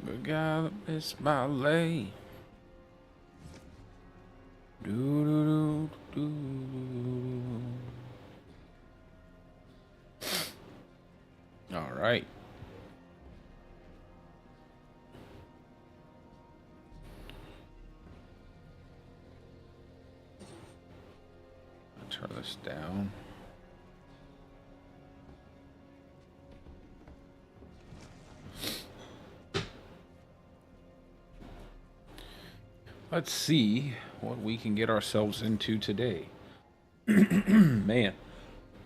Gotta miss my lay. Do do do do. All right. I'll turn this down. Let's see what we can get ourselves into today. Man.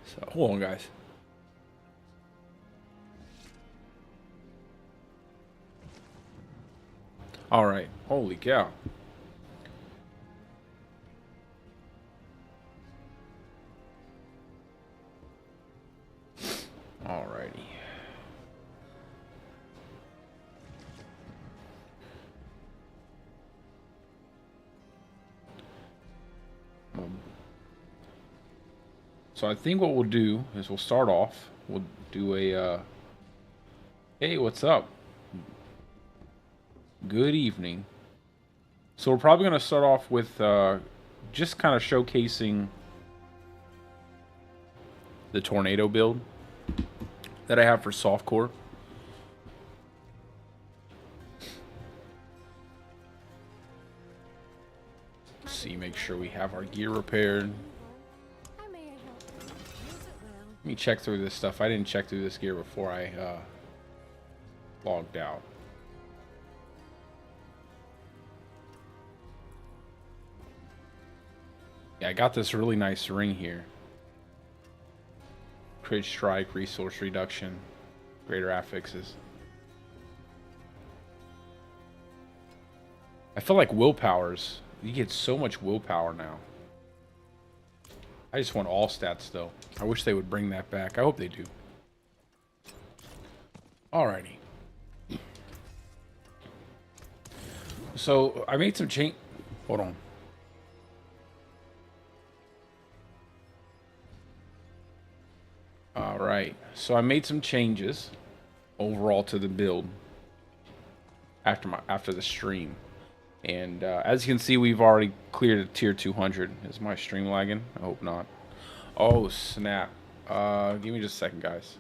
So, hold on, guys. All right. Holy cow. Alrighty. So I think what we'll do is we'll start off. We'll do a, hey, what's up? Good evening. So we're probably going to start off with just kind of showcasing the tornado build that I have for softcore. Let's see, make sure we have our gear repaired. Let me check through this stuff. I didn't check through this gear before I logged out. Yeah, I got this really nice ring here. Crit strike, resource reduction, greater affixes. I feel like willpowers. You get so much willpower now. I just want all stats though. I wish they would bring that back. I hope they do. Alrighty. So I made some change. Hold on. Alright. So I made some changes overall to the build after the stream. And as you can see, we've already cleared a tier 200. Is my stream lagging? I hope not. Oh, snap. Give me just a second, guys.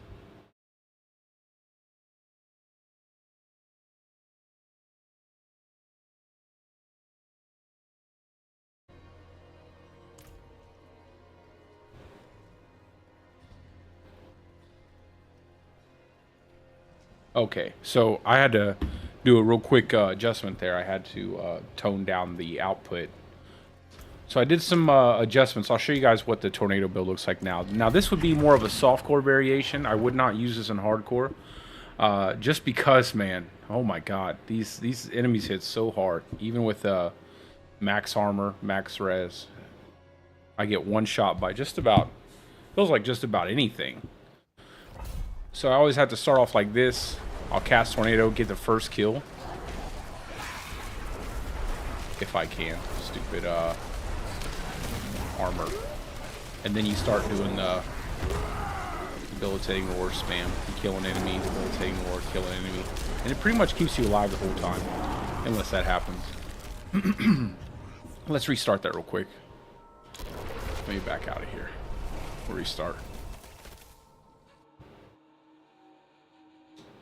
Okay, so I had to do a real quick adjustment there. I had to tone down the output. So I did some adjustments. I'll show you guys what the tornado build looks like now. Now this would be more of a softcore variation. I would not use this in hardcore. Just because, man, oh my god, these enemies hit so hard. Even with max armor, max res, I get one shot by just about, feels like just about anything. So I always have to start off like this. I'll cast Tornado, get the first kill. If I can. Stupid armor. And then you start doing the debilitating roar spam. You kill an enemy, debilitating roar, kill an enemy. And it pretty much keeps you alive the whole time. Unless that happens. Let's restart that real quick. Let me back out of here. We'll restart.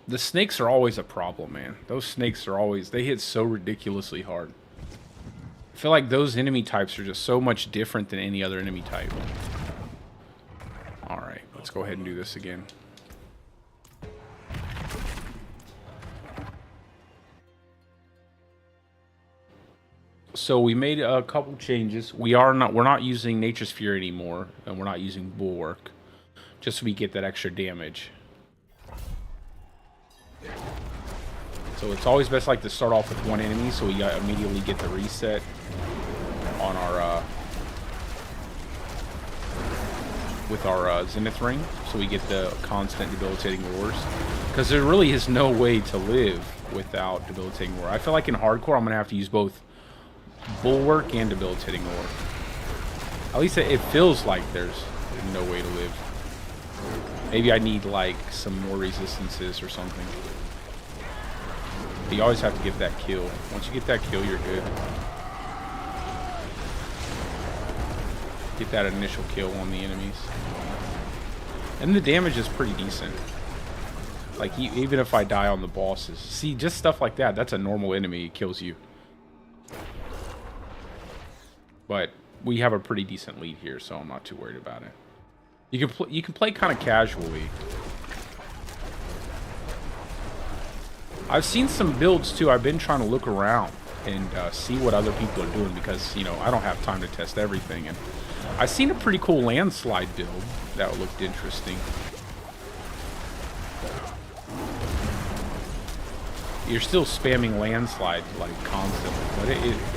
The snakes are always a problem, man. Those snakes are always, they hit so ridiculously hard. I feel like those enemy types are just so much different than any other enemy type. Alright, let's go ahead and do this again. So we made a couple changes. We're not using Nature's Fury anymore, and we're not using Bulwark. Just so we get that extra damage. So it's always best like to start off with one enemy, so we immediately get the reset on our with our Zenith ring, so we get the constant debilitating roars. Because there really is no way to live without debilitating roar. I feel like in hardcore I'm gonna have to use both Bulwark and debilitating roar. At least it feels like there's no way to live. Maybe I need like some more resistances or something. But you always have to get that kill. Once you get that kill, you're good. Get that initial kill on the enemies. And the damage is pretty decent. Like, even if I die on the bosses. See, just stuff like that. That's a normal enemy. It kills you. But we have a pretty decent lead here, so I'm not too worried about it. You can play kind of casually. I've seen some builds, too. I've been trying to look around and see what other people are doing because, you know, I don't have time to test everything. And I've seen a pretty cool landslide build that looked interesting. You're still spamming landslide like constantly, but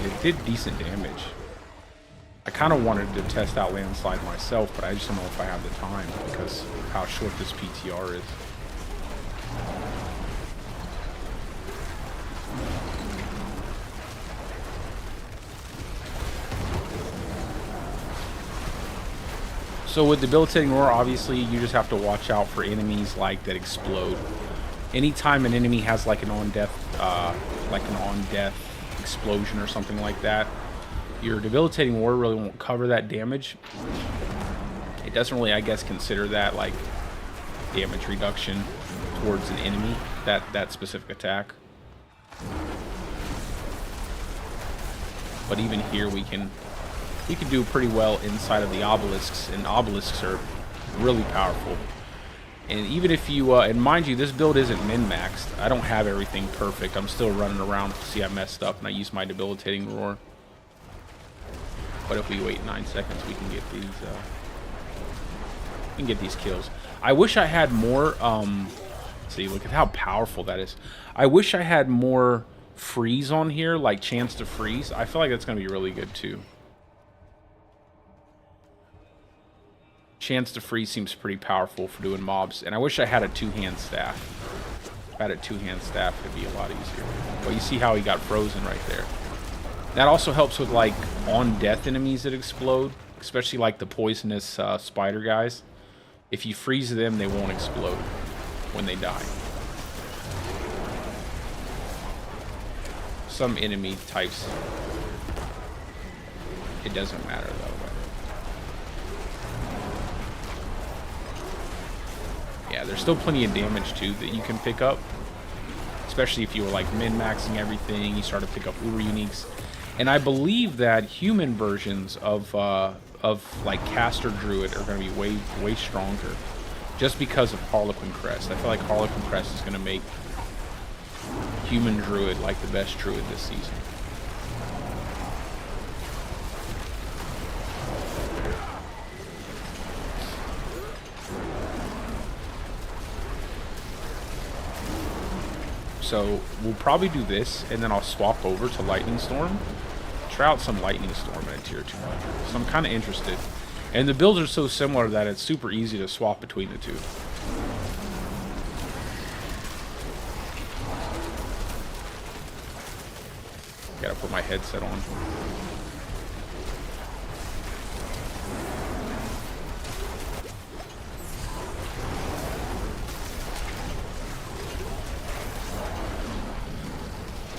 it did decent damage. I kind of wanted to test out landslide myself, but I just don't know if I have the time because of how short this PTR is. So with debilitating roar, obviously you just have to watch out for enemies like that explode. Anytime an enemy has like an on-death explosion or something like that, your debilitating roar really won't cover that damage. It doesn't really, I guess, consider that like damage reduction towards an enemy, that specific attack. But even here we can do pretty well inside of the obelisks, and obelisks are really powerful. And even if you, and mind you, this build isn't min-maxed. I don't have everything perfect. I'm still running around. See, I messed up, and I used my debilitating roar. But if we wait 9 seconds, we can get these kills. I wish I had more, see, look at how powerful that is. I wish I had more freeze on here, like chance to freeze. I feel like that's going to be really good, too. Chance to freeze seems pretty powerful for doing mobs, and I wish I had a two-hand staff. If I had a two-hand staff, it'd be a lot easier. But you see how he got frozen right there. That also helps with like on-death enemies that explode, especially like the poisonous spider guys. If you freeze them, they won't explode when they die. Some enemy types, it doesn't matter though. Yeah, there's still plenty of damage too that you can pick up, especially if you were like min-maxing everything. You start to pick up uber uniques, and I believe that human versions of like caster druid are going to be way stronger, just because of Harlequin crest. I feel like Harlequin crest is going to make human druid like the best druid this season. So we'll probably do this, and then I'll swap over to Lightning Storm. Try out some Lightning Storm at tier 200. So I'm kind of interested. And the builds are so similar that it's super easy to swap between the two. Gotta put my headset on.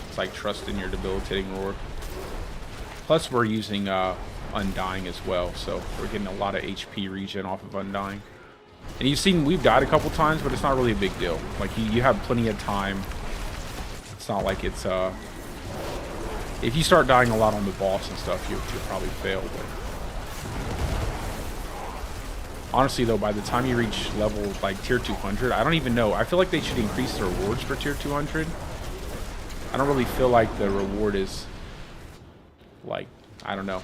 It's like trust in your debilitating roar. Plus we're using Undying as well, so we're getting a lot of HP regen off of Undying. And you've seen we've died a couple times, but it's not really a big deal. Like you have plenty of time. It's not like it's if you start dying a lot on the boss and stuff, you'll probably fail. But honestly though, by the time you reach level like tier 200, I don't even know. I feel like they should increase the rewards for tier 200. I don't really feel like the reward is like, I don't know.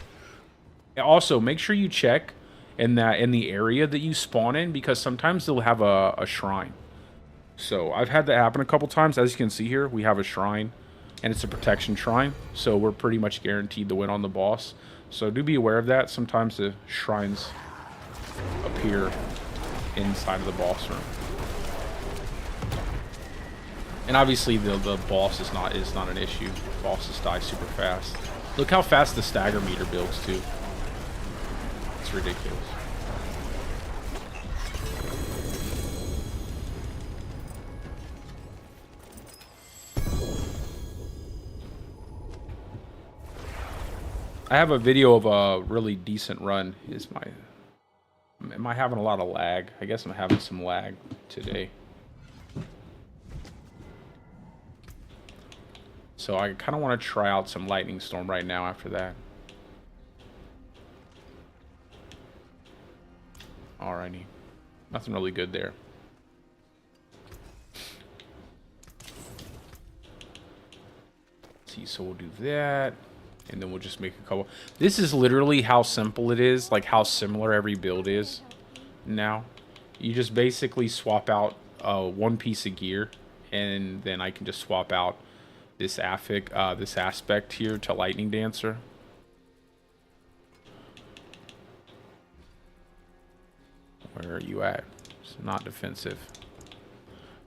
Also, make sure you check in the area that you spawn in, because sometimes they'll have a shrine. So I've had that happen a couple times. As you can see here, we have a shrine, and it's a protection shrine. So we're pretty much guaranteed to win on the boss. So do be aware of that. Sometimes the shrines appear inside of the boss room. And obviously the boss is not an issue. Bosses die super fast. Look how fast the stagger meter builds too. It's ridiculous. I have a video of a really decent run. Am I having a lot of lag? I guess I'm having some lag today. So I kind of want to try out some lightning storm right now after that. Alrighty. Nothing really good there. Let's see, so we'll do that. And then we'll just make a couple. This is literally how simple it is. Like how similar every build is now. You just basically swap out one piece of gear. And then I can just swap out this aspect here to Lightning Dancer. Where are you at? It's not defensive.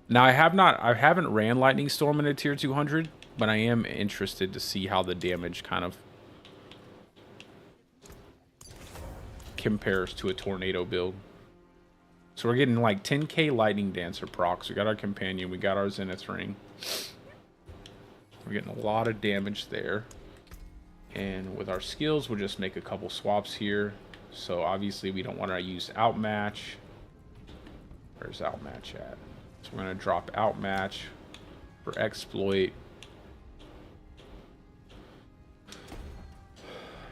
Now I haven't ran Lightning Storm in a tier 200, but I am interested to see how the damage kind of compares to a tornado build. So we're getting like 10k Lightning Dancer procs. We got our companion, we got our Zenith ring. We're getting a lot of damage there. And with our skills, we'll just make a couple swaps here. So obviously we don't want to use Outmatch. Where's Outmatch at? So we're going to drop Outmatch for Exploit.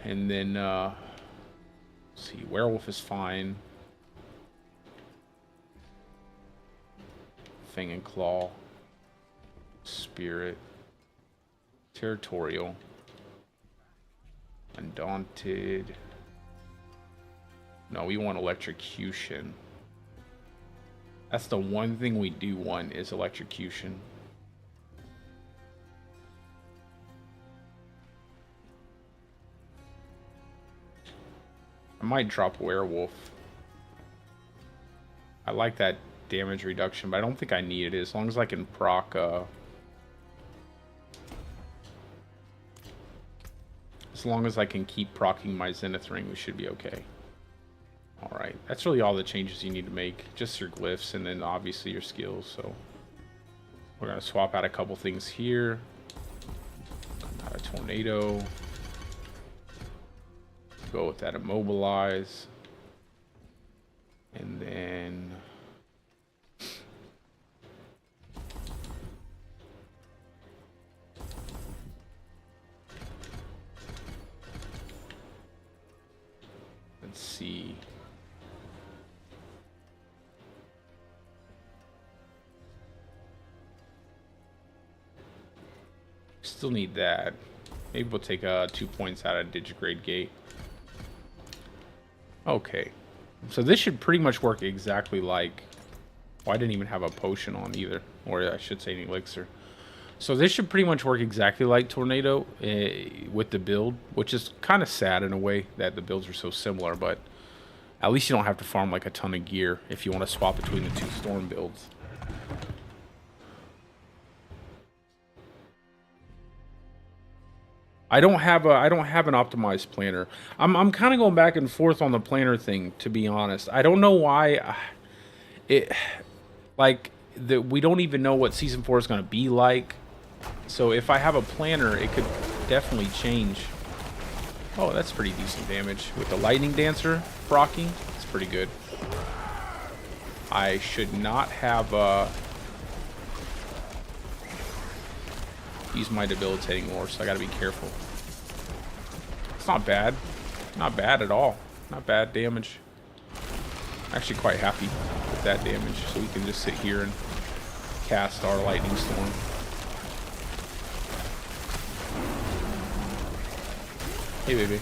And then, let's see, Werewolf is fine. Fang and Claw. Spirit. Territorial. Undaunted. No, we want Electrocution. That's the one thing we do want is Electrocution. I might drop Werewolf. I like that damage reduction, but I don't think I need it as long as I can proc as long as I can keep proccing my Zenith ring, we should be okay. Alright, that's really all the changes you need to make. Just your glyphs and then obviously your skills. So we're going to swap out a couple things here. Out a tornado. Go with that immobilize. And then let's see. Still need that. Maybe we'll take 2 points out of Digigrade Gate. Okay. So this should pretty much work exactly like... Well, I didn't even have a potion on either. Or I should say an elixir. So this should pretty much work exactly like Tornado with the build. Which is kind of sad in a way that the builds are so similar. But at least you don't have to farm like a ton of gear if you want to swap between the two Storm builds. I don't have an optimized planner. I'm kind of going back and forth on the planner thing, to be honest. I don't know why we don't even know what season 4 is going to be like. So if I have a planner, it could definitely change. Oh, that's pretty decent damage with the Lightning Dancer proccing. It's pretty good. I should not have use my debilitating lore, so I gotta be careful. It's not bad. Not bad at all. Not bad damage. I'm actually quite happy with that damage, so we can just sit here and cast our Lightning Storm. Hey, baby.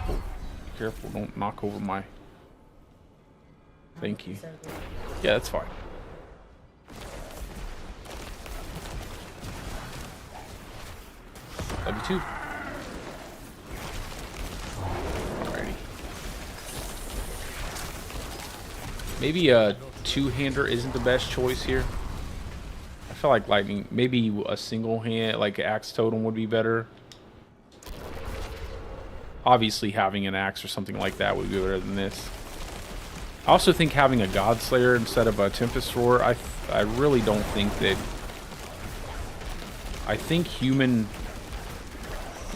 Oh, be careful, don't knock over my... Thank you. Yeah, that's fine. Love you too. Alrighty. Maybe a two-hander isn't the best choice here. I feel like lightning, maybe a single hand, like an axe totem would be better. Obviously having an axe or something like that would be better than this. I also think having a Godslayer instead of a Tempest Roar, I really don't think that... I think human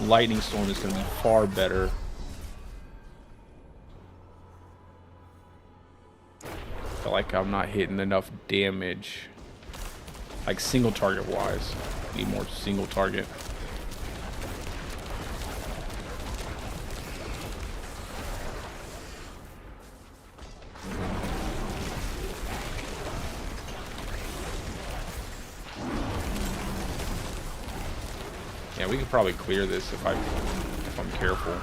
Lightning Storm is going to be far better. I feel like I'm not hitting enough damage. Like single target wise. Need more single target. Yeah, we could probably clear this if I'm careful.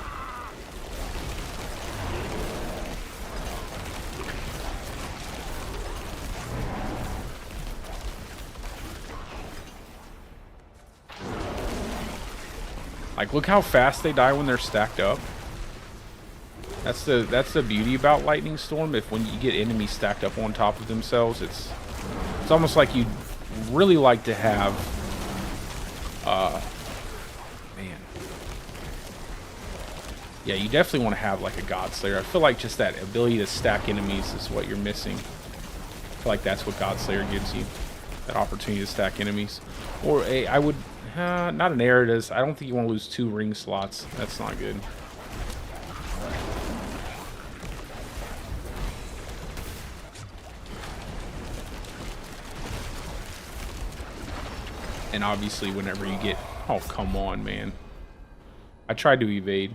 Like, look how fast they die when they're stacked up. That's the beauty about Lightning Storm. If when you get enemies stacked up on top of themselves, it's almost like you'd really like to have man. Yeah, you definitely want to have like a God Slayer. I feel like just that ability to stack enemies is what you're missing. I feel like that's what God Slayer gives you. That opportunity to stack enemies. Or I would not an Eridus. I don't think you want to lose 2 ring slots. That's not good. And obviously whenever you get... Oh, come on, man. I tried to evade.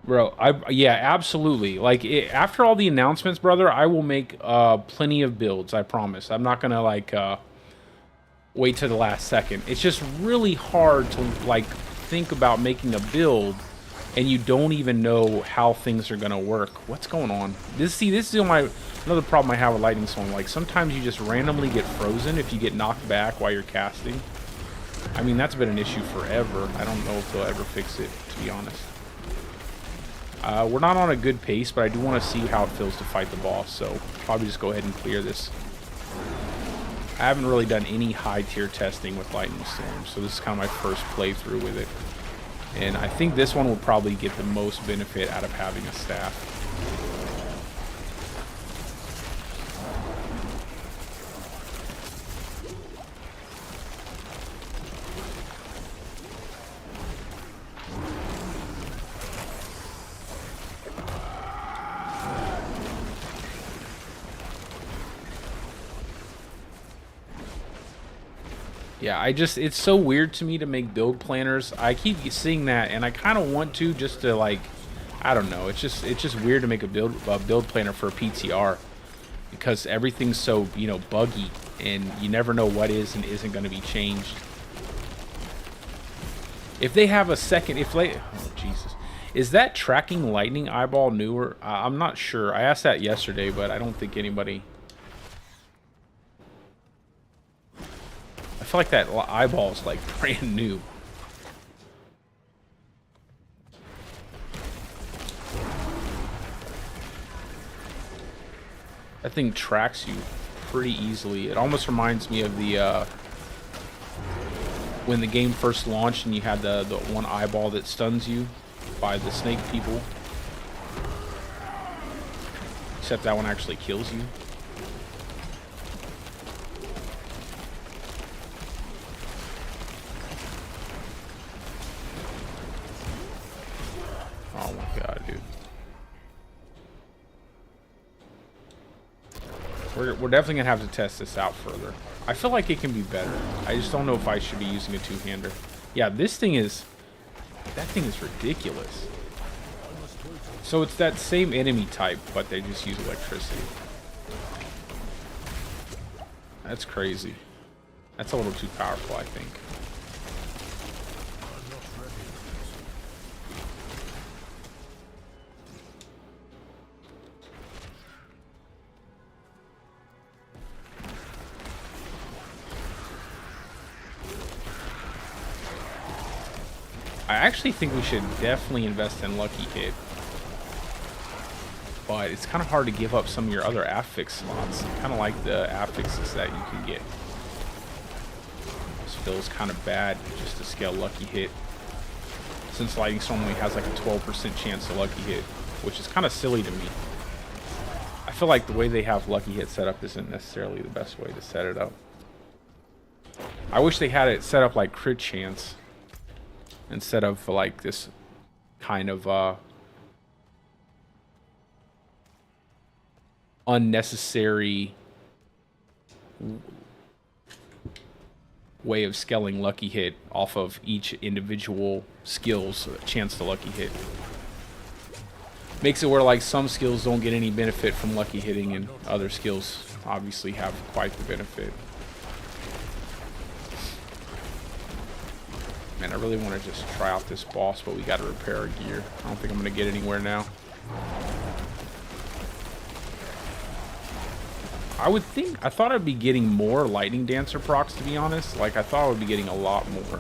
Bro, yeah, absolutely. Like, after all the announcements, brother, I will make plenty of builds, I promise. I'm not gonna, like, wait till the last second. It's just really hard to, like, think about making a build and you don't even know how things are gonna work. What's going on? This is another problem I have with Lightning Storm. Like, sometimes you just randomly get frozen if you get knocked back while you're casting. I mean, that's been an issue forever. I don't know if they'll ever fix it, to be honest. We're not on a good pace, but I do want to see how it feels to fight the boss, so probably just go ahead and clear this. I haven't really done any high tier testing with Lightning Storm, so this is kind of my first playthrough with it. And I think this one will probably get the most benefit out of having a staff. Yeah, it's so weird to me to make build planners. I keep seeing that, and I kind of want to just to, like, I don't know. It's just weird to make a build planner for a PTR because everything's so, you know, buggy, and you never know what is and isn't going to be changed. If they have a second, oh Jesus, is that tracking lightning eyeball newer? I'm not sure. I asked that yesterday, but I don't think anybody. I feel like that eyeball is like brand new. That thing tracks you pretty easily. It almost reminds me of the when the game first launched and you had the one eyeball that stuns you by the snake people. Except that one actually kills you. Oh my god, dude. We're definitely gonna have to test this out further. I feel like it can be better. I just don't know if I should be using a two-hander. Yeah, that thing is ridiculous. So it's that same enemy type, but they just use electricity. That's crazy. That's a little too powerful, I think. I actually think we should definitely invest in Lucky Hit. But it's kind of hard to give up some of your other affix slots. Kind of like the affixes that you can get. This feels kind of bad just to scale Lucky Hit. Since Lightning Storm only has like a 12% chance of Lucky Hit. Which is kind of silly to me. I feel like the way they have Lucky Hit set up isn't necessarily the best way to set it up. I wish they had it set up like crit chance instead of like this kind of unnecessary way of scaling lucky hit off of each individual skill's chance to lucky hit. Makes it where like some skills don't get any benefit from lucky hitting and other skills obviously have quite the benefit. Man, I really want to just try out this boss, but we got to repair our gear. I don't think I'm going to get anywhere now. I thought I'd be getting more Lightning Dancer procs, to be honest. Like, I thought I would be getting a lot more.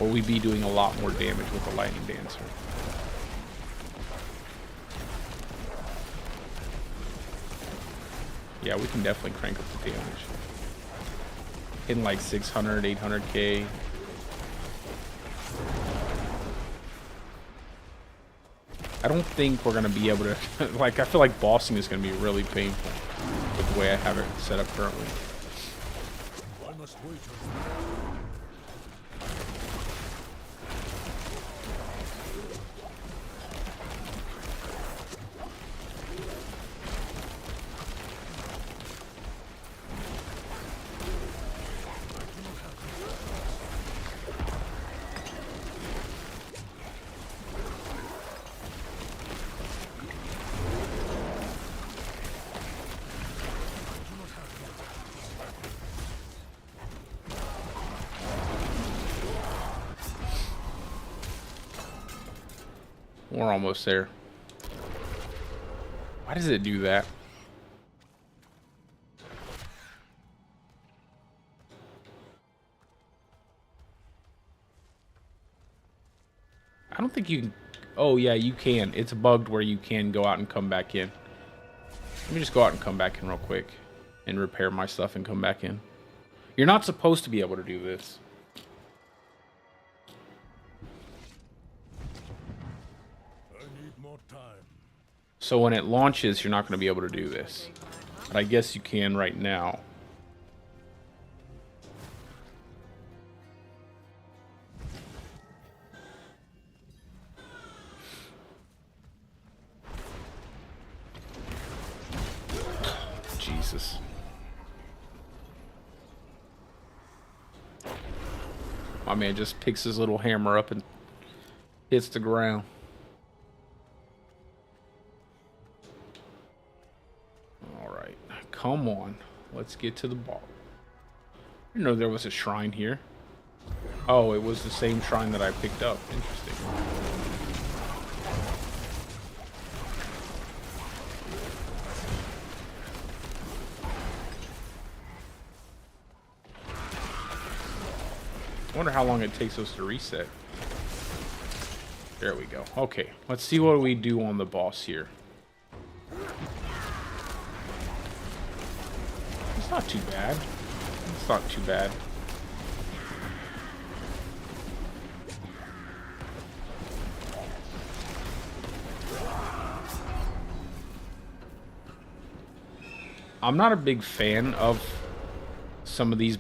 Or we'd be doing a lot more damage with the Lightning Dancer. Yeah, we can definitely crank up the damage. Hitting like 600, 800k. I don't think we're going to be able to... like, I feel like bossing is going to be really painful with the way I have it set up currently. I must wait. We're almost there. Why does it do that? I don't think you can... Oh, yeah, you can. It's bugged where you can go out and come back in. Let me just go out and come back in real quick and repair my stuff and come back in. You're not supposed to be able to do this. So when it launches, you're not going to be able to do this. But I guess you can right now. Jesus. My man just picks his little hammer up and hits the ground. Come on, let's get to the ball. I didn't know there was a shrine here. Oh, it was the same shrine that I picked up. Interesting. I wonder how long it takes us to reset. There we go. Okay, let's see what we do on the boss here. It's not too bad. It's not too bad. I'm not a big fan of some of these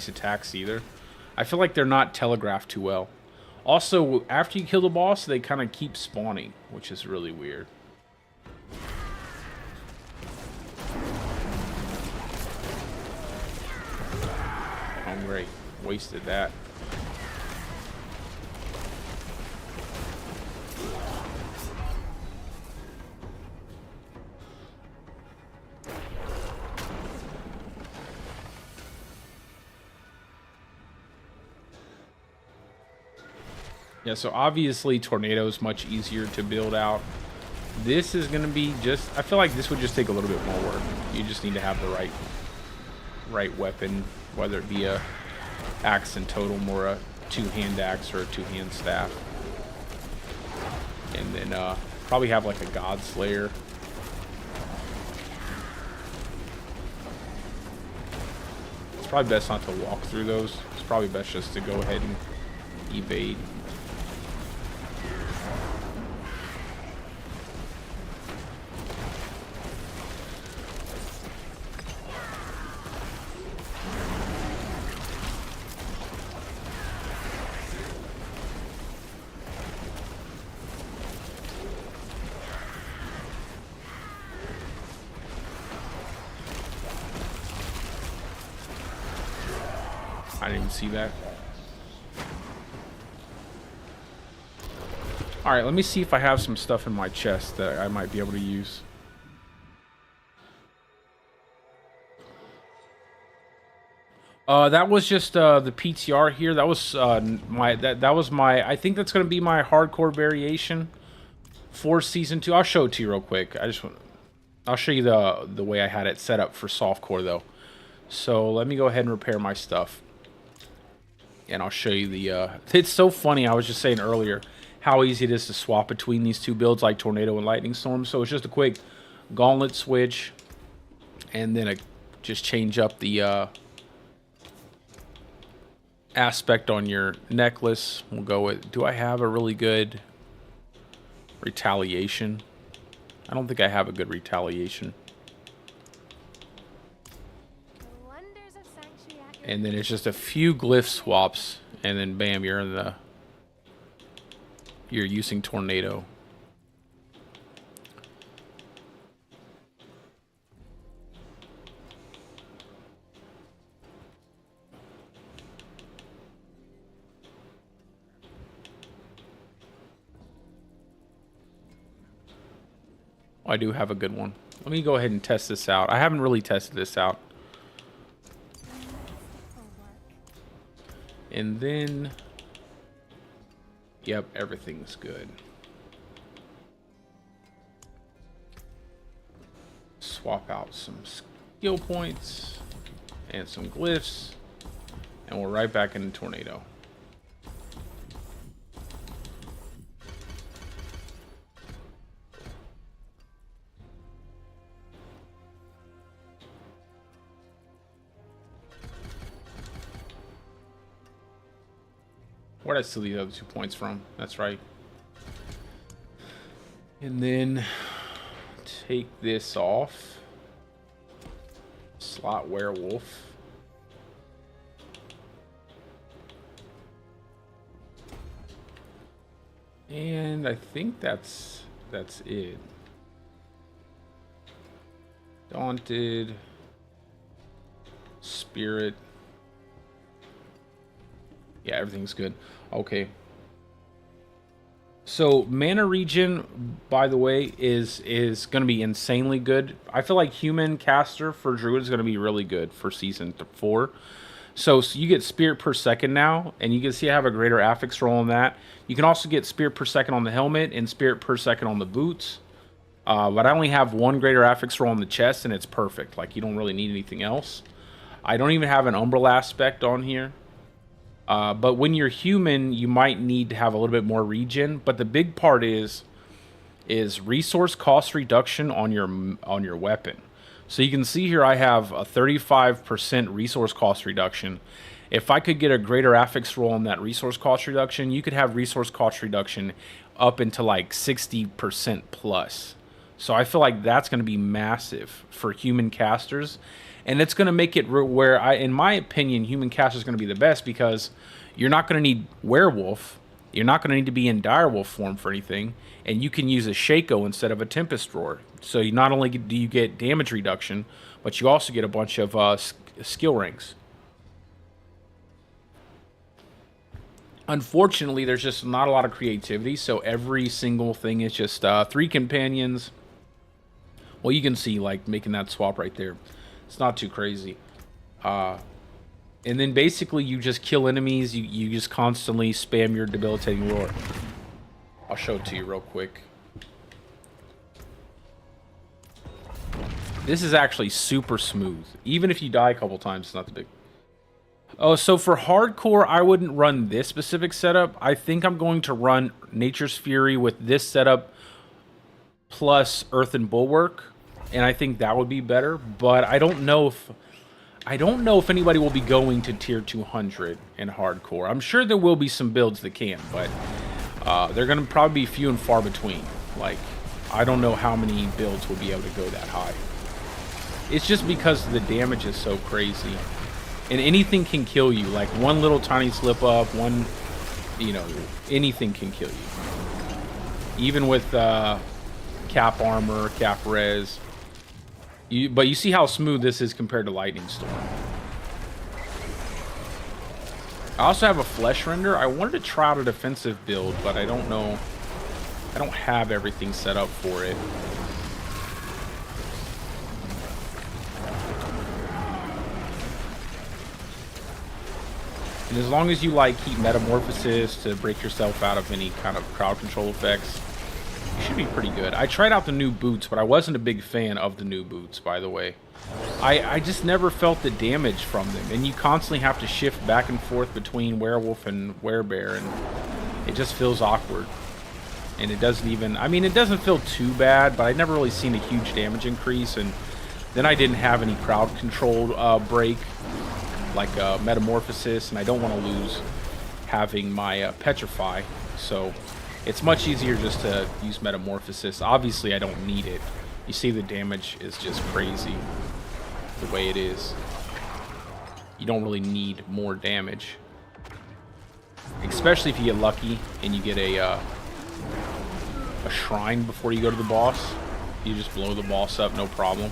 attacks either. I feel like they're not telegraphed too well. Also, after you kill the boss, they kind of keep spawning, which is really weird. Oh, great. Wasted that. Yeah, so obviously Tornado is much easier to build out. This is going to be just... I feel like this would just take a little bit more work. You just need to have the right weapon, whether it be a axe and totem or a two-hand axe or a two-hand staff. And then probably have like a God Slayer. It's probably best not to walk through those. It's probably best just to go ahead and evade. I didn't even see that. Alright, let me see if I have some stuff in my chest that I might be able to use. That was just the PTR here. That was that was my. I think that's gonna be my hardcore variation for season 2. I'll show it to you real quick. I'll show you the way I had it set up for softcore though. So let me go ahead and repair my stuff, and I'll show you the. It's so funny. I was just saying earlier how easy it is to swap between these two builds like Tornado and Lightning Storm. So it's just a quick Gauntlet switch, and then just change up the. Aspect on your necklace. We'll go with, do I have a really good retaliation? I don't think I have a good retaliation. And then it's just a few glyph swaps, and then bam, you're using Tornado. I do have a good one. Let me go ahead and test this out. I haven't really tested this out. And then, yep, everything's good. Swap out some skill points and some glyphs, and we're right back in the Tornado. Where did I steal the other 2 points from? That's right. And then take this off. Slot werewolf. And I think that's it. Daunted. Spirit. Yeah, everything's good. Okay. So mana regen, by the way, is going to be insanely good. I feel like human caster for Druid is going to be really good for season 4. So you get spirit per second now, and you can see I have a greater affix roll on that. You can also get spirit per second on the helmet and spirit per second on the boots. But I only have 1 greater affix roll on the chest, and it's perfect. Like, you don't really need anything else. I don't even have an umbral aspect on here. But when you're human, you might need to have a little bit more regen. But the big part is resource cost reduction on your weapon. So you can see here I have a 35% resource cost reduction. If I could get a greater affix roll on that resource cost reduction, you could have resource cost reduction up into like 60% plus. So I feel like that's going to be massive for human casters. And it's going to make it where, in my opinion, human caster is going to be the best because you're not going to need werewolf. You're not going to need to be in direwolf form for anything. And you can use a Shaco instead of a Tempest Roar. So you not only do you get damage reduction, but you also get a bunch of skill ranks. Unfortunately, there's just not a lot of creativity. So every single thing is just 3 companions. Well, you can see, like, making that swap right there. It's not too crazy. And then basically you just kill enemies. You just constantly spam your debilitating roar. I'll show it to you real quick. This is actually super smooth. Even if you die a couple times, it's not the big. Oh, so for hardcore, I wouldn't run this specific setup. I think I'm going to run Nature's Fury with this setup plus Earthen Bulwark. And I think that would be better, but I don't know if anybody will be going to tier 200 in hardcore. I'm sure there will be some builds that can, but they're going to probably be few and far between. Like, I don't know how many builds will be able to go that high. It's just because the damage is so crazy, and anything can kill you. Like one little tiny slip up, anything can kill you. Even with cap armor, cap res. But you see how smooth this is compared to Lightning Storm. I also have a flesh render. I wanted to try out a defensive build, but I don't know. I don't have everything set up for it. And as long as you like keep metamorphosis to break yourself out of any kind of crowd control effects, you should be pretty good. I tried out the new boots, but I wasn't a big fan of the new boots, by the way. I just never felt the damage from them, and you constantly have to shift back and forth between werewolf and werebear, and it just feels awkward. And it doesn't even, I mean, it doesn't feel too bad, but I'd never really seen a huge damage increase, and then I didn't have any crowd control break, like metamorphosis, and I don't want to lose having my petrify, so it's much easier just to use metamorphosis. Obviously I don't need it. You see the damage is just crazy the way it is. You don't really need more damage, especially if you get lucky and you get a shrine before you go to the boss. You just blow the boss up, no problem.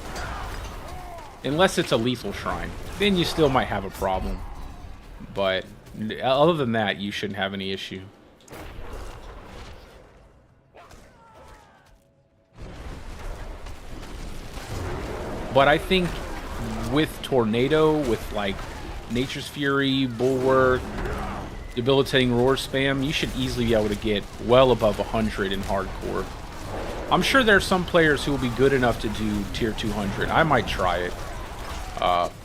Unless it's a lethal shrine, then you still might have a problem. But other than that, you shouldn't have any issue. But I think with Tornado, with like Nature's Fury, Bulwark, Debilitating Roar spam, you should easily be able to get well above 100 in hardcore. I'm sure there are some players who will be good enough to do tier 200. I might try it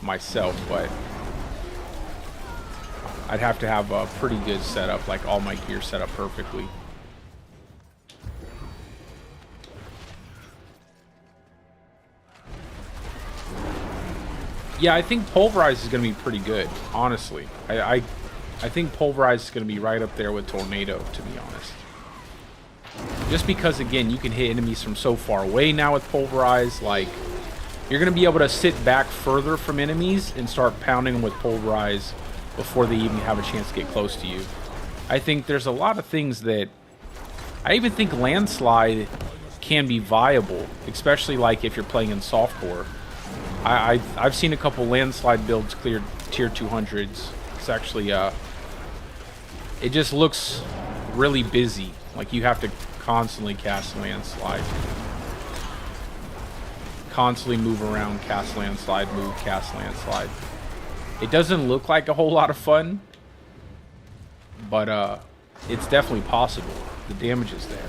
myself, but I'd have to have a pretty good setup, like all my gear set up perfectly. Yeah, I think Pulverize is going to be pretty good, honestly. I think Pulverize is going to be right up there with Tornado, to be honest. Just because, again, you can hit enemies from so far away now with Pulverize. Like, you're going to be able to sit back further from enemies and start pounding them with Pulverize before they even have a chance to get close to you. I think there's a lot of things that... I even think Landslide can be viable, especially like if you're playing in softcore. I've seen a couple Landslide builds clear tier 200s. It's actually, it just looks really busy. Like, you have to constantly cast Landslide. Constantly move around, cast Landslide, move, cast Landslide. It doesn't look like a whole lot of fun, but it's definitely possible. The damage is there.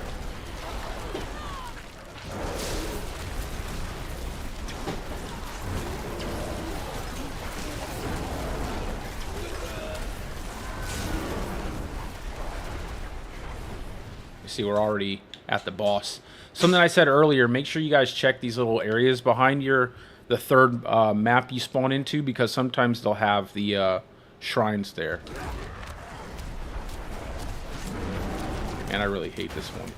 See, we're already at the boss. Something I said earlier, make sure you guys check these little areas behind the third map you spawn into, because sometimes they'll have the shrines there. And I really hate this one.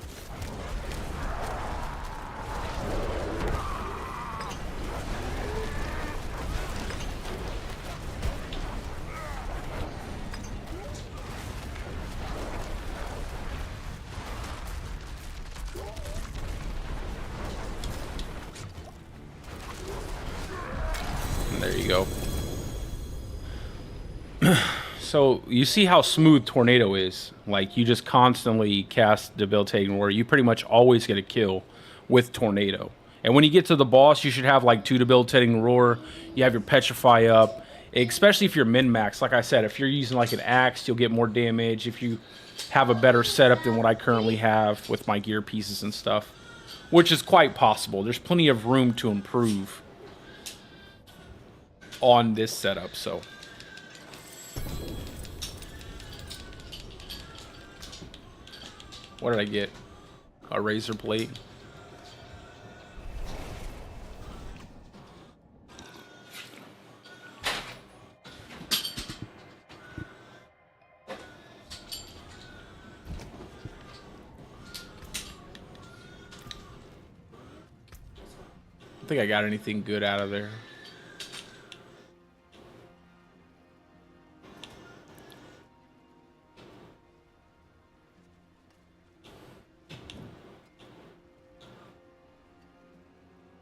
There you go. So you see how smooth Tornado is. Like, you just constantly cast Debilitating Roar. You pretty much always get a kill with Tornado. And when you get to the boss, you should have like 2 Debilitating Roar. You have your Petrify up. Especially if you're min-max. Like I said, if you're using like an axe, you'll get more damage. If you have a better setup than what I currently have with my gear pieces and stuff. Which is quite possible. There's plenty of room to improve on this setup, so what did I get? A razor blade. I don't think I got anything good out of there.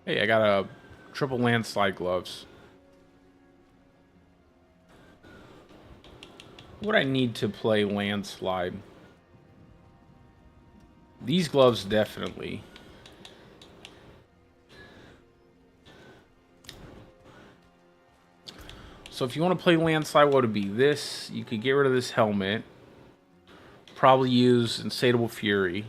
Hey, I got a triple landslide gloves. What I need to play Landslide. These gloves definitely. So if you want to play Landslide, what would it be? This, you could get rid of this helmet. Probably use Insatiable Fury.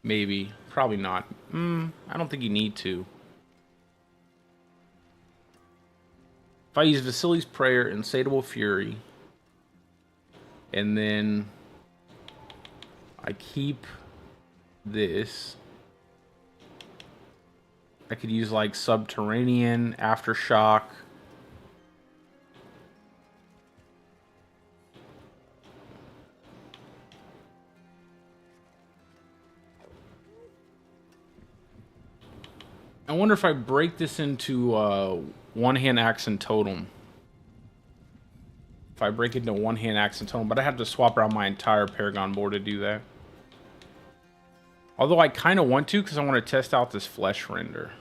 Maybe. Probably not. I don't think you need to. If I use Vasily's Prayer, Insatiable Fury, and then I keep this, I could use like Subterranean, Aftershock. I wonder if I break this into one-hand axe and totem. If I break it into one-hand axe and totem, but I have to swap around my entire Paragon board to do that. Although I kind of want to, because I want to test out this flesh render.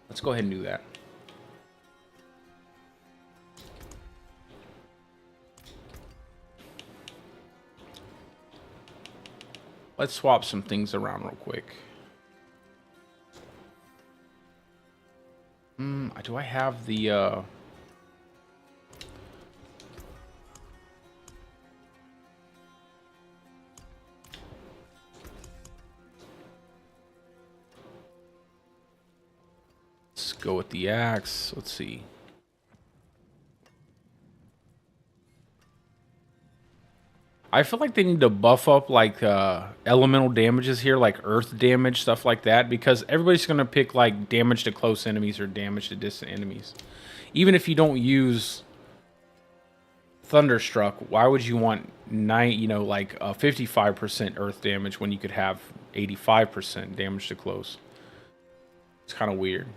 Let's go ahead and do that. Let's swap some things around real quick. Do I have the let's go with the axe. Let's see. I feel like they need to buff up like elemental damages here, like earth damage, stuff like that, because everybody's gonna pick like damage to close enemies or damage to distant enemies. Even if you don't use Thunderstruck, why would you want like 55% earth damage when you could have 85% damage to close? It's kind of weird.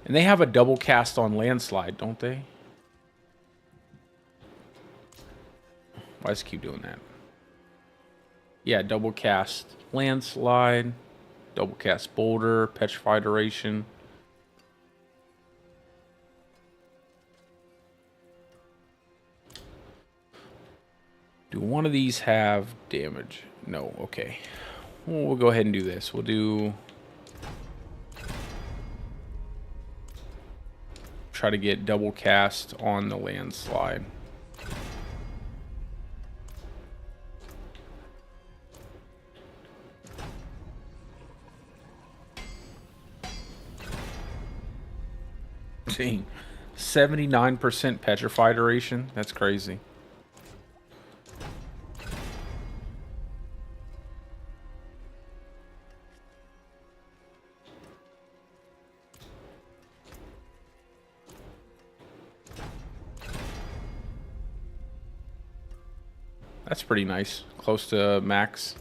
And they have a double cast on Landslide, don't they? Why does it keep doing that? Yeah, double cast Landslide, double cast Boulder, Petrify Duration. Do one of these have damage? No, okay. We'll go ahead and do this. We'll do... Try to get double cast on the Landslide. Dang. 79% Petrify Duration? That's crazy. That's pretty nice. Close to max.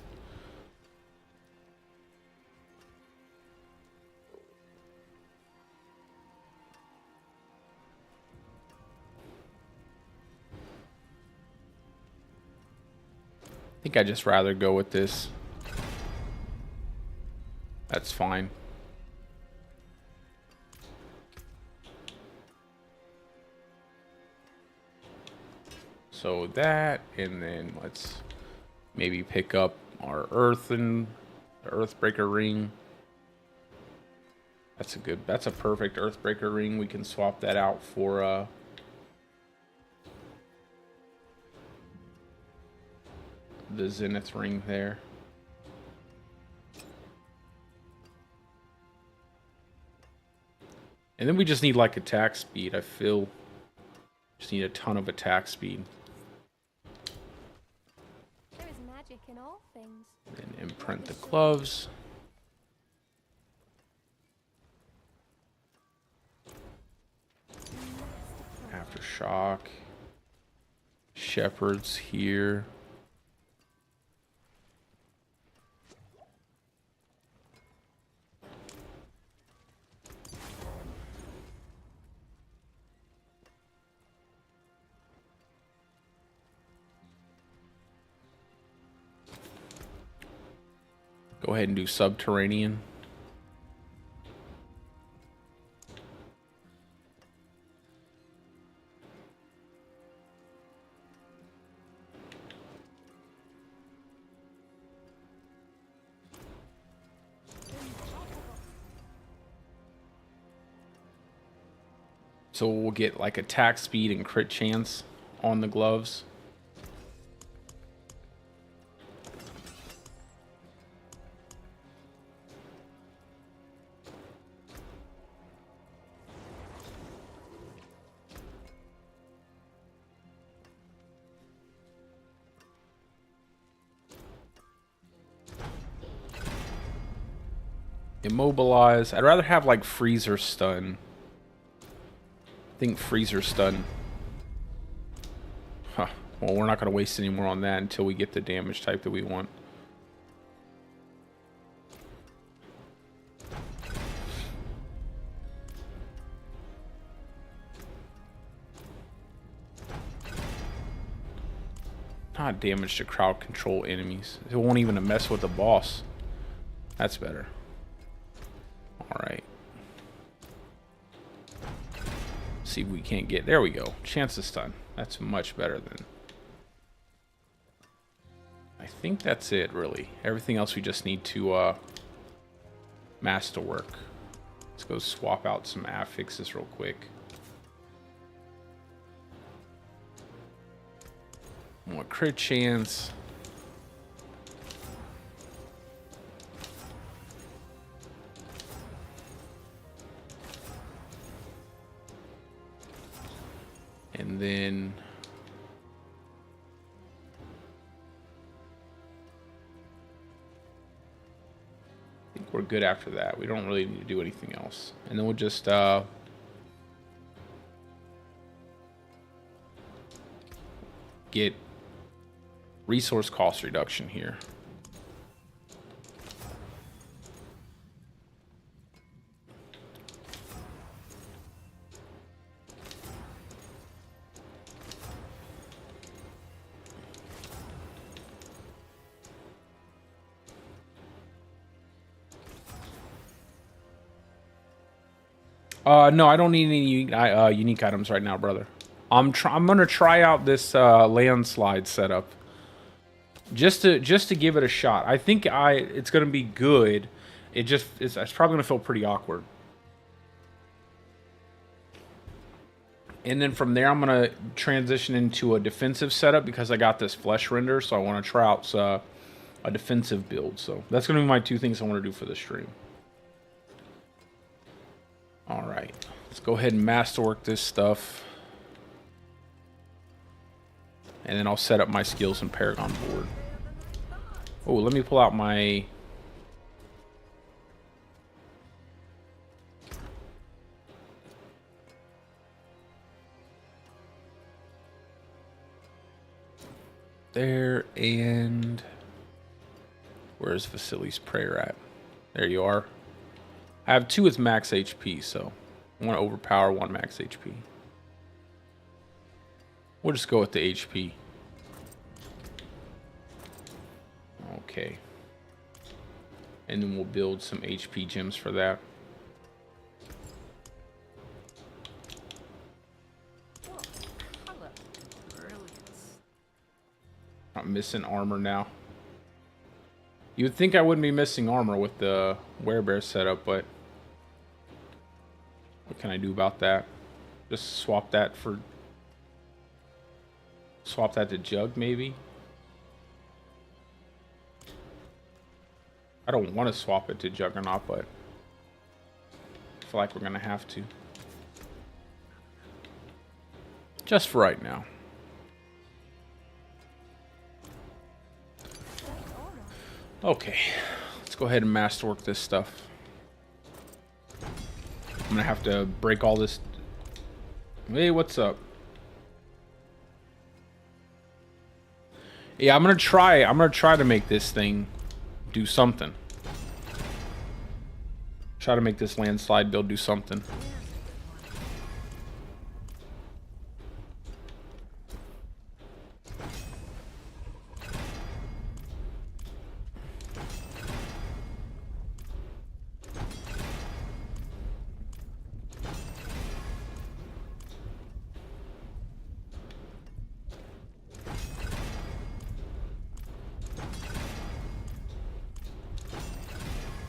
I think I'd just rather go with this. That's fine. So that, and then let's maybe pick up our earth and the Earthbreaker ring. That's a perfect Earthbreaker ring. We can swap that out for the Zenith ring there. And then we just need like attack speed. I feel just need a ton of attack speed. There is magic in all things. Then imprint the gloves. Aftershock. Shepherd's here. Go ahead and do subterranean. So we'll get like attack speed and crit chance on the gloves. Immobilize. I'd rather have like freezer stun. I think freezer stun. Huh. Well, we're not going to waste any more on that until we get the damage type that we want. Not damage to crowd control enemies. It won't even mess with the boss. That's better. Alright. See if we can't get... There we go. Chance of stun. That's much better than... I think that's it, really. Everything else we just need to masterwork. Let's go swap out some affixes real quick. More crit chance. And then I think we're good after that. We don't really need to do anything else. And then we'll just get resource cost reduction here. No, I don't need any unique items right now, brother. I'm gonna try out this landslide setup just to give it a shot. I think it's gonna be good. It's probably gonna feel pretty awkward. And then from there, I'm gonna transition into a defensive setup because I got this flesh render, so I want to try out a defensive build. So that's gonna be my two things I want to do for the stream. All right, let's go ahead and masterwork this stuff. And then I'll set up my skills in Paragon board. Oh, let me pull out my... There, and... Where's Vasily's prayer at? There you are. I have two with max HP, so one overpower, one max HP. We'll just go with the HP. Okay. And then we'll build some HP gems for that. I'm missing armor now. You would think I wouldn't be missing armor with the werebear setup, but what can I do about that? Just swap that to Jug, maybe? I don't want to swap it to Juggernaut, but I feel like we're going to have to. Just for right now. Okay, let's go ahead and masterwork this stuff. I'm going to have to break all this. Hey, what's up? Yeah, I'm gonna try to make this thing do something. Try to make this landslide build do something.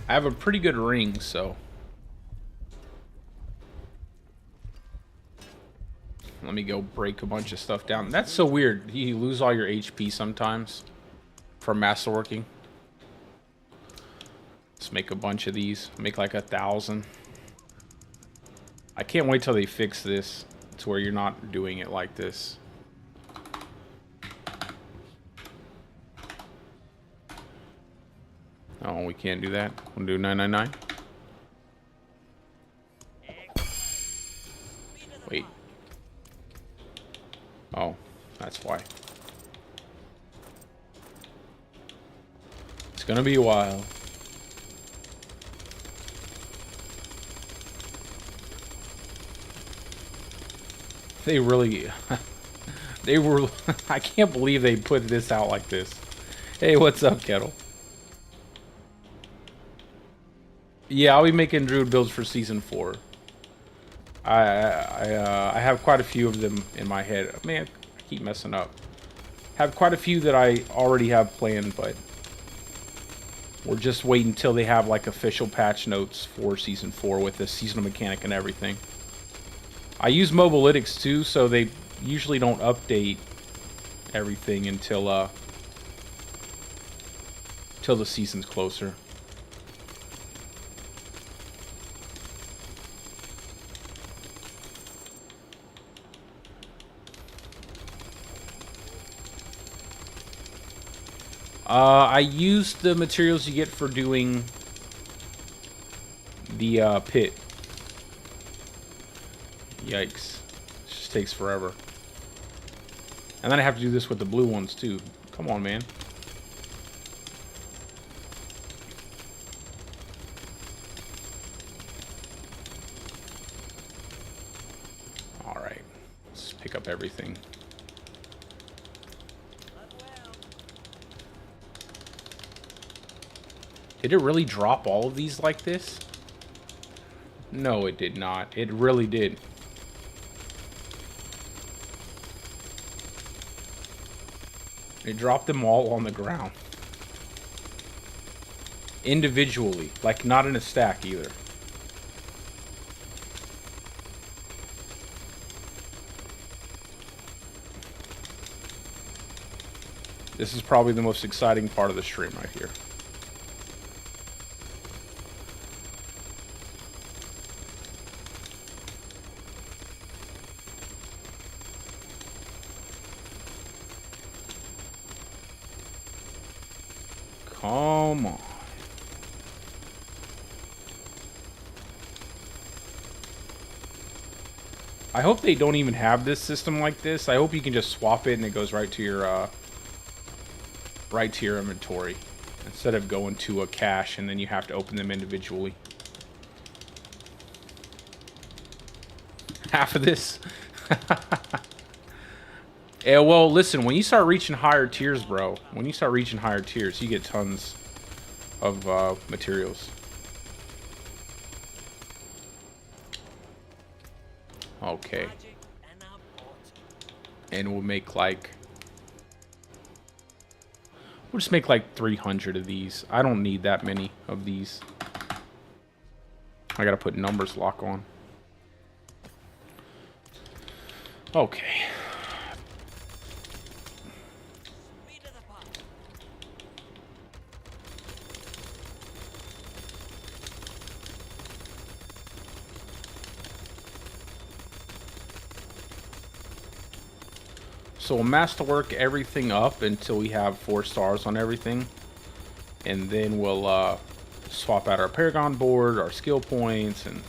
I have a pretty good ring, so. Let me go break a bunch of stuff down. That's so weird. You lose all your HP sometimes from Masterworking. Let's make a bunch of these. Make like 1,000. I can't wait till they fix this to where you're not doing it like this. Oh, we can't do that. We'll do 999. Wait. Oh, that's why. It's gonna be a while. They really... they were... I can't believe they put this out like this. Hey, what's up, Kettle? Yeah, I'll be making Druid builds for Season 4. I have quite a few of them in my head. Man, I keep messing up. Have quite a few that I already have planned, but we're just waiting until they have like official patch notes for Season 4 with the seasonal mechanic and everything. I use Mobalytics too, so they usually don't update everything until till the season's closer. I use the materials you get for doing the pit. Yikes. It just takes forever. And then I have to do this with the blue ones too. Come on, man. Alright. Let's pick up everything. Did it really drop all of these like this? No, it did not. It really did. It dropped them all on the ground. Individually. Like, not in a stack either. This is probably the most exciting part of the stream right here. Come on. I hope they don't even have this system like this. I hope you can just swap it and it goes right to your inventory instead of going to a cache and then you have to open them individually. Half of this. Yeah, well, listen, when you start reaching higher tiers, bro, when you start reaching higher tiers, you get tons of materials. Okay. And we'll make like... we'll just make like 300 of these. I don't need that many of these. I gotta put numbers lock on. Okay. So we'll masterwork everything up until we have 4 stars on everything. And then we'll swap out our Paragon board, our skill points, and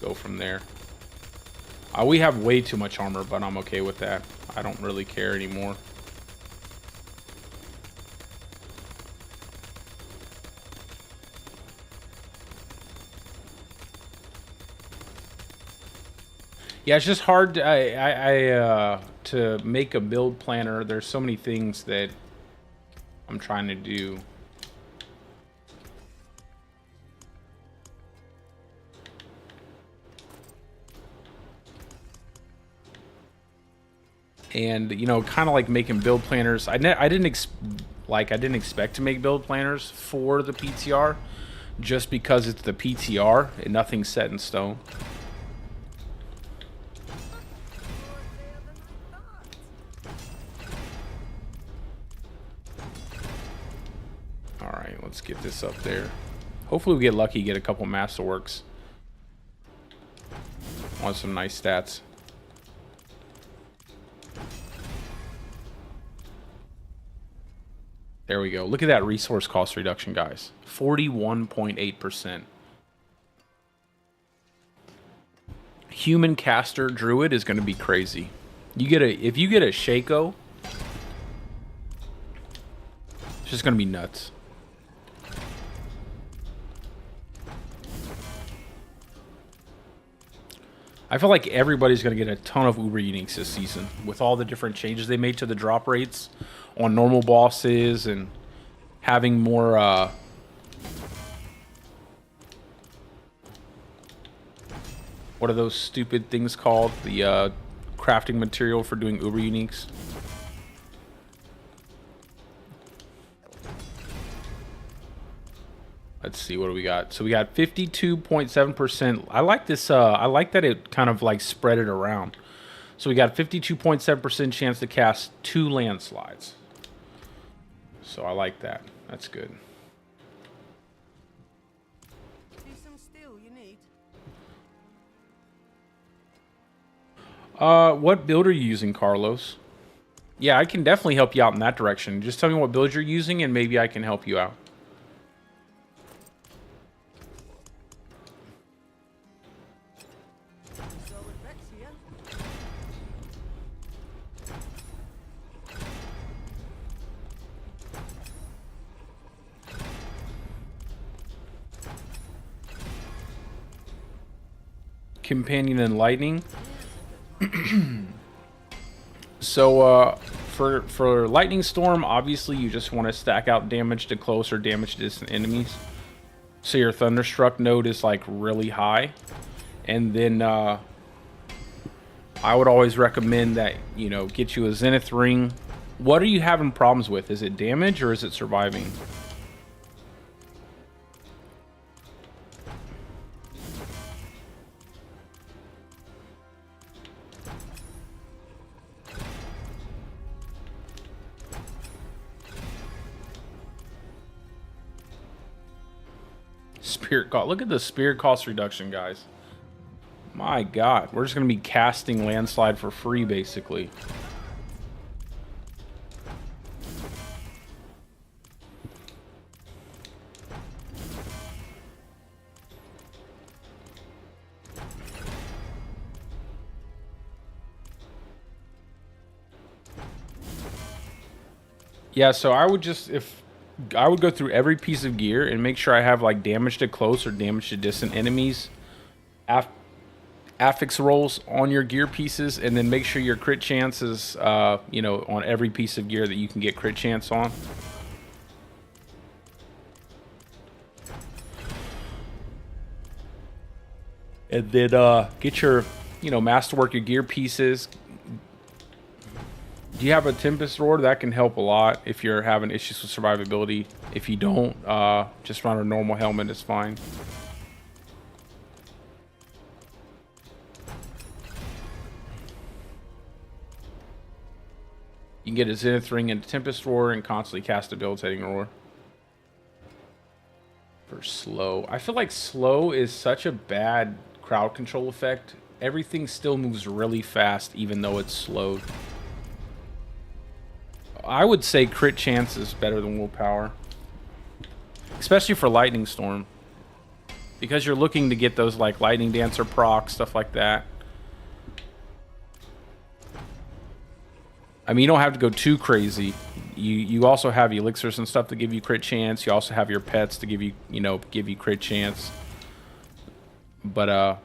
go from there. We have way too much armor, but I'm okay with that. I don't really care anymore. Yeah, it's just hard to make a build planner. There's so many things that I'm trying to do. And you know, kind of like making build planners. I didn't expect to make build planners for the PTR, just because it's the PTR and nothing's set in stone. Alright, let's get this up there. Hopefully we get lucky, get a couple Masterworks. Want some nice stats. There we go. Look at that resource cost reduction, guys. 41.8%. Human caster druid is going to be crazy. If you get a Shaco, it's just going to be nuts. I feel like everybody's going to get a ton of Uber Uniques this season with all the different changes they made to the drop rates on normal bosses and having more what are those stupid things called? The crafting material for doing Uber Uniques. Let's see, what do we got? So we got 52.7%. I like this. I like that it kind of like spread it around. So we got 52.7% chance to cast 2 landslides. So I like that. That's good. Some steel you need. What build are you using, Carlos? Yeah, I can definitely help you out in that direction. Just tell me what build you're using and maybe I can help you out. Companion and lightning. So for lightning storm, obviously you just want to stack out damage to close or damage to distant enemies, so your thunderstruck node is like really high. And then I would always recommend that, you know, get you a zenith ring. What are you having problems with? Is it damage or is it surviving? Spirit cost. Look at the spirit cost reduction, guys. My God, we're just gonna be casting landslide for free, basically. Yeah, so I would just, I would go through every piece of gear and make sure I have like damage to close or damage to distant enemies affix rolls on your gear pieces, and then make sure your crit chances, you know, on every piece of gear that you can get crit chance on. And then get your, you know, masterwork your gear pieces. Do you have a Tempest Roar? That can help a lot if you're having issues with survivability. If you don't, just run a normal helmet is fine. You can get a Zenith Ring and a Tempest Roar and constantly cast a Debilitating Roar. For slow. I feel like slow is such a bad crowd control effect. Everything still moves really fast even though it's slowed. I would say crit chance is better than willpower. Especially for Lightning Storm. Because you're looking to get those like Lightning Dancer procs, stuff like that. I mean, you don't have to go too crazy. You also have elixirs and stuff to give you crit chance. You also have your pets to give you, you know, give you crit chance. But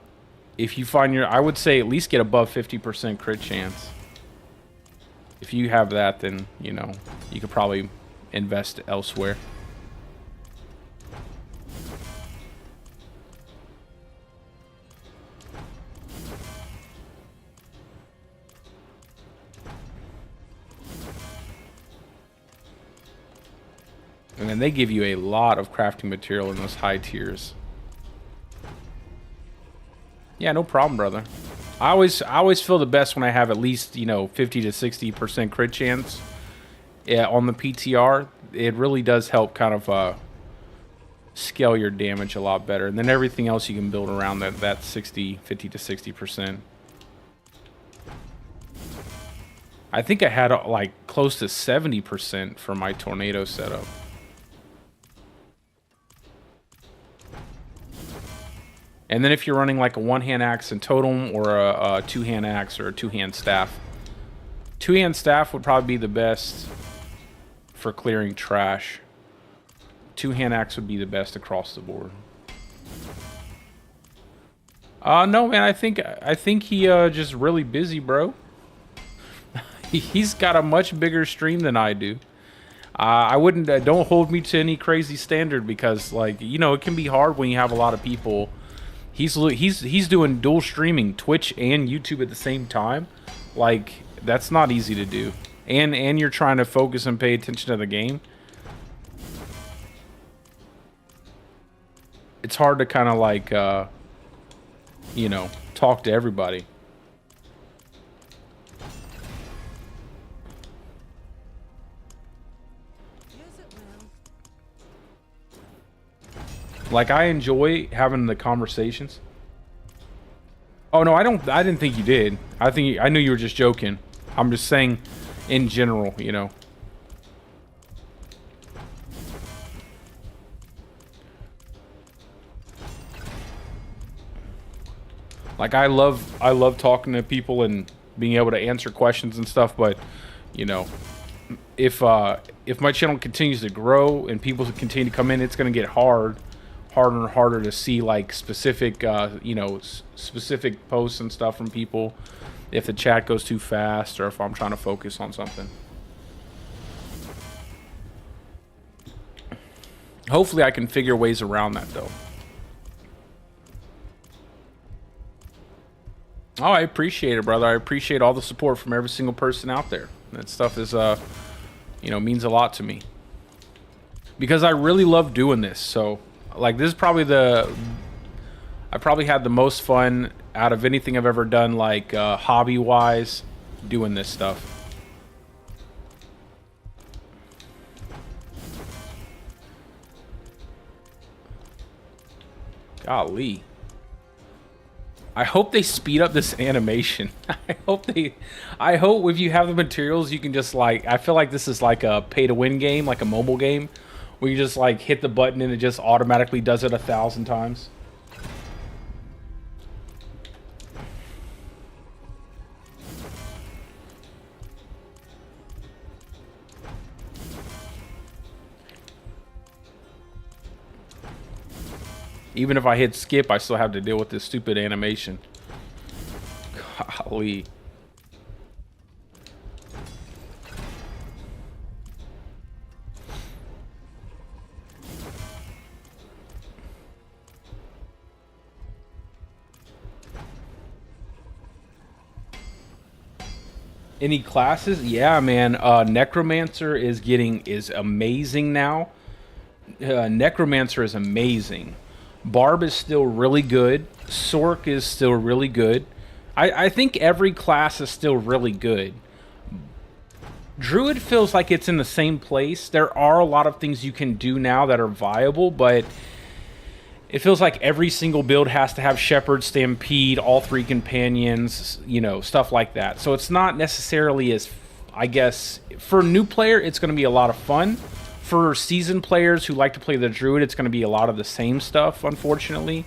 if you find your, I would say at least get above 50% crit chance. If you have that, then, you know, you could probably invest elsewhere. And then they give you a lot of crafting material in those high tiers. Yeah, no problem, brother. I always feel the best when I have at least, you know, 50 to 60% crit chance. Yeah, on the PTR, it really does help kind of scale your damage a lot better. And then everything else you can build around that 50 to 60%. I think I had like close to 70% for my tornado setup. And then if you're running like a one-hand axe and totem or a two-hand axe or a two-hand staff. Two-hand staff would probably be the best for clearing trash. Two-hand axe would be the best across the board. No, man, I think he just really busy, bro. He's got a much bigger stream than I do. I wouldn't, don't hold me to any crazy standard because, like, you know, it can be hard when you have a lot of people. He's doing dual streaming, Twitch and YouTube at the same time. Like, that's not easy to do. And you're trying to focus and pay attention to the game. It's hard to kind of like, you know, talk to everybody. Like, I enjoy having the conversations. Oh no, I didn't think you did. I knew you were just joking. I'm just saying in general, you know. Like, I love talking to people and being able to answer questions and stuff, but you know, if my channel continues to grow and people continue to come in, it's going to get harder and harder to see like specific you know, specific posts and stuff from people if the chat goes too fast or if I'm trying to focus on something. Hopefully I can figure ways around that though. Oh, I appreciate it, brother. I appreciate all the support from every single person out there. That stuff is you know, means a lot to me because I really love doing this. So like, this is probably I probably had the most fun out of anything I've ever done, like hobby-wise, doing this stuff. Golly. I hope they speed up this animation. I hope if you have the materials, you can just like, I feel like this is like a pay-to-win game, like a mobile game, where you just like hit the button and it just automatically does it 1,000 times. Even if I hit skip, I still have to deal with this stupid animation. Golly. Any classes? Yeah, man. Necromancer is amazing now. Necromancer is amazing. Barb is still really good. Sork is still really good. I think every class is still really good. Druid feels like it's in the same place. There are a lot of things you can do now that are viable, but it feels like every single build has to have Shepherd, Stampede, all three companions, you know, stuff like that. So it's not necessarily as, I guess, for a new player, it's going to be a lot of fun. For seasoned players who like to play the Druid, it's going to be a lot of the same stuff, unfortunately.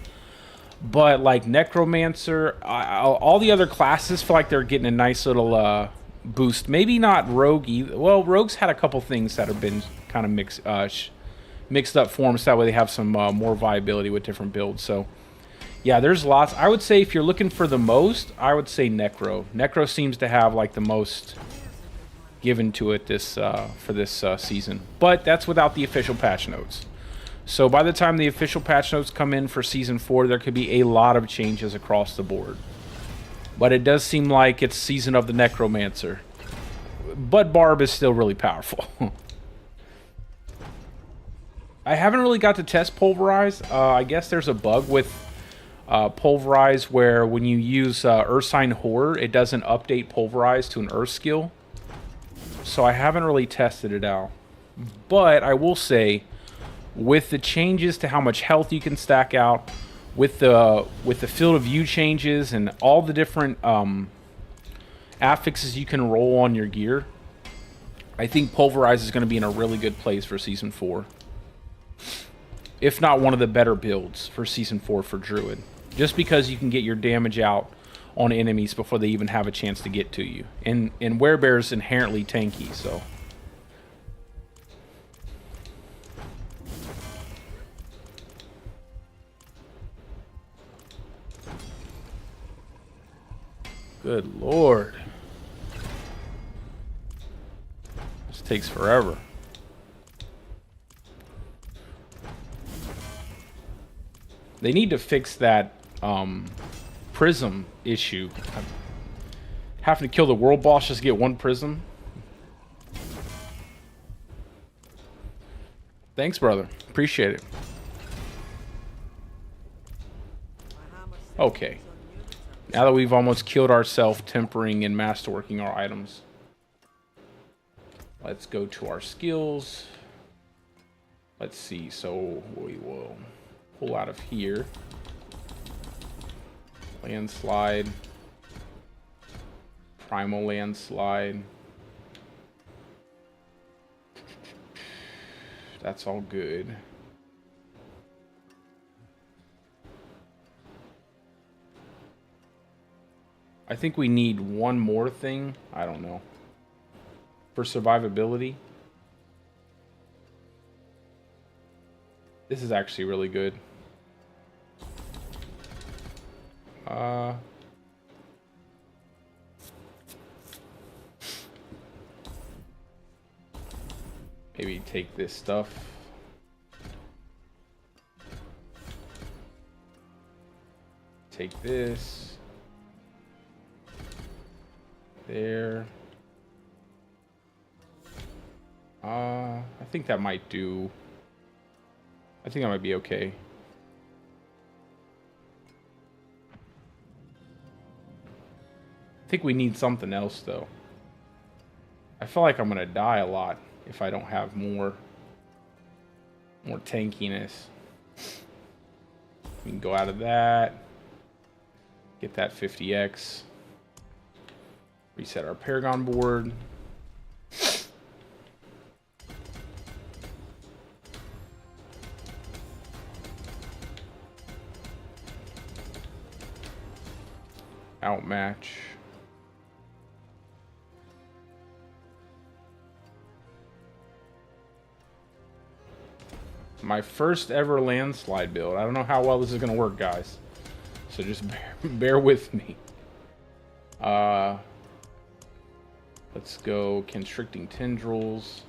But like Necromancer, all the other classes feel like they're getting a nice little boost. Maybe not Rogue either. Well, Rogue's had a couple things that have been kind of mixed up forms, so that way they have some more viability with different builds. So yeah, there's lots. I would say if you're looking for the most, I would say Necro. Necro seems to have like the most given to it for this season, but that's without the official patch notes. So by the time the official patch notes come in for season 4, there could be a lot of changes across the board. But it does seem like it's season of the Necromancer. But Barb is still really powerful. I haven't really got to test Pulverize. I guess there's a bug with Pulverize where when you use Ursine Horror, it doesn't update Pulverize to an Earth skill. So I haven't really tested it out. But I will say, with the changes to how much health you can stack out, with the field of view changes and all the different affixes you can roll on your gear, I think Pulverize is going to be in a really good place for Season 4. If not one of the better builds for Season 4 for Druid. Just because you can get your damage out on enemies before they even have a chance to get to you. And Werebear's inherently tanky, so... Good lord. This takes forever. They need to fix that prism issue. Having to kill the world boss just to get one prism. Thanks, brother. Appreciate it. Okay. Now that we've almost killed ourselves tempering and masterworking our items, let's go to our skills. Let's see. So we will pull out of here. Landslide. Primal Landslide. That's all good. I think we need one more thing. I don't know. For survivability. This is actually really good. Maybe take this stuff. Take this. There. I think that might do. I think that might be okay. I think we need something else though. I feel like I'm gonna die a lot if I don't have more tankiness. We can go out of that. Get that 50x. Reset our Paragon board. Outmatch. My first ever landslide build. I don't know how well this is going to work, guys. So just bear with me. Let's go constricting tendrils.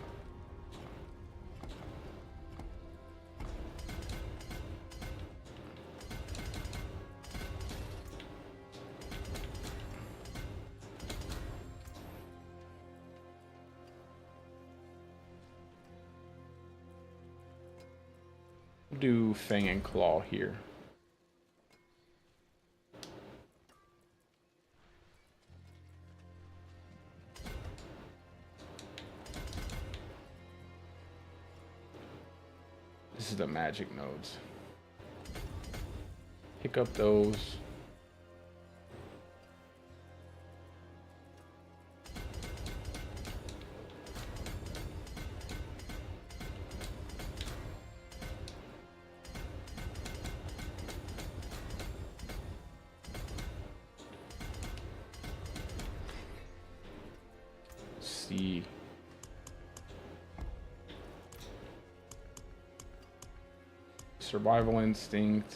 Do Fang and Claw here. This is the magic nodes. Pick up those. See. Survival instinct.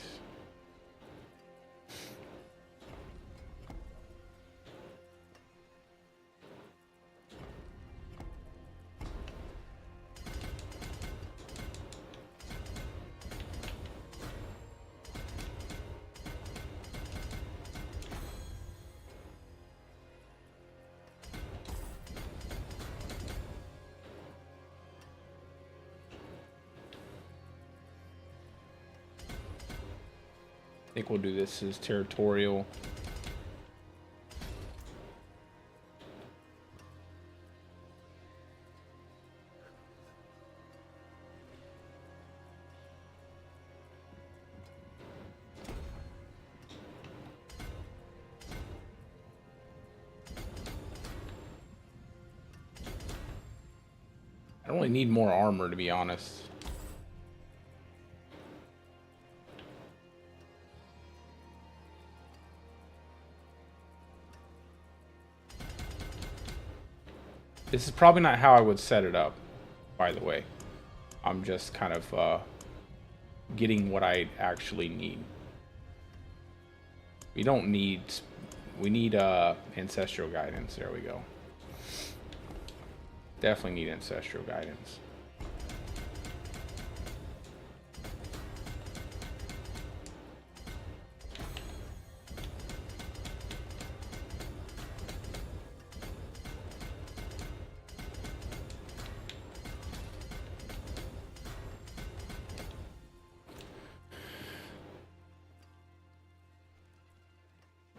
think we'll do this as territorial. I don't really need more armor, to be honest. This is probably not how I would set it up, by the way. I'm just kind of getting what I actually need. We don't need... We need ancestral guidance. There we go. Definitely need ancestral guidance.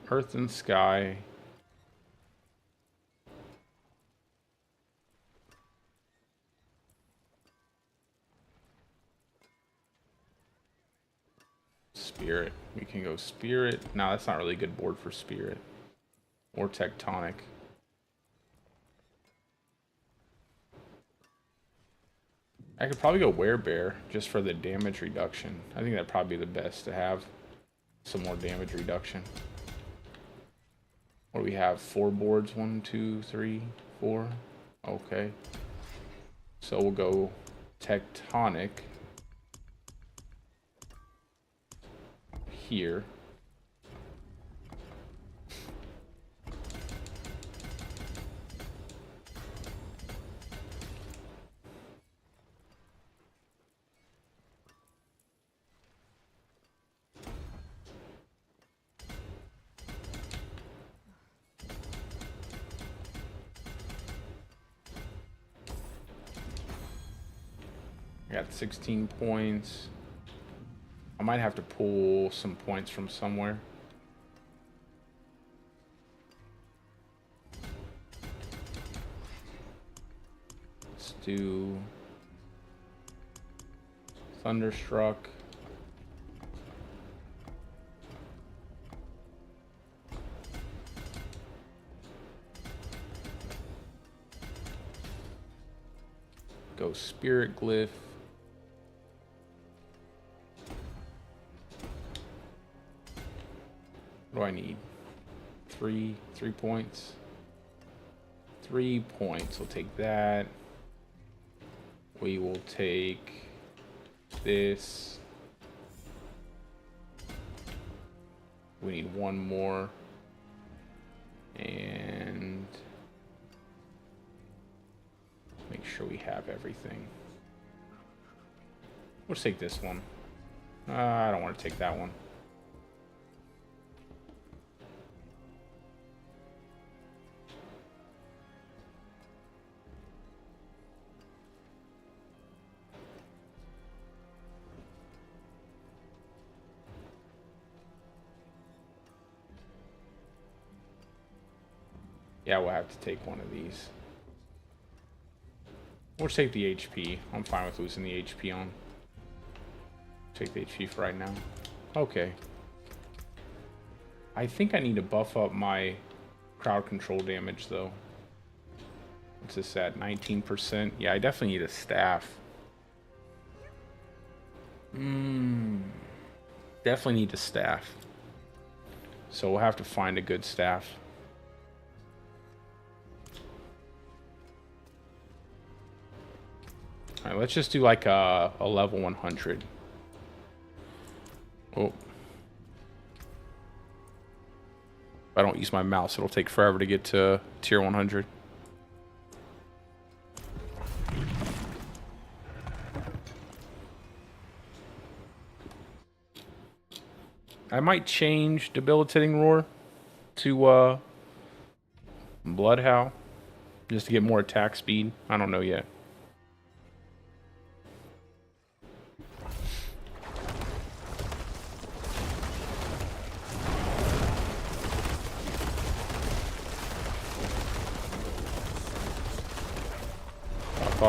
Earth and sky. Spirit. We can go spirit. No, that's not really a good board for spirit. Or tectonic. I could probably go werebear just for the damage reduction. I think that'd probably be the best to have some more damage reduction. What do we have? 4 boards? 1, 2, 3, 4. Okay. So we'll go tectonic here. I got 16 points. I might have to pull some points from somewhere. Let's do Thunderstruck. Go Spirit Glyph. What do I need? 3 points. 3 points. We'll take that. We will take this. We need 1 more. And make sure we have everything. Let's take this one. I don't want to take that one. Yeah, we'll have to take one of these. We'll take the HP. I'm fine with losing the HP on. Take the HP for right now. Okay. I think I need to buff up my crowd control damage, though. What's this at? 19%? Yeah, I definitely need a staff. Definitely need a staff. So we'll have to find a good staff. Alright, let's just do like a level 100. Oh. If I don't use my mouse, it'll take forever to get to tier 100. I might change Debilitating Roar to Bloodhowl just to get more attack speed. I don't know yet.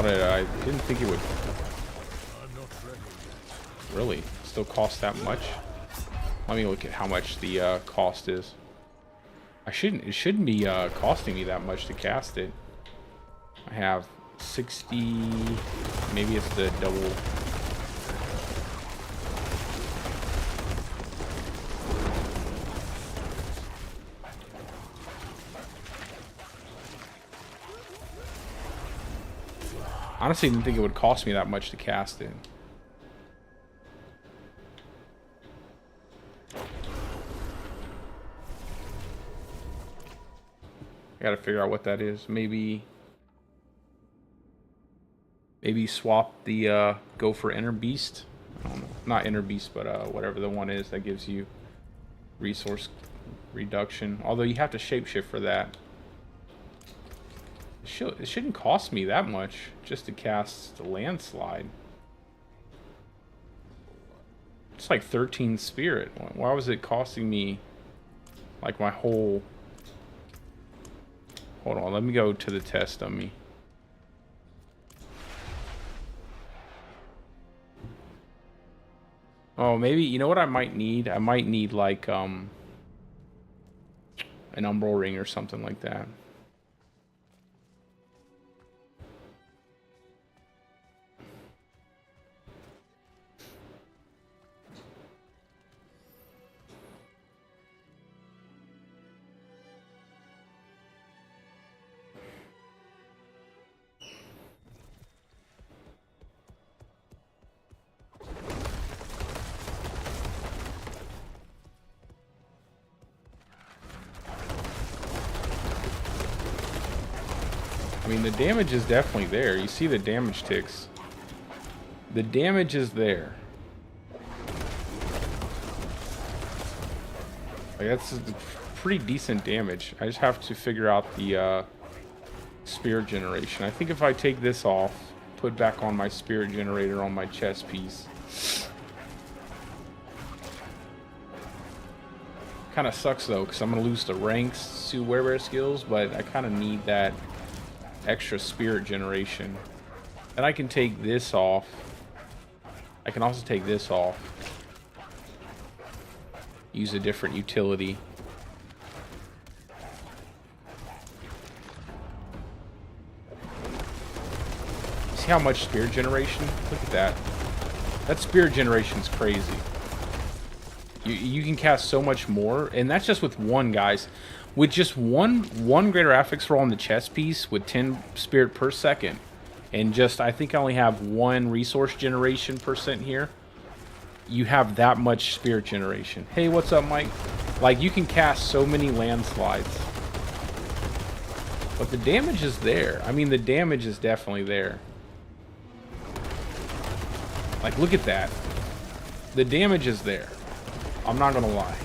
thought it. I didn't think it would. Really, still cost that much? Let me look at how much the cost is. It shouldn't be costing me that much to cast it. I have 60. Maybe it's the double. Honestly, didn't think it would cost me that much to cast it. I gotta figure out what that is. Maybe swap the go for Inner Beast. I don't know. Not Inner Beast, but whatever the one is that gives you resource reduction. Although you have to shapeshift for that. It shouldn't cost me that much just to cast the Landslide. It's like 13 spirit. Why was it costing me like my whole... Hold on, let me go to the test dummy. Oh, maybe, you know what I might need? I might need like an Umbral Ring or something like that. I mean, the damage is definitely there. You see the damage ticks. The damage is there. Like, that's pretty decent damage. I just have to figure out the spirit generation. I think if I take this off, put back on my spirit generator on my chest piece. Kind of sucks though, because I'm going to lose the ranks to wear skills, but I kind of need that extra spirit generation. Then I can take this off. I can also take this off. Use a different utility. See how much spirit generation? Look at that. That spirit generation is crazy. You can cast so much more, and that's just with one, guys. With just one greater affix roll on the chest piece with 10 spirit per second, and just, I think I only have 1 resource generation % here, you have that much spirit generation. Hey, what's up, Mike? Like, you can cast so many landslides. But the damage is there. I mean, the damage is definitely there. Like, look at that. The damage is there. I'm not gonna lie.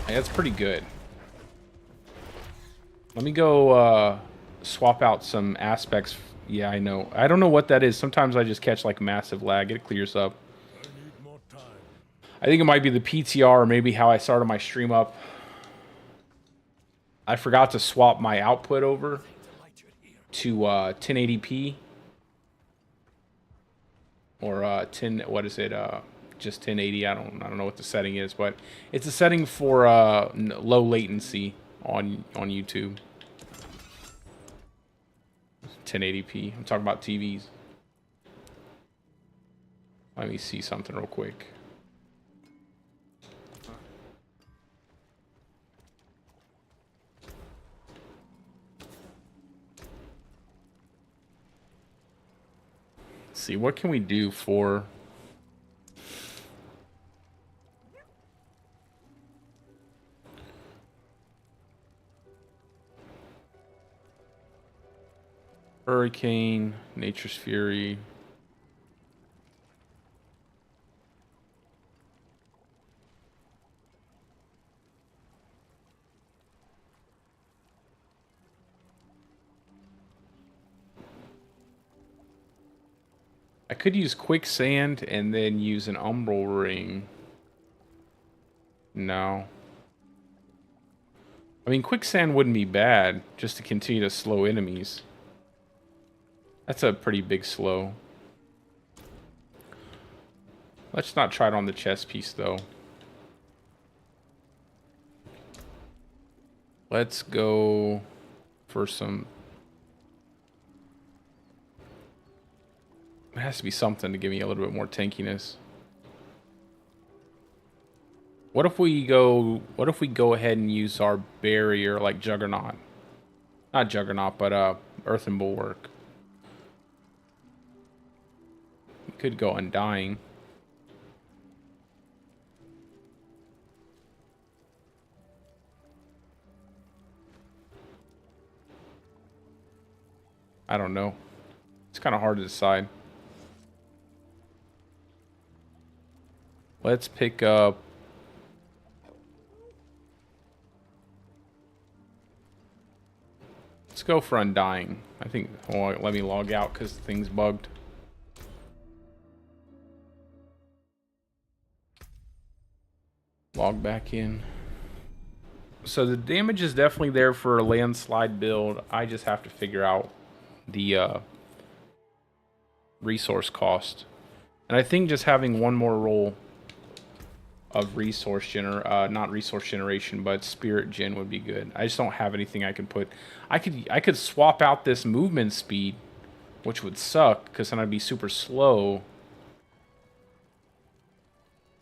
Hey, that's pretty good. Let me go swap out some aspects. Yeah, I know. I don't know what that is. Sometimes I just catch like massive lag. It clears up. I think it might be the PTR or maybe how I started my stream up. I forgot to swap my output over to 1080p or 10. What is it? Just 1080. I don't know what the setting is, but it's a setting for low latency on YouTube. 1080p. I'm talking about TVs. Let me see something real quick. Let's see, what can we do for... Hurricane, Nature's Fury. I could use Quicksand and then use an Umbral Ring. No. I mean, quicksand wouldn't be bad, just to continue to slow enemies. That's a pretty big slow. Let's not try it on the chest piece, though. Let's go for some... It has to be something to give me a little bit more tankiness. What if we go ahead and use our barrier like Juggernaut? Not Juggernaut, but Earthen Bulwark. We could go Undying. I don't know. It's kind of hard to decide. Let's pick up... Let's go for Undying. I think... Oh, let me log out because the thing's bugged. Log back in. So the damage is definitely there for a landslide build. I just have to figure out the resource cost. And I think just having one more roll of not resource generation, but spirit gen would be good. I just don't have anything I can put. I could swap out this movement speed, which would suck because then I'd be super slow.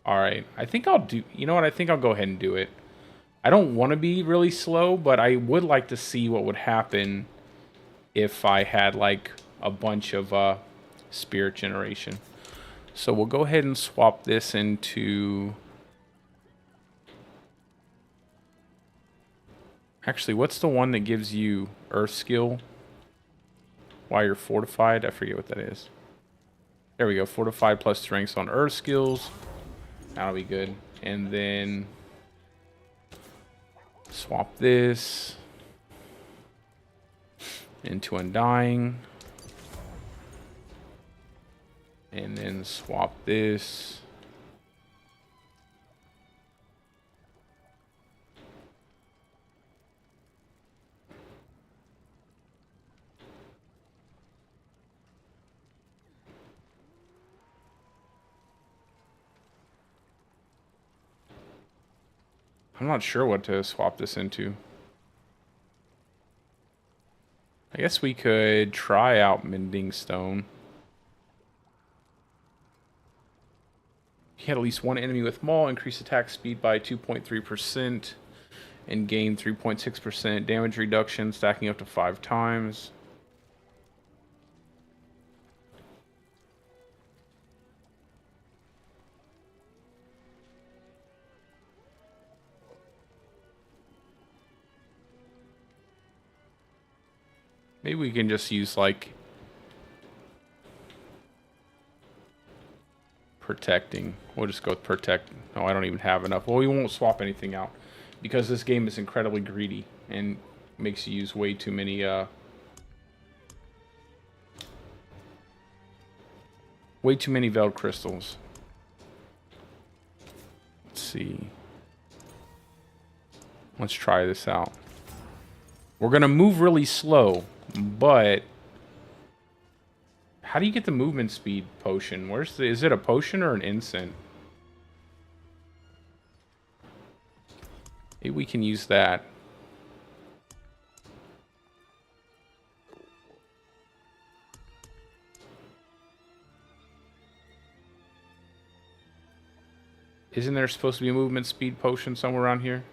All right, I think I'll do. You know what? I think I'll go ahead and do it. I don't want to be really slow, but I would like to see what would happen if I had like a bunch of spirit generation. So we'll go ahead and swap this into... Actually, what's the one that gives you Earth skill while you're fortified? I forget what that is. There we go. Fortified plus strengths on Earth skills. That'll be good. And then swap this into Undying. And then swap this. I'm not sure what to swap this into. I guess we could try out Mending Stone. Hit at least one enemy with Maul, increase attack speed by 2.3%, and gain 3.6% damage reduction, stacking up to 5 times. Maybe we can just use like protecting. We'll just go with protect. Oh, I don't even have enough. Well, we won't swap anything out because this game is incredibly greedy and makes you use way too many veiled crystals. Let's see. Let's try this out. We're gonna move really slow, but how do you get the movement speed potion? Is it a potion or an instant? Maybe we can use that. Isn't there supposed to be a movement speed potion somewhere around here?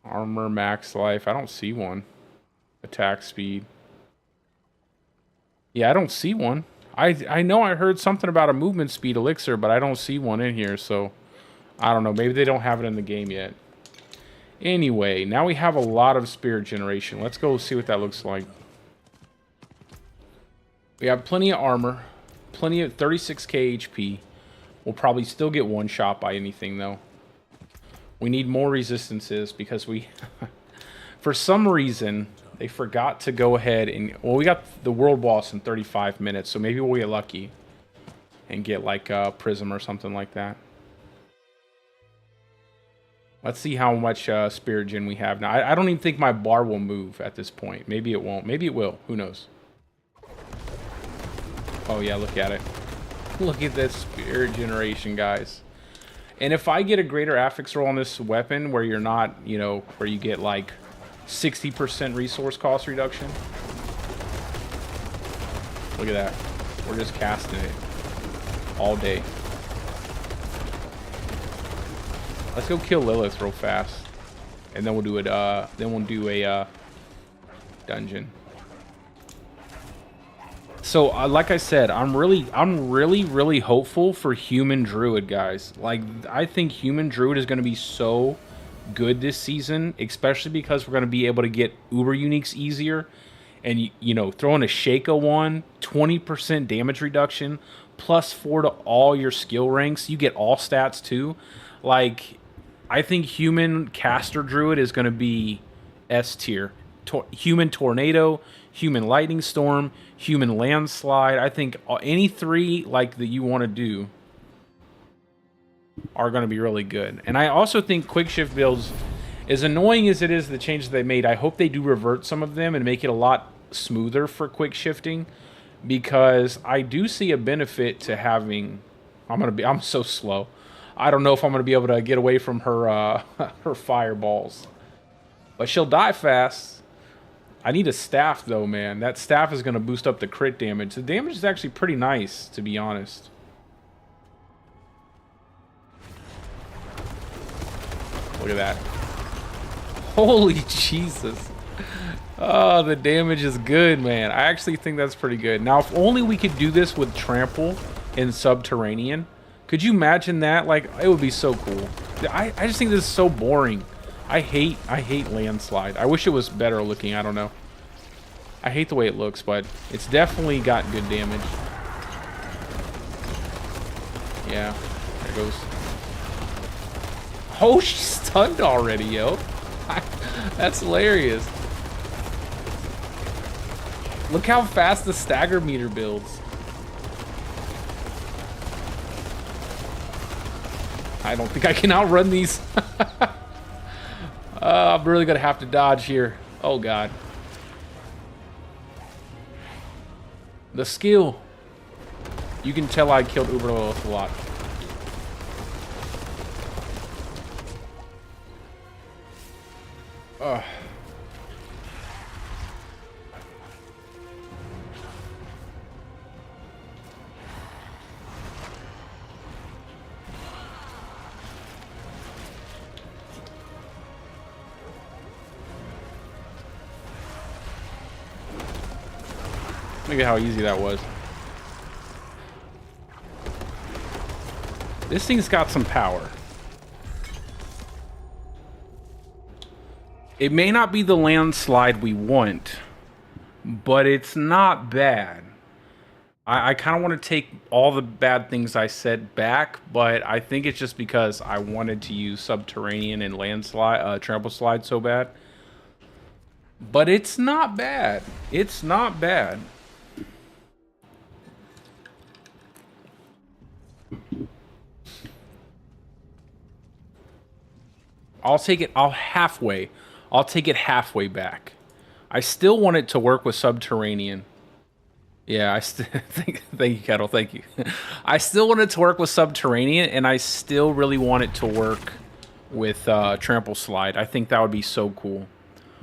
Armor, max life. I don't see one. Attack speed. Yeah, I don't see one. I know I heard something about a movement speed elixir, but I don't see one in here, so I don't know. Maybe they don't have it in the game yet. Anyway, now we have a lot of spirit generation. Let's go see what that looks like. We have plenty of armor, plenty of 36k HP. We'll probably still get one shot by anything, though. We need more resistances because we, for some reason, they forgot to go ahead and... Well, we got the world boss in 35 minutes, so maybe we'll get lucky and get like a prism or something like that. Let's see how much spirit gen we have now. I don't even think my bar will move at this point. Maybe it won't. Maybe it will. Who knows? Oh yeah, look at it. Look at this spirit generation, guys. And if I get a greater affix roll on this weapon where you're not, you know, where you get like 60% resource cost reduction. Look at that. We're just casting it all day. Let's go kill Lilith real fast. And then we'll do it, then we'll do a dungeon. So, like I said, I'm really hopeful for human Druid, guys. Like, I think human Druid is going to be so good this season, especially because we're going to be able to get Uber Uniques easier. And, you know, throw in a Sheikah one, 20% damage reduction, +4 to all your skill ranks. You get all stats, too. Like, I think human caster Druid is going to be S tier. Human Tornado, human Lightning Storm, human Landslide. I think any three like that you want to do are going to be really good. And I also think quick shift builds, as annoying as it is the changes they made, I hope they do revert some of them and make it a lot smoother for quick shifting, because I do see a benefit to having... I'm so slow. I don't know if I'm going to be able to get away from her her fireballs. But she'll die fast. I need a staff, though, man. That staff is going to boost up the crit damage. The damage is actually pretty nice, to be honest. Look at that. Holy Jesus. Oh, the damage is good, man. I actually think that's pretty good. Now, if only we could do this with Trample in Subterranean. Could you imagine that? Like, it would be so cool. I just think this is so boring. I hate Landslide. I wish it was better looking. I don't know. I hate the way it looks, but it's definitely got good damage. Yeah, there goes. Oh, she's stunned already, yo. That's hilarious. Look how fast the stagger meter builds. I don't think I can outrun these. I'm really gonna have to dodge here. Oh god. The skill. You can tell I killed Uber Lilith a lot. Look at how easy that was. This thing's got some power. It may not be the landslide we want, but it's not bad. I kind of want to take all the bad things I said back, but I think it's just because I wanted to use Subterranean and Landslide, Trample Slide so bad. But it's not bad. It's not bad. I'll take it. I'll take it halfway back. I still want it to work with Subterranean. Yeah, thank you, Kettle. Thank you. I still want it to work with Subterranean, and I still really want it to work with Trample Slide. I think that would be so cool.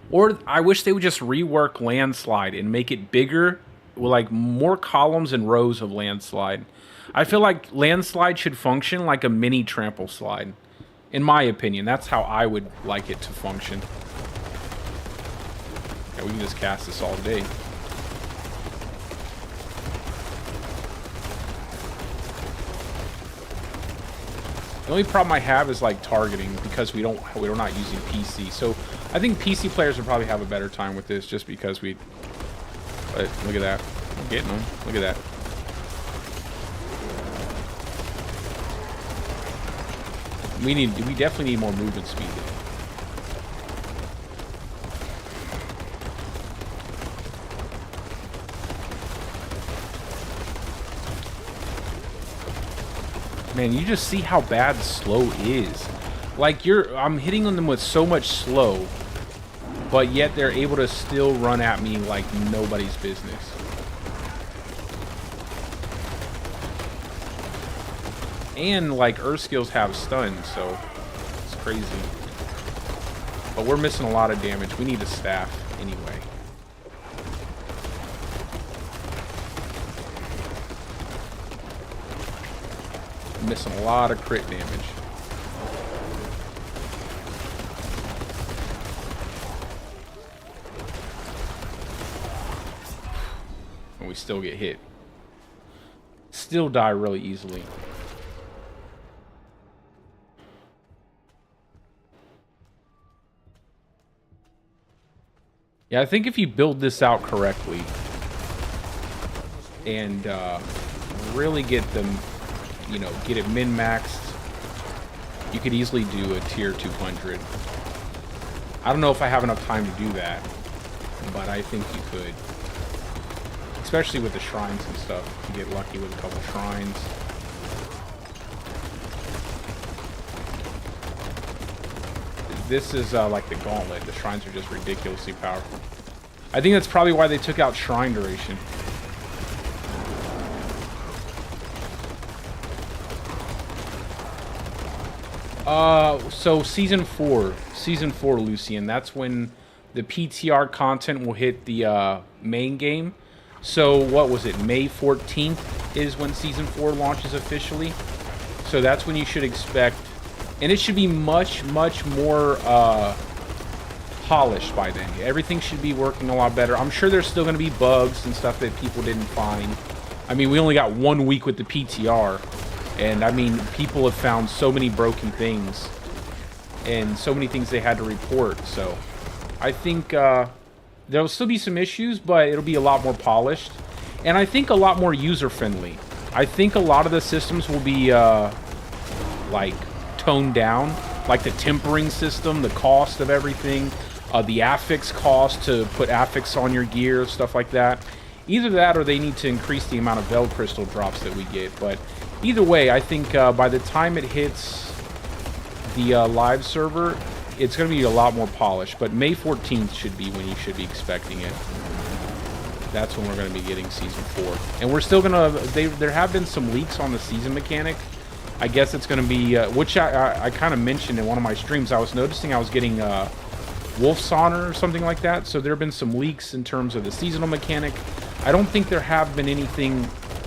Or I wish they would just rework Landslide and make it bigger, with like more columns and rows of Landslide. I feel like Landslide should function like a mini Trample Slide. In my opinion, that's how I would like it to function. Yeah, we can just cast this all day. The only problem I have is like targeting, because we're not using PC. So I think PC players would probably have a better time with this, just because we. But look at that, I'm getting them. Look at that. We definitely need more movement speed. Man, you just see how bad slow is. Like I'm hitting them with so much slow, but yet they're able to still run at me like nobody's business. And like Earth skills have stun, so it's crazy. But we're missing a lot of damage. We need a staff anyway. Missing a lot of crit damage. And we still get hit. Still die really easily. Yeah, I think if you build this out correctly and really get them, you know, get it min-maxed, you could easily do a tier 200. I don't know if I have enough time to do that, but I think you could. Especially with the shrines and stuff. You get lucky with a couple shrines. This is like the Gauntlet. The shrines are just ridiculously powerful. I think that's probably why they took out shrine duration. So season 4, Lucian, that's when the PTR content will hit the main game. So what was it, May 14th is when season 4 launches officially. So that's when you should expect, and it should be much more polished by then. Everything should be working a lot better. I'm sure there's still going to be bugs and stuff that people didn't find. I mean, we only got 1 week with the PTR. And I mean, people have found so many broken things and so many things they had to report. So I think there'll still be some issues, but it'll be a lot more polished. And I think a lot more user-friendly. I think a lot of the systems will be like toned down. Like the tempering system, the cost of everything, the affix cost to put affix on your gear, stuff like that. Either that or they need to increase the amount of Veil Crystal drops that we get. But either way, I think by the time it hits the live server, it's going to be a lot more polished. But May 14th should be when you should be expecting it. That's when we're going to be getting Season 4. And we're still going to... There have been some leaks on the season mechanic. I guess it's going to be... which I kind of mentioned in one of my streams. I was noticing I was getting Wolf's Honor or something like that. So there have been some leaks in terms of the seasonal mechanic. I don't think there have been anything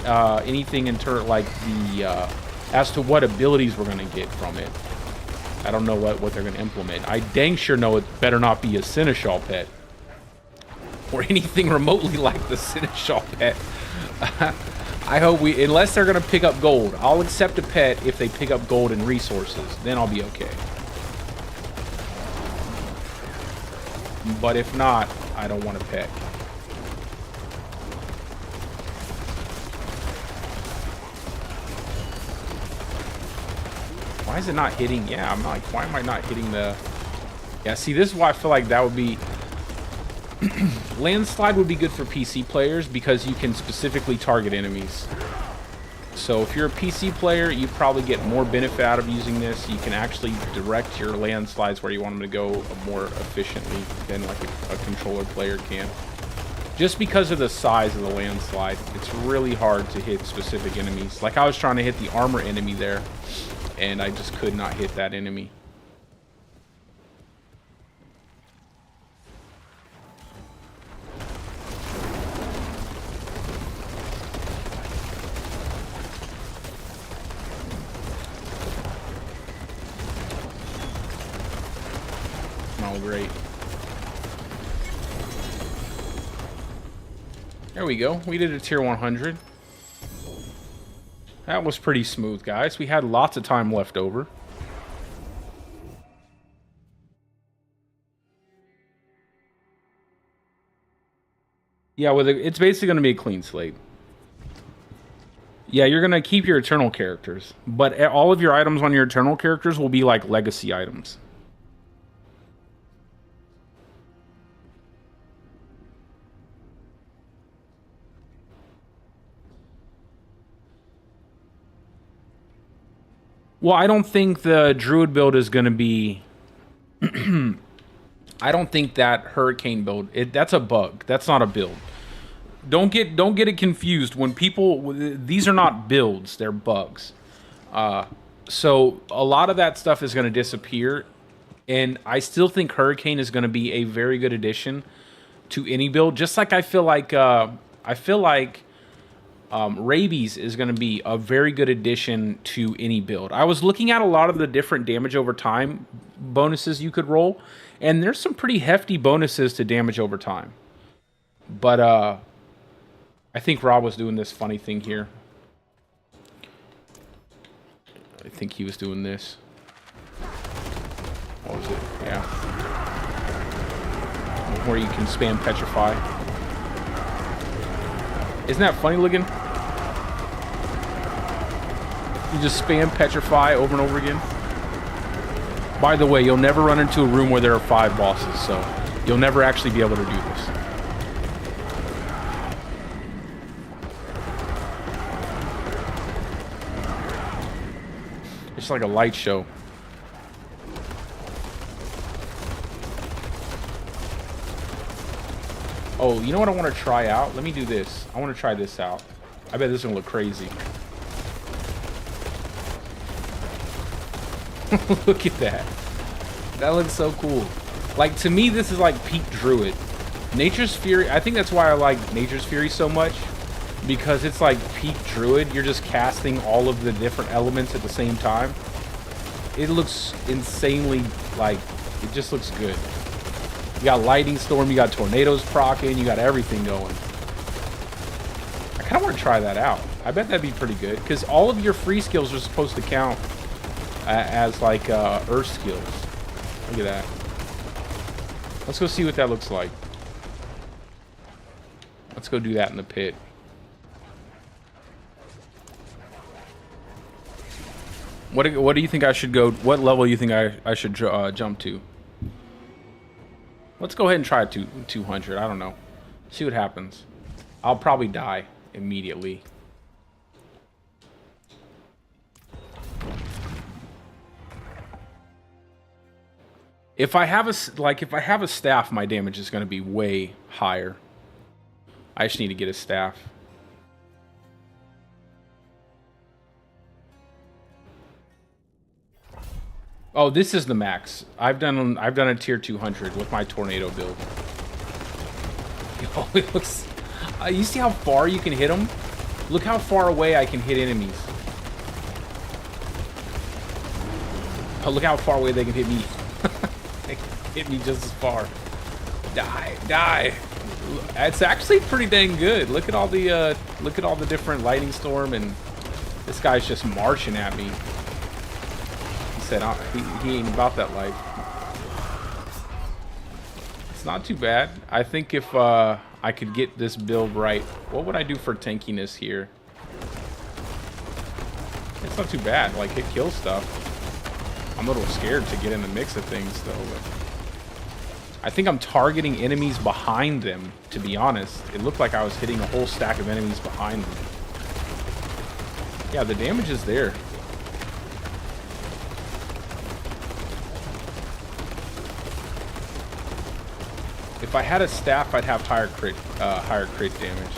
in terms like the as to what abilities we're going to get from it. I don't know what they're going to implement. I dang sure know it better not be a Seneschal pet or anything remotely like the Seneschal pet. I hope unless they're going to pick up gold. I'll accept a pet if they pick up gold and resources. Then I'll be okay. But if not, I don't want a pet. Why is it not hitting? Yeah, I'm like, why am I not hitting the... Yeah, see, this is why I feel like that would be... Landslide would be good for PC players because you can specifically target enemies. So if you're a PC player, you probably get more benefit out of using this. You can actually direct your landslides where you want them to go more efficiently than like a controller player can. Just because of the size of the landslide, it's really hard to hit specific enemies. Like I was trying to hit the armor enemy there, and I just could not hit that enemy. Oh, great. There we go. We did a tier 100. That was pretty smooth, guys. We had lots of time left over. Yeah, it's basically going to be a clean slate. Yeah, you're gonna keep your eternal characters, but all of your items on your eternal characters will be like legacy items. Well, I don't think the Druid build is gonna be. I don't think that Hurricane build. That's a bug. That's not a build. Don't get it confused. When people, these are not builds, they're bugs. So a lot of that stuff is going to disappear, and I still think Hurricane is going to be a very good addition to any build. Just like I feel like Rabies is going to be a very good addition to any build. I was looking at a lot of the different damage over time bonuses you could roll, and there's some pretty hefty bonuses to damage over time. But I think Rob was doing this funny thing here. I think he was doing this. What was it? Yeah. Where you can spam Petrify. Isn't that funny looking? You just spam Petrify over and over again. By the way, you'll never run into a room where there are 5 bosses, so you'll never actually be able to do this. It's like a light show. Oh, you know what I want to try out? Let me do this. I want to try this out. I bet this is going to look crazy. Look at that. That looks so cool. Like, to me, this is like peak Druid. Nature's Fury, I think that's why I like Nature's Fury so much. Because it's like peak Druid. You're just casting all of the different elements at the same time. It looks insanely, like, it just looks good. You got Lightning Storm, you got Tornadoes proccing, you got everything going. I kind of want to try that out. I bet that'd be pretty good. Because all of your free skills are supposed to count as, like, Earth skills. Look at that. Let's go see what that looks like. Let's go do that in the pit. What do you think I should go? What level do you think I should jump to? Let's go ahead and try 200. I don't know. See what happens. I'll probably die immediately. If I have a staff, my damage is going to be way higher. I just need to get a staff. Oh, this is the max. I've done a tier 200 with my tornado build. Yo, it looks. You see how far you can hit them? Look how far away I can hit enemies. Oh, look how far away they can hit me. They can hit me just as far. Die, die. It's actually pretty dang good. Look at all the different lightning storm, and this guy's just marching at me. Said he ain't about that life. It's not too bad. I think if I could get this build right, what would I do for tankiness here? It's not too bad. Like, it kills stuff. I'm a little scared to get in the mix of things though. But I think I'm targeting enemies behind them, to be honest. It looked like I was hitting a whole stack of enemies behind them. Yeah, the damage is there. If I had a staff, I'd have higher crit damage.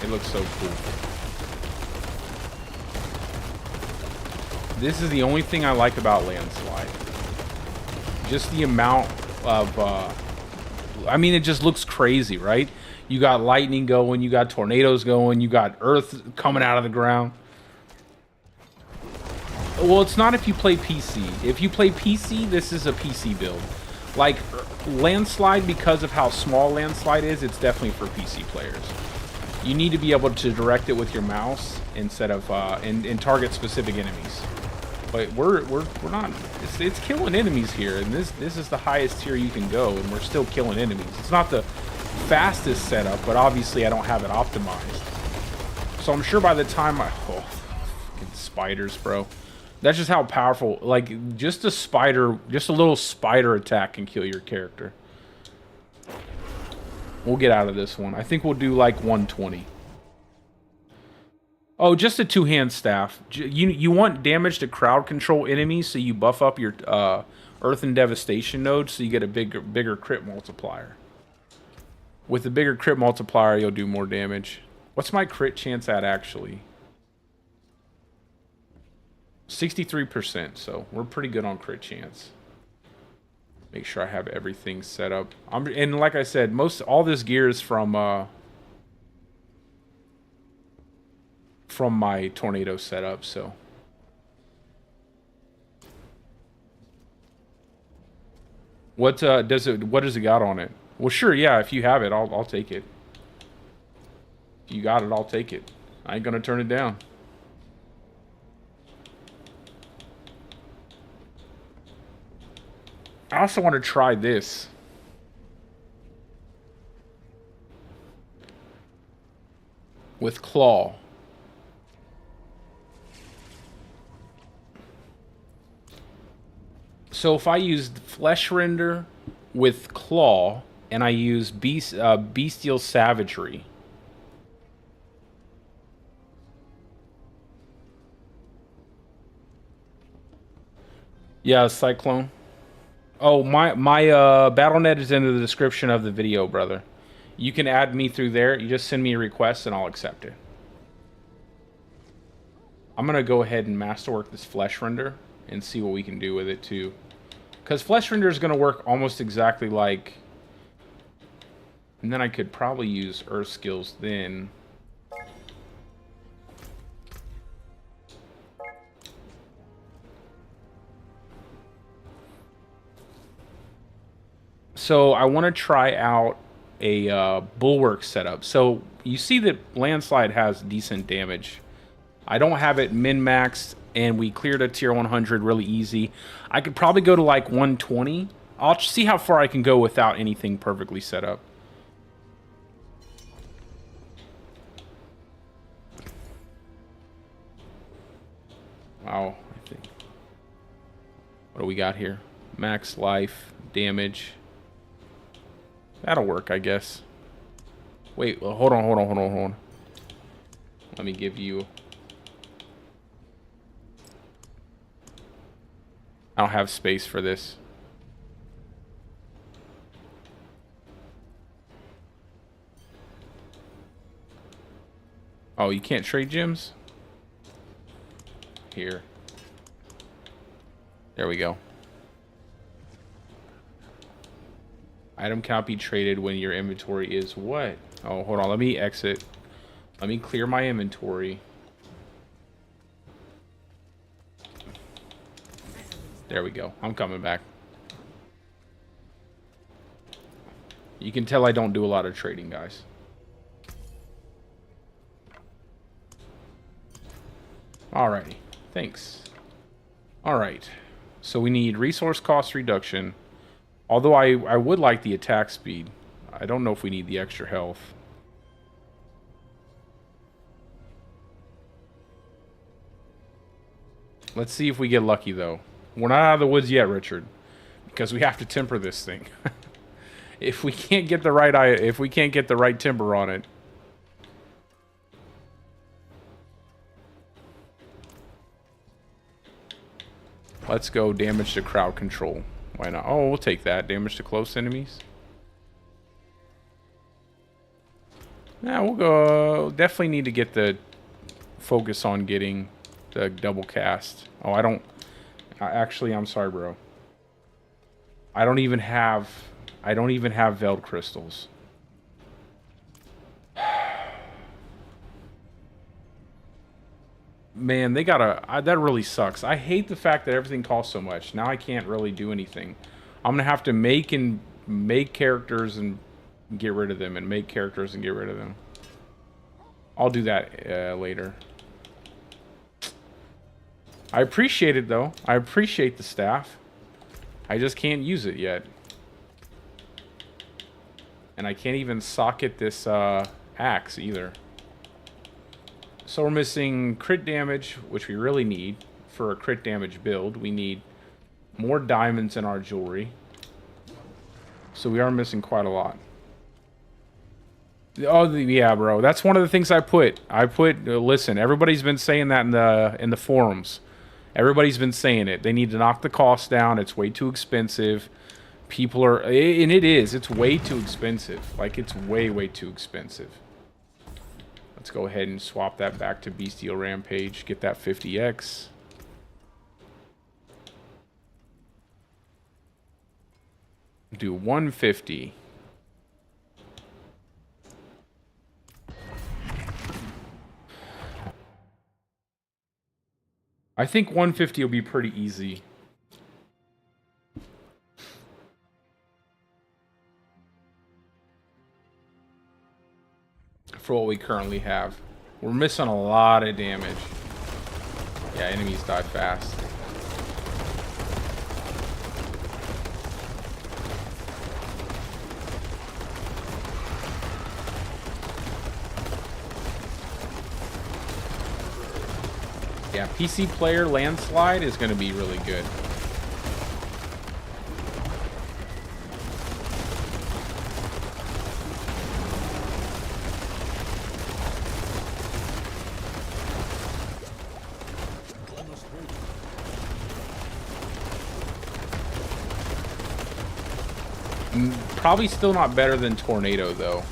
It looks so cool. This is the only thing I like about Landslide. Just the amount of, I mean, it just looks crazy, right? You got lightning going, you got tornadoes going, you got earth coming out of the ground. Well, it's not if you play PC. If you play PC, this is a PC build. Like, Landslide, because of how small Landslide is, it's definitely for PC players. You need to be able to direct it with your mouse instead of, and target specific enemies. But we're not. It's killing enemies here, and this is the highest tier you can go, and we're still killing enemies. It's not the fastest setup, but obviously I don't have it optimized. So I'm sure by the time fucking spiders, bro. That's just how powerful. Like just a little spider attack can kill your character. We'll get out of this one. I think we'll do like 120. Oh, just a two-hand staff. You want damage to crowd control enemies, so you buff up your Earth and Devastation node, so you get a bigger crit multiplier. With a bigger crit multiplier, you'll do more damage. What's my crit chance at, actually? 63%, so we're pretty good on crit chance. Make sure I have everything set up. And like I said, all this gear is from my tornado setup, so. What does it got on it? Well, sure, yeah, if you have it, I'll take it. If you got it, I'll take it. I ain't gonna turn it down. I also want to try this. With claw. So if I used flesh render with claw and I use bestial savagery. Yeah, cyclone. Oh, my BattleNet is in the description of the video, brother. You can add me through there. You just send me a request and I'll accept it. I'm gonna go ahead and masterwork this flesh render and see what we can do with it too. Because flesh render is gonna work almost exactly like. And then I could probably use earth skills then. So I want to try out a bulwark setup. So you see that Landslide has decent damage. I don't have it min-maxed, and we cleared a tier 100 really easy. I could probably go to like 120. I'll see how far I can go without anything perfectly set up. Wow, I think. What do we got here? Max life, damage. That'll work, I guess. Wait, well, hold on. Let me give you... I don't have space for this. Oh, you can't trade gems? Here. There we go. Item cannot be traded when your inventory is what? Oh, hold on. Let me exit. Let me clear my inventory. There we go. I'm coming back. You can tell I don't do a lot of trading, guys. Alrighty. Thanks. Alright. So we need resource cost reduction. Although I would like the attack speed. I don't know if we need the extra health. Let's see if we get lucky, though. We're not out of the woods yet, Richard. Because we have to temper this thing. If we can't get the right timber on it. Let's go damage to crowd control. Why not? Oh, we'll take that. Damage to close enemies. Nah, we'll go. Definitely need to get the focus on getting the double cast. Oh, I don't. Actually, I'm sorry, bro. I don't even have veiled crystals. Man, they gotta... that really sucks. I hate the fact that everything costs so much. Now I can't really do anything. I'm gonna have to make characters and get rid of them, and make characters and get rid of them. I'll do that later. I appreciate it, though. I appreciate the staff. I just can't use it yet. And I can't even socket this axe either. So we're missing crit damage, which we really need for a crit damage build. We need more diamonds in our jewelry. So we are missing quite a lot. Oh, yeah, bro. That's one of the things I put. Listen, everybody's been saying that in the forums. Everybody's been saying it. They need to knock the cost down. It's way too expensive. People are... And it is. It's way too expensive. Like, it's way, way too expensive. Let's go ahead and swap that back to Bestial Rampage. Get that 50x. Do 150. I think 150 will be pretty easy. For what we currently have. We're missing a lot of damage. Yeah, enemies die fast. Yeah, PC player Landslide is going to be really good. Probably still not better than Tornado, though.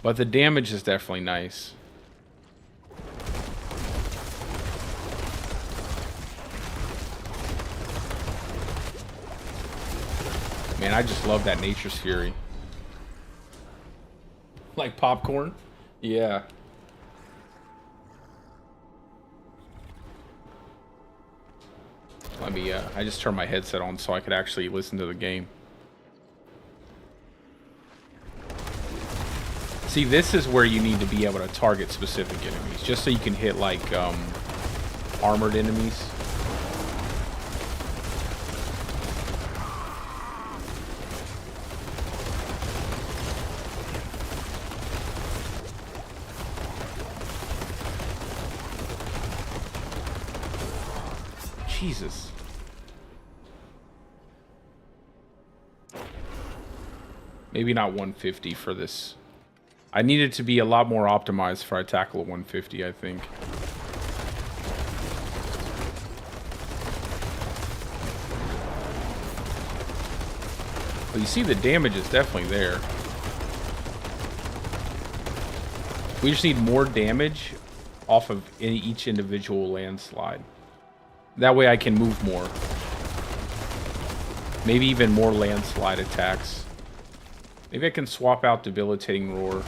But the damage is definitely nice. Man, I just love that Nature's Fury. Like popcorn? Yeah. Let me, I just turned my headset on so I could actually listen to the game. See, this is where you need to be able to target specific enemies, just so you can hit, like, armored enemies. Jesus. Maybe not 150 for this. I need it to be a lot more optimized for I tackle a 150, I think. But you see the damage is definitely there. We just need more damage off of each individual landslide. That way I can move more. Maybe even more landslide attacks. Maybe I can swap out Debilitating Roar.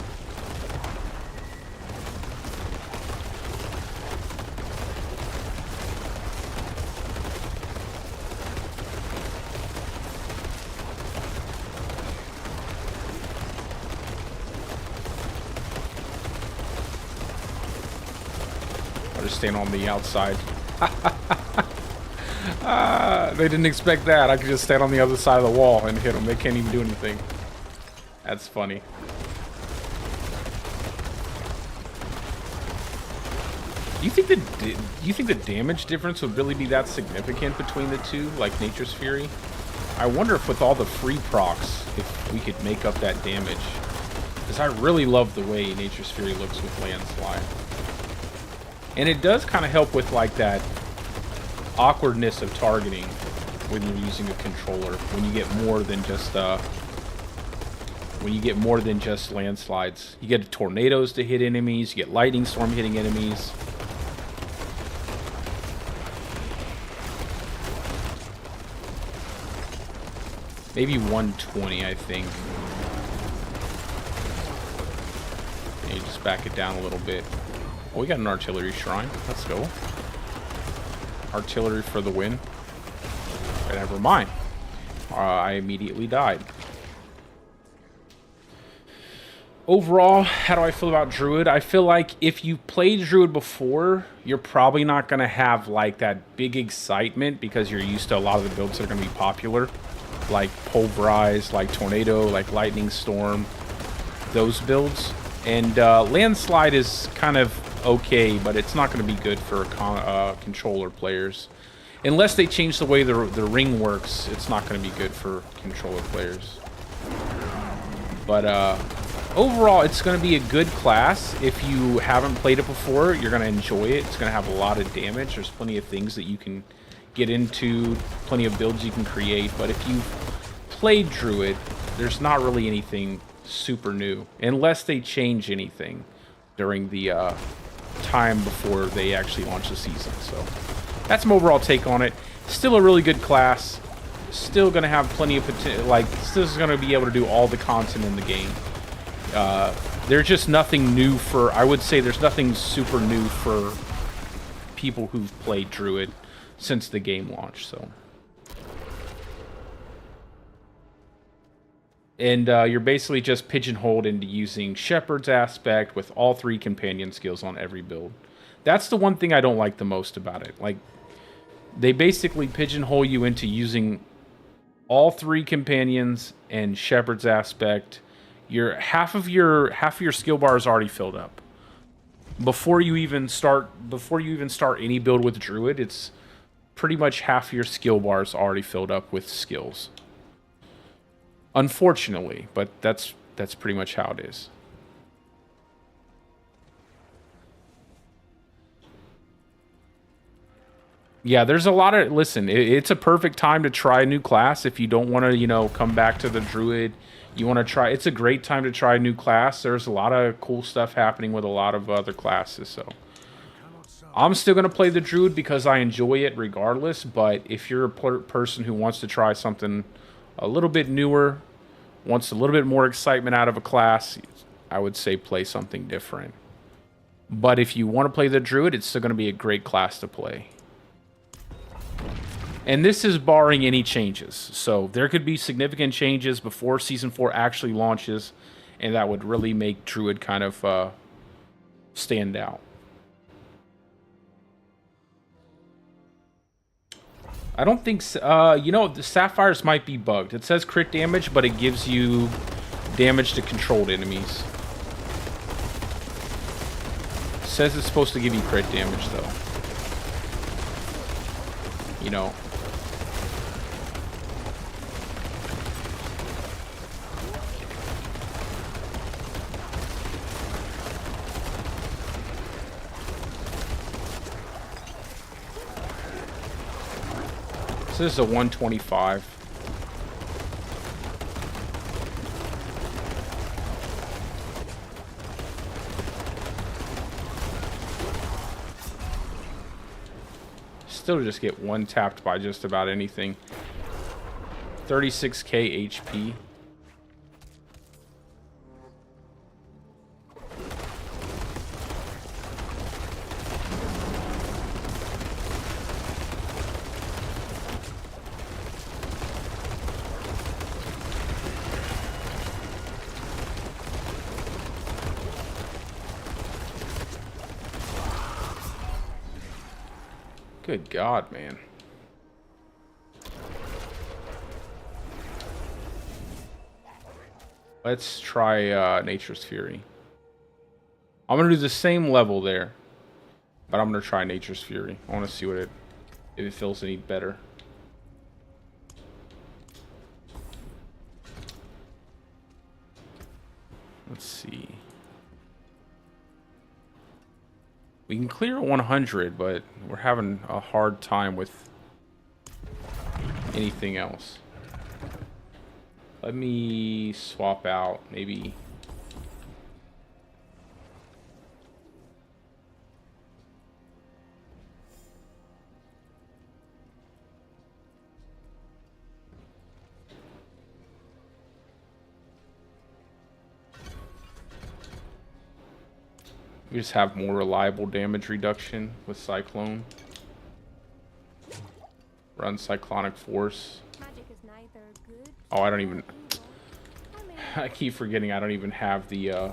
I'll just stand on the outside. They didn't expect that. I could just stand on the other side of the wall and hit them. They can't even do anything. That's funny. Do you think the damage difference would really be that significant between the two, like Nature's Fury? I wonder if with all the free procs, if we could make up that damage. Because I really love the way Nature's Fury looks with Landslide. And it does kind of help with like that awkwardness of targeting when you're using a controller. When you get more than just landslides. You get tornadoes to hit enemies, you get lightning storm hitting enemies. Maybe 120, I think. And you just back it down a little bit. Oh, we got an artillery shrine. Let's go. Artillery for the win. But never mind. I immediately died. Overall, how do I feel about Druid? I feel like if you played Druid before, you're probably not going to have like that big excitement because you're used to a lot of the builds that are going to be popular, like Pulverize, like Tornado, like Lightning Storm, those builds. And Landslide is kind of okay, but it's not going to be good for controller players. Unless they change the way the ring works, it's not going to be good for controller players. But overall, it's going to be a good class. If you haven't played it before, you're going to enjoy it. It's going to have a lot of damage. There's plenty of things that you can get into, plenty of builds you can create. But if you've played Druid, there's not really anything super new, unless they change anything during the time before they actually launch the season. So that's my overall take on it. Still a really good class. Still going to have plenty of potential. Like, still going to be able to do all the content in the game. There's just nothing new for, I would say there's nothing super new for people who've played Druid since the game launched, so. And you're basically just pigeonholed into using Shepherd's Aspect with all 3 companion skills on every build. That's the one thing I don't like the most about it. Like, they basically pigeonhole you into using all 3 companions and Shepherd's Aspect. Half of your skill bar is already filled up. Before you even start any build with Druid, it's pretty much half your skill bar is already filled up with skills. Unfortunately, but that's pretty much how it is. Yeah, there's a lot of... Listen, it's a perfect time to try a new class if you don't want to, you know, come back to the Druid. You want to try... It's a great time to try a new class. There's a lot of cool stuff happening with a lot of other classes, so... I'm still going to play the Druid because I enjoy it regardless, but if you're a person who wants to try something a little bit newer, wants a little bit more excitement out of a class, I would say play something different. But if you want to play the Druid, it's still going to be a great class to play. And this is barring any changes. So there could be significant changes before Season 4 actually launches, and that would really make Druid kind of stand out. I don't think... you know, the Sapphires might be bugged. It says crit damage, but it gives you damage to controlled enemies. It says it's supposed to give you crit damage, though. You know. So this is a 125. Still just get one tapped by just about anything. 36k HP. Good God, man. Let's try Nature's Fury. I'm going to do the same level there, but I'm going to try Nature's Fury. I want to see if it feels any better. Let's see. We can clear 100, but we're having a hard time with anything else. Let me swap out maybe... We just have more reliable damage reduction with Cyclone. Run Cyclonic Force. Magic is neither good. Oh, I don't even... I keep forgetting I don't even have the, I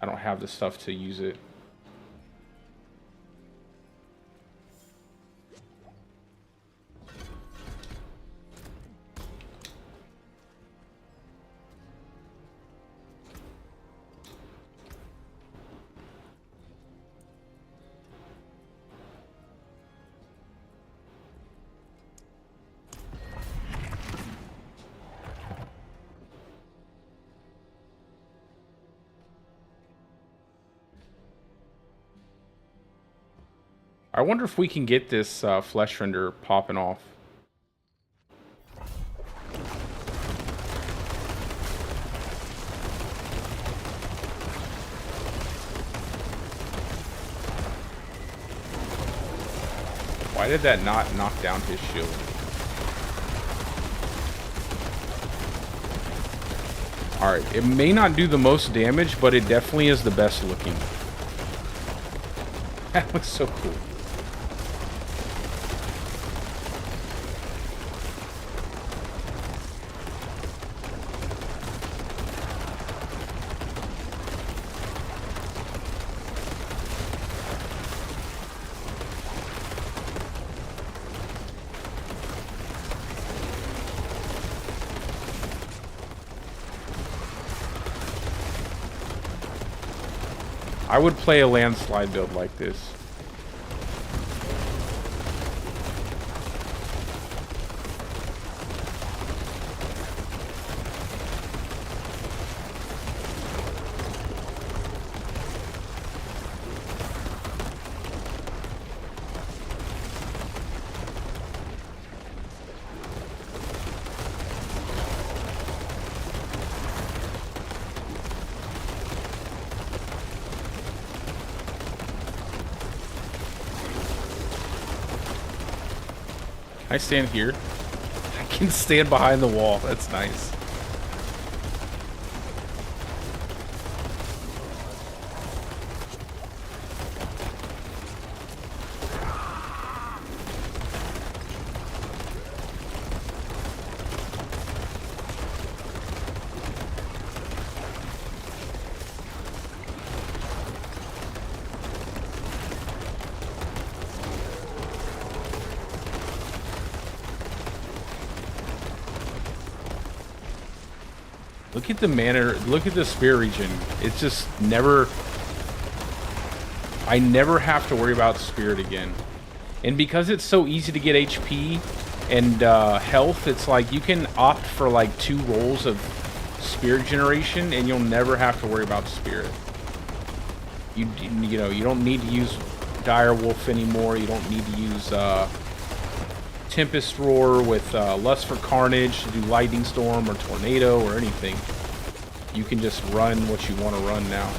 don't have the stuff to use it. I wonder if we can get this flesh render popping off. Why did that not knock down his shield? Alright, it may not do the most damage, but it definitely is the best looking. That looks so cool. I would play a landslide build like this. I stand here. I can stand behind the wall. That's nice. Look at the mana, look at the spirit regen. It's just never, I never have to worry about spirit again. And because it's so easy to get HP and health, it's like you can opt for like 2 rolls of spirit generation and you'll never have to worry about spirit. You know, you don't need to use Dire Wolf anymore. You don't need to use Tempest Roar with Lust for Carnage to do Lightning Storm or Tornado or anything. You can just run what you want to run now.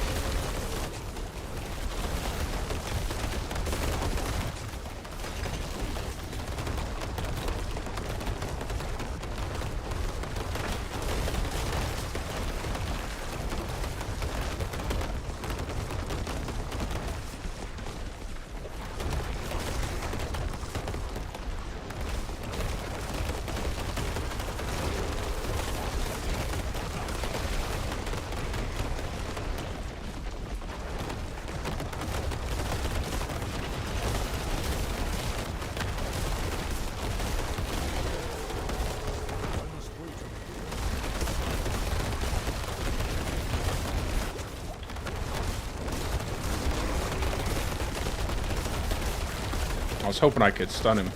I was hoping I could stun him.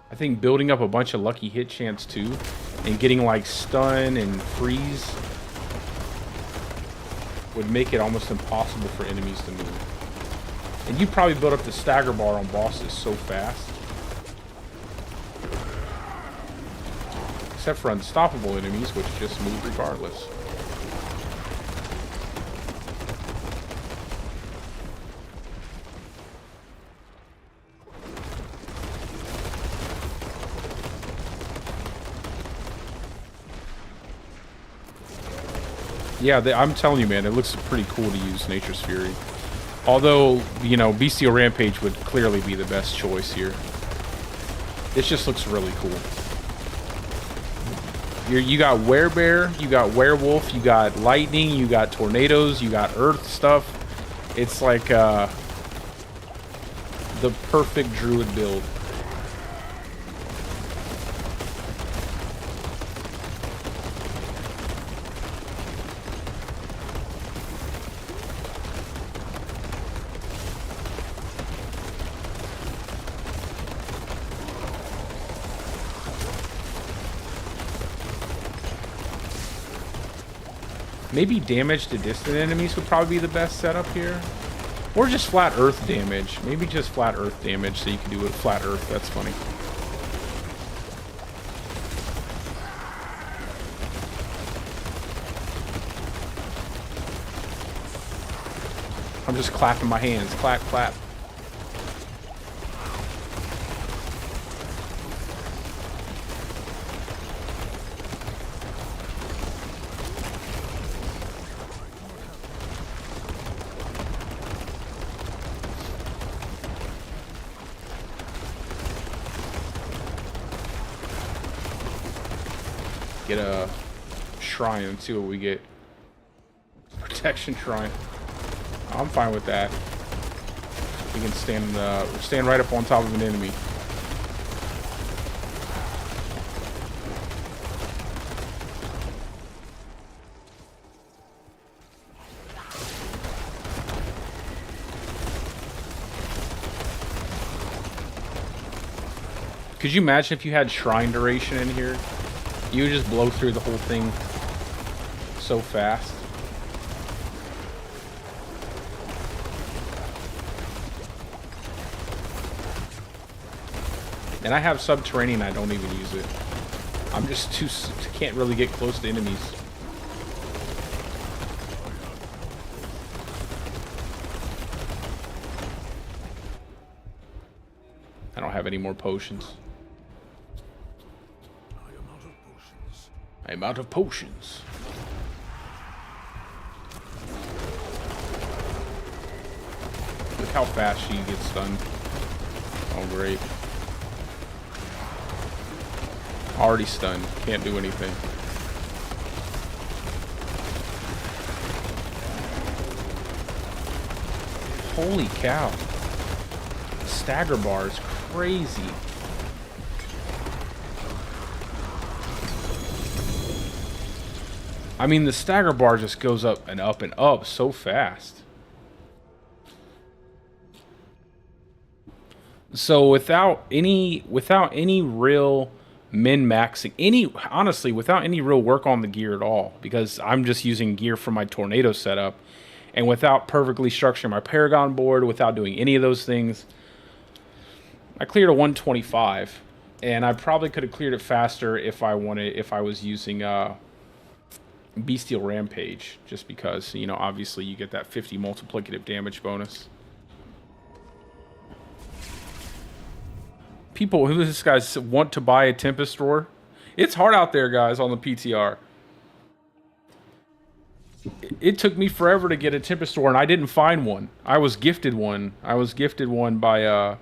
I think building up a bunch of lucky hit chance too, and getting like stun and freeze would make it almost impossible for enemies to move. And you probably build up the stagger bar on bosses so fast. Except for unstoppable enemies, which just move regardless. Yeah, I'm telling you, man, it looks pretty cool to use Nature's Fury. Although, you know, Bestial Rampage would clearly be the best choice here. It just looks really cool. You got Werebear, you got Werewolf, you got Lightning, you got Tornadoes, you got Earth stuff. It's like the perfect Druid build. Maybe damage to distant enemies would probably be the best setup here. Or just flat earth damage. Maybe just flat earth damage so you can do it flat earth. That's funny. I'm just clapping my hands. Clap, clap. Get a shrine and see what we get. Protection shrine. I'm fine with that. We can stand right up on top of an enemy. Could you imagine if you had shrine duration in here? You would just blow through the whole thing so fast. And I have subterranean, I don't even use it. I'm just can't really get close to enemies. I don't have any more potions. I'm out of potions. Look how fast she gets stunned. Oh, great. Already stunned. Can't do anything. Holy cow. The stagger bar is crazy. I mean, the stagger bar just goes up and up so fast. So without any real min-maxing, honestly, without any real work on the gear at all, because I'm just using gear for my tornado setup, and without perfectly structuring my Paragon board, without doing any of those things, I cleared a 125, and I probably could have cleared it faster if I was using Bestial Rampage, just because, you know, obviously you get that 50 multiplicative damage bonus. People, who this guys want to buy a Tempest Roar? It's hard out there, guys, on the PTR. It took me forever to get a Tempest Roar, and I didn't find one. I was gifted one. I was gifted one by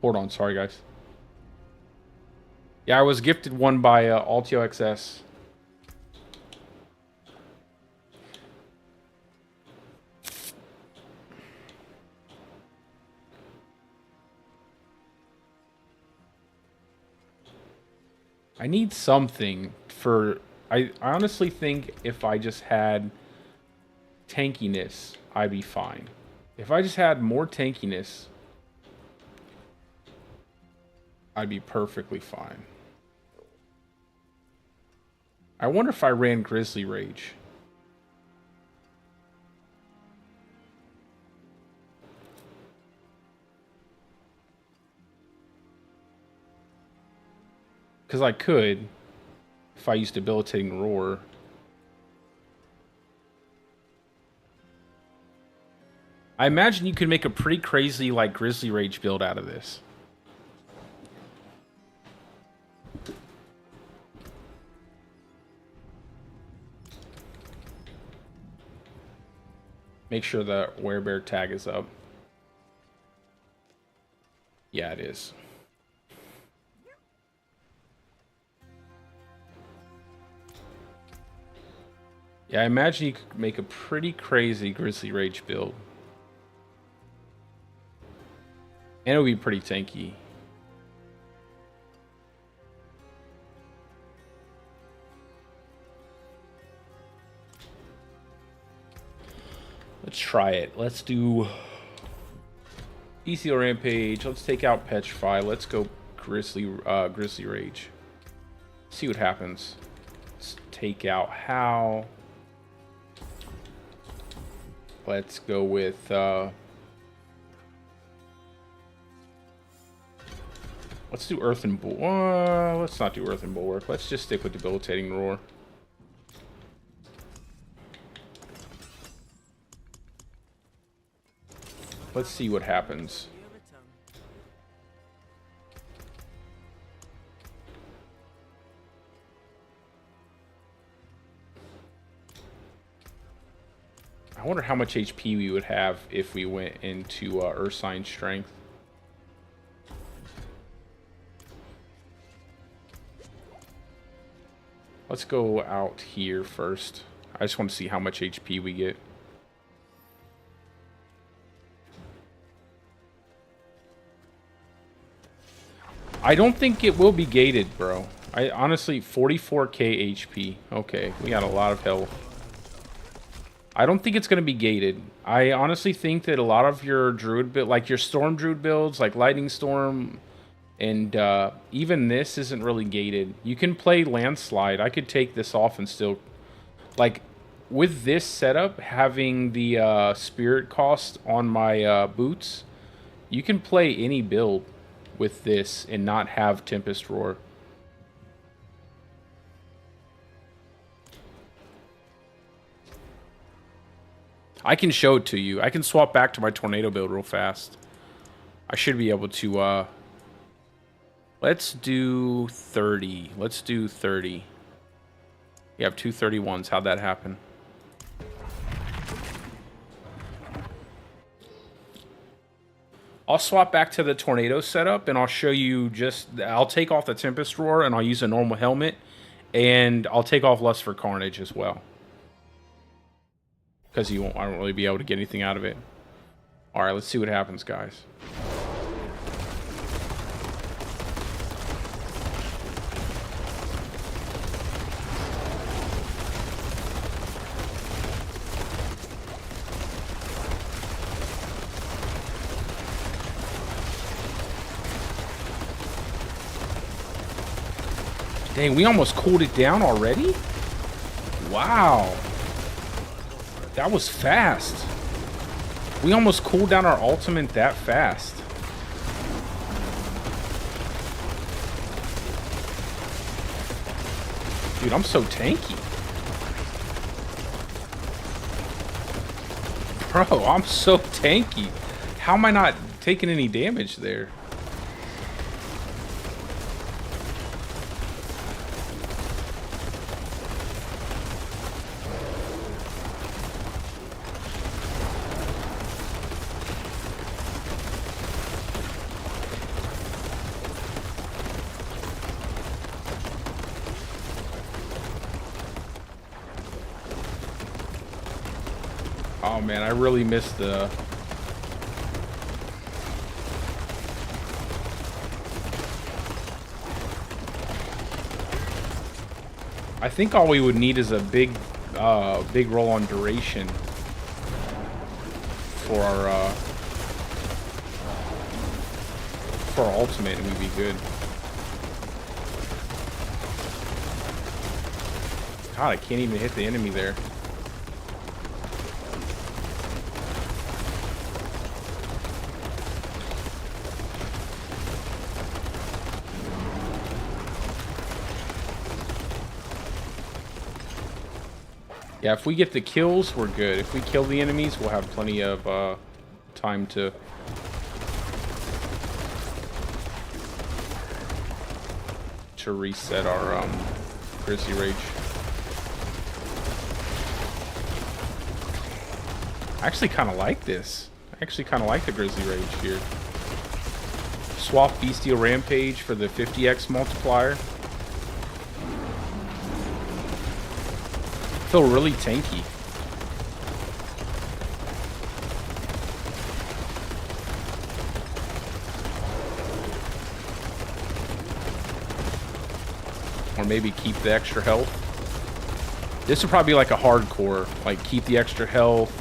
hold on, sorry guys. Yeah, I was gifted one by Altio XS. I need something for... I honestly think if I just had tankiness, I'd be fine. If I just had more tankiness, I'd be perfectly fine. I wonder if I ran Grizzly Rage. Because I could, if I used Debilitating Roar. I imagine you could make a pretty crazy, like, Grizzly Rage build out of this. Make sure the werebear tag is up. Yeah, it is. Yeah, I imagine you could make a pretty crazy Grizzly Rage build. And it would be pretty tanky. Let's try it. Let's do ECO Rampage. Let's take out Petrify. Let's go Grizzly Rage. See what happens. Let's take out How. Let's go with let's do Earth and Bulwark. Let's not do Earth and Bulwark. Let's just stick with Debilitating Roar. Let's see what happens. I wonder how much HP we would have if we went into Earth Sign Strength. Let's go out here first. I just want to see how much HP we get. I don't think it will be gated, bro. I honestly, 44k HP. Okay, we got a lot of health. I don't think it's going to be gated. I honestly think that a lot of your Druid build, like your Storm Druid builds, like Lightning Storm, and even this isn't really gated. You can play Landslide. I could take this off and still, like, with this setup, having the Spirit cost on my boots, you can play any build with this and not have Tempest Roar. I can show it to you. I can swap back to my Tornado build real fast. I should be able to, let's do 30. Let's do 30. You have 231s. How'd that happen? I'll swap back to the Tornado setup, and I'll show you I'll take off the Tempest Roar, and I'll use a normal helmet, and I'll take off Lust for Carnage as well. Because I won't really be able to get anything out of it. Alright, let's see what happens, guys. Dang, we almost cooled it down already? Wow. That was fast. We almost cooled down our ultimate that fast. Dude, I'm so tanky. Bro, I'm so tanky. How am I not taking any damage there? Oh man, I really missed the... I think all we would need is a big roll on duration for our ultimate, and we'd be good. God, I can't even hit the enemy there. Yeah, if we get the kills, we're good. If we kill the enemies, we'll have plenty of time to reset our Grizzly Rage. I actually kind of like this. I actually kind of like the Grizzly Rage here. Swap Bestial Rampage for the 50x multiplier. Feel really tanky. Or maybe keep the extra health. This would probably be like a hardcore, like keep the extra health.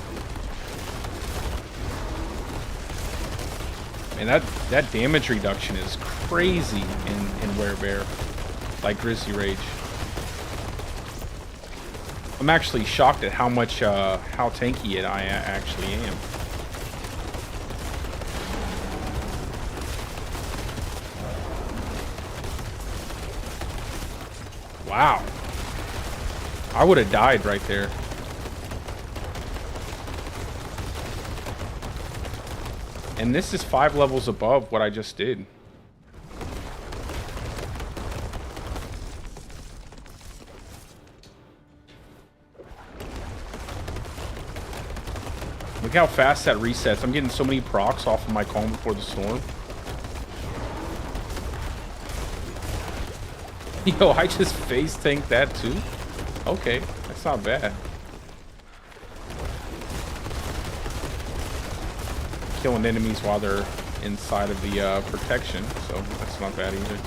And that damage reduction is crazy in Werebear, like Grizzly Rage. I'm actually shocked at how much, how tanky I actually am. Wow. I would have died right there. And this is 5 levels above what I just did. Look how fast that resets. I'm getting so many procs off of my Calm Before the Storm. Yo, I just face tanked that too? Okay, that's not bad. Killing enemies while they're inside of the protection, so that's not bad either.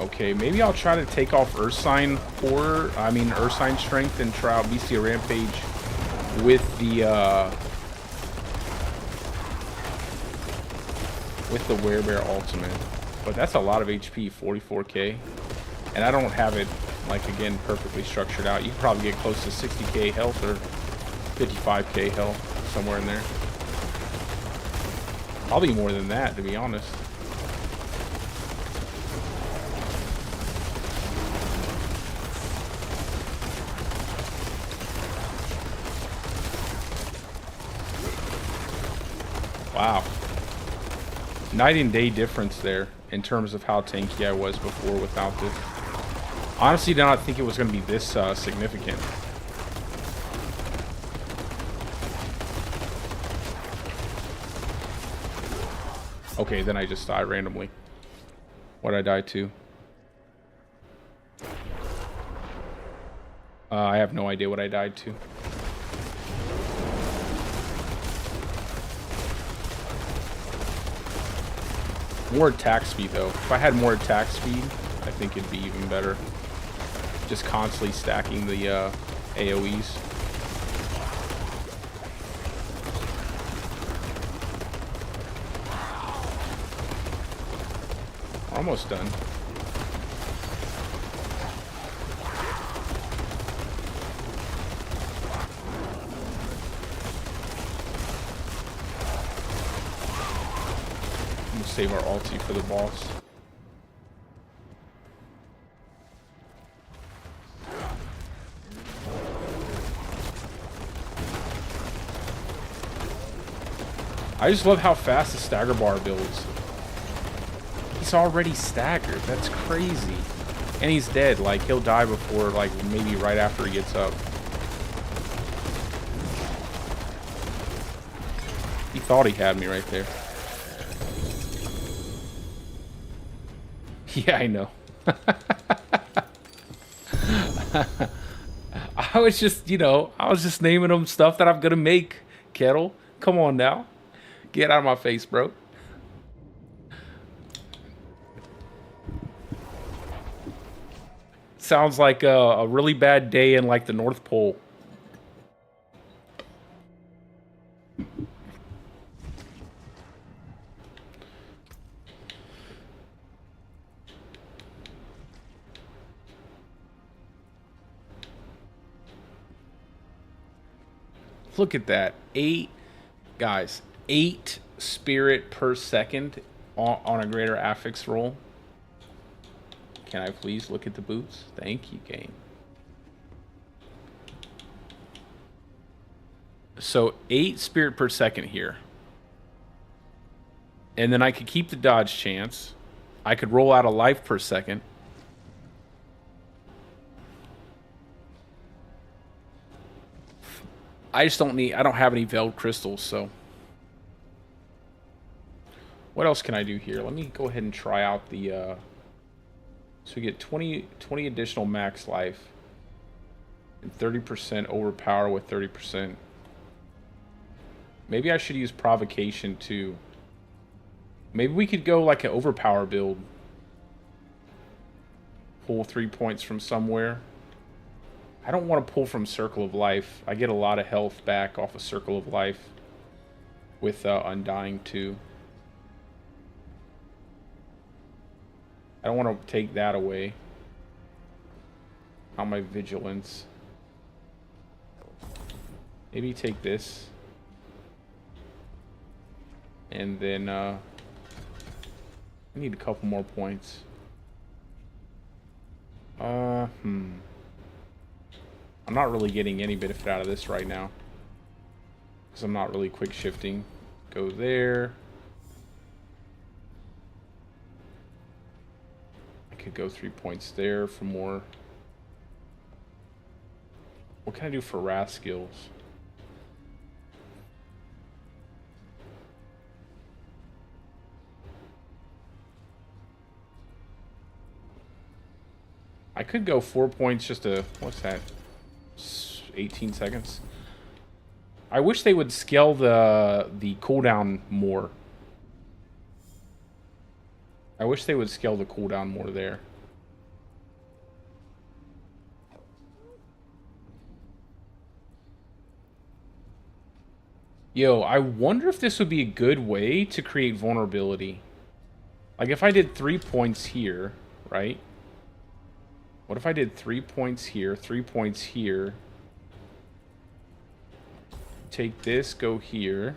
Okay, maybe I'll try to take off Ursine Horror, Ursine Strength, and try out Bestial Rampage with the Werebear Ultimate. But that's a lot of HP, 44k. And I don't have it, like, again, perfectly structured out. You can probably get close to 60k health or 55k health, somewhere in there. Probably more than that, to be honest. Wow. Night and day difference there in terms of how tanky I was before without this. Honestly, did not think it was going to be this significant. Okay, then I just died randomly. What'd I die to? I have no idea what I died to. More attack speed, though. If I had more attack speed, I think it'd be even better. Just constantly stacking the AoEs. Almost done. Save our ulti for the boss. I just love how fast the stagger bar builds. He's already staggered. That's crazy. And he's dead. Like, he'll die before, like, maybe right after he gets up. He thought he had me right there. Yeah, I know. I was just, I was just naming them stuff that I'm gonna make, Kettle. Come on now. Get out of my face, bro. Sounds like a really bad day in, like, the North Pole. Look at that. 8 guys, 8 spirit per second on a greater affix roll. Can I please look at the boots? Thank you, game. So 8 spirit per second here. And then I could keep the dodge chance. I could roll out a life per second. I don't have any veiled crystals, so. What else can I do here? Let me go ahead and try out the, so we get 20 additional max life. And 30% overpower with 30%. Maybe I should use provocation too. Maybe we could go like an overpower build. Pull 3 points from somewhere. I don't want to pull from Circle of Life. I get a lot of health back off of Circle of Life. With Undying too. I don't want to take that away. On my Vigilance. Maybe take this. And then, I need a couple more points. I'm not really getting any benefit out of this right now. Because I'm not really quick shifting. Go there. I could go 3 points there for more. What can I do for wrath skills? I could go 4 points just to, what's that? 18 seconds. I wish they would scale the cooldown more. I wish they would scale the cooldown more there. Yo, I wonder if this would be a good way to create vulnerability. Like if I did 3 points here, right? What if I did 3 points here, 3 points here? Take this, go here.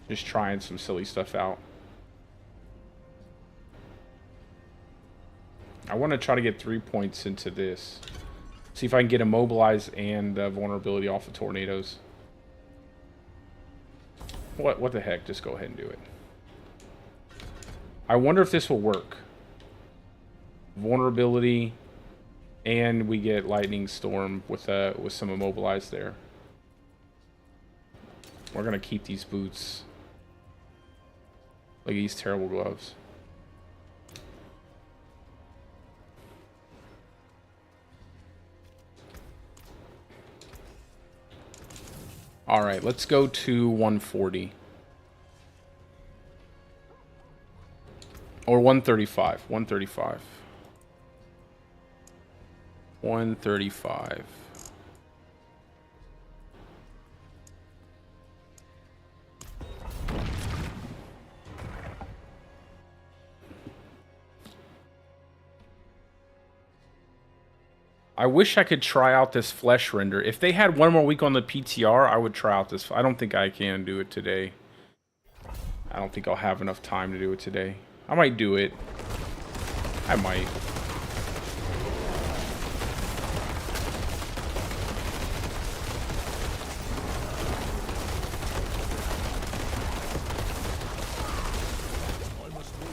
Just trying some silly stuff out. I want to try to get 3 points into this. See if I can get immobilized and vulnerability off of tornadoes. What the heck? Just go ahead and do it. I wonder if this will work. Vulnerability, and we get lightning storm with some immobilized there. We're gonna keep these boots. Look at these terrible gloves. All right, let's go to 140. Or 135. 135. 135. I wish I could try out this flesh render. If they had one more week on the PTR, I would try out this. I don't think I can do it today. I don't think I'll have enough time to do it today. I might do it. I might.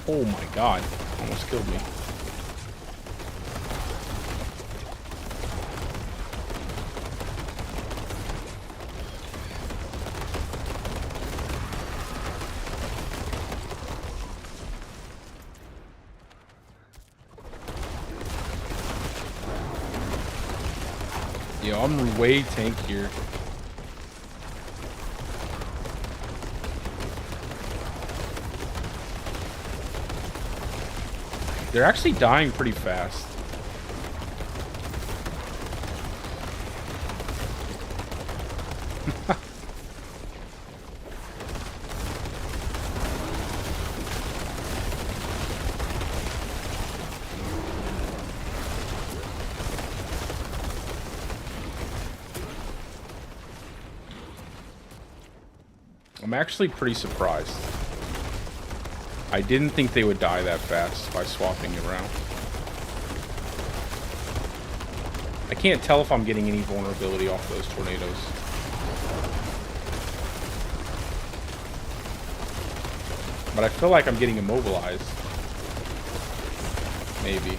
Oh my god. Almost killed me. Yo, I'm way tankier. They're actually dying pretty fast. I'm actually pretty surprised. I didn't think they would die that fast by swapping around. I can't tell if I'm getting any vulnerability off those tornadoes. But I feel like I'm getting immobilized. Maybe.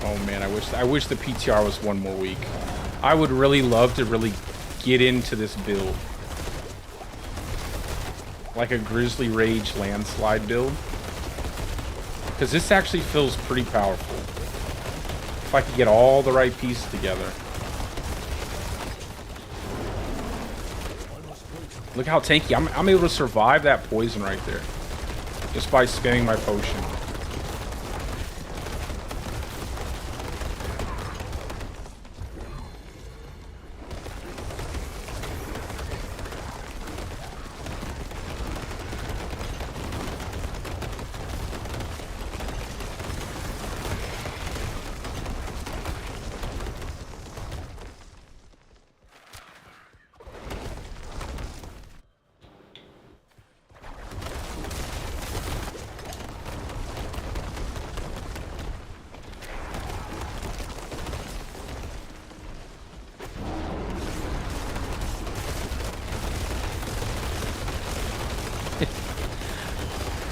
Oh man, I wish the PTR was one more week. I would really love to really get into this build. Like a Grizzly Rage Landslide build. Because this actually feels pretty powerful. If I could get all the right pieces together. Look how tanky. I'm able to survive that poison right there. Just by spamming my potion.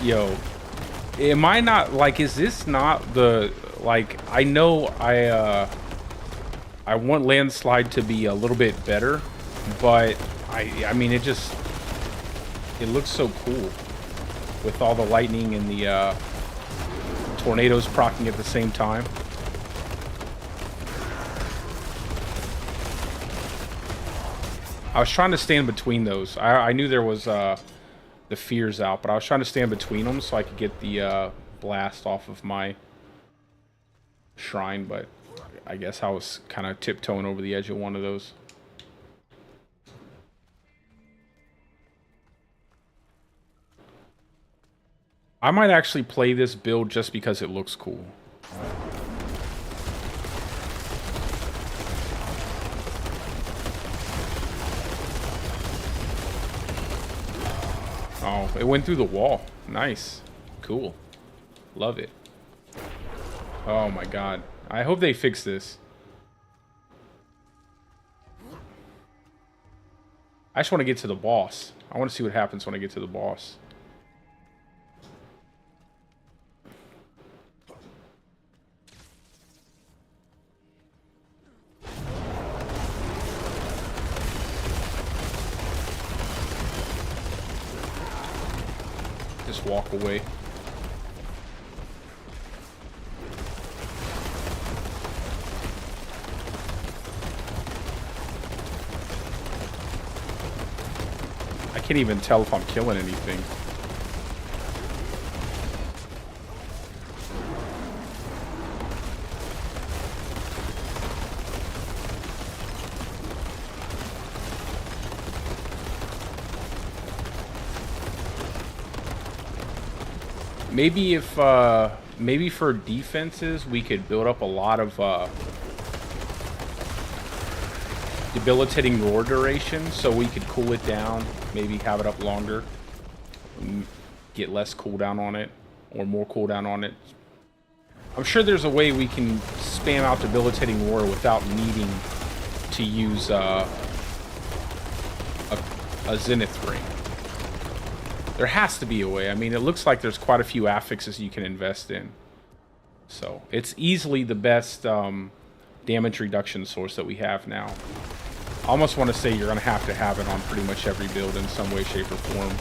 Yo, am I not, like, is this not the, like, I know I want Landslide to be a little bit better, but I mean, it looks so cool with all the lightning and the tornadoes proccing at the same time. I was trying to stand between those. I knew there was the fears out, but I was trying to stand between them so I could get the blast off of my shrine, but I guess I was kind of tiptoeing over the edge of one of those. I might actually play this build just because it looks cool. Oh, it went through the wall. Nice. Cool. Love it. Oh my god. I hope they fix this. I just want to get to the boss. I want to see what happens when I get to the boss. Just walk away. I can't even tell if I'm killing anything. Maybe if, maybe for defenses, we could build up a lot of, debilitating roar duration, so we could cool it down, maybe have it up longer, get less cooldown on it, or more cooldown on it. I'm sure there's a way we can spam out debilitating roar without needing to use, a zenith ring. There has to be a way. I mean, it looks like there's quite a few affixes you can invest in. So, it's easily the best damage reduction source that we have now. I almost want to say you're going to have it on pretty much every build in some way, shape, or form.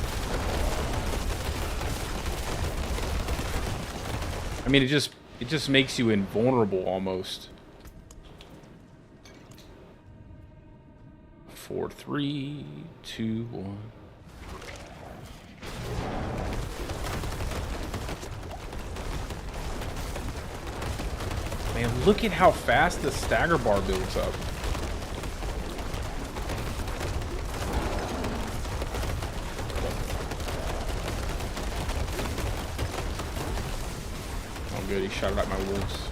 I mean, it just makes you invulnerable almost. 4, 3, 2, 1. Man, look at how fast the stagger bar builds up. shot at my wolves.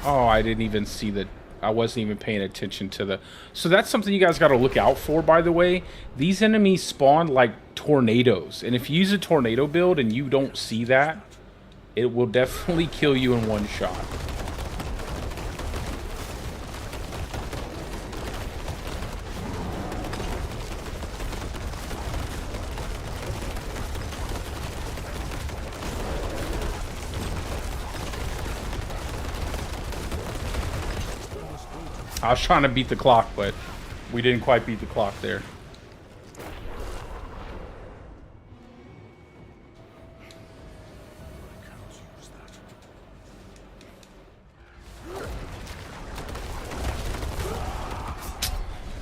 Oh, I didn't even see that. I wasn't even paying attention to the... So that's something you guys got to look out for, by the way. These enemies spawn like tornadoes. And if you use a tornado build and you don't see that, it will definitely kill you in one shot. I was trying to beat the clock, but we didn't quite beat the clock there.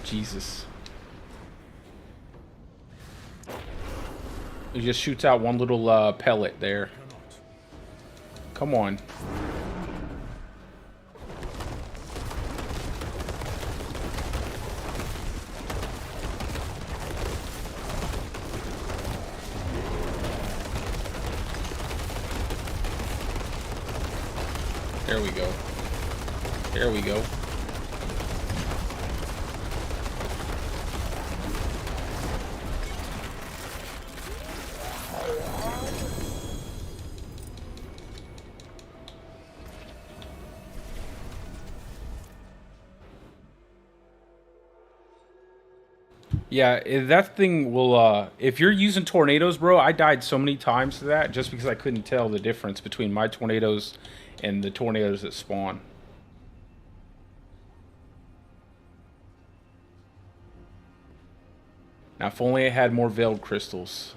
Jesus. He just shoots out one little pellet there. Come on. There we go. There we go. Yeah, that thing will, if you're using tornadoes, bro, I died so many times to that just because I couldn't tell the difference between my tornadoes and the tornadoes that spawn. Now, if only I had more veiled crystals.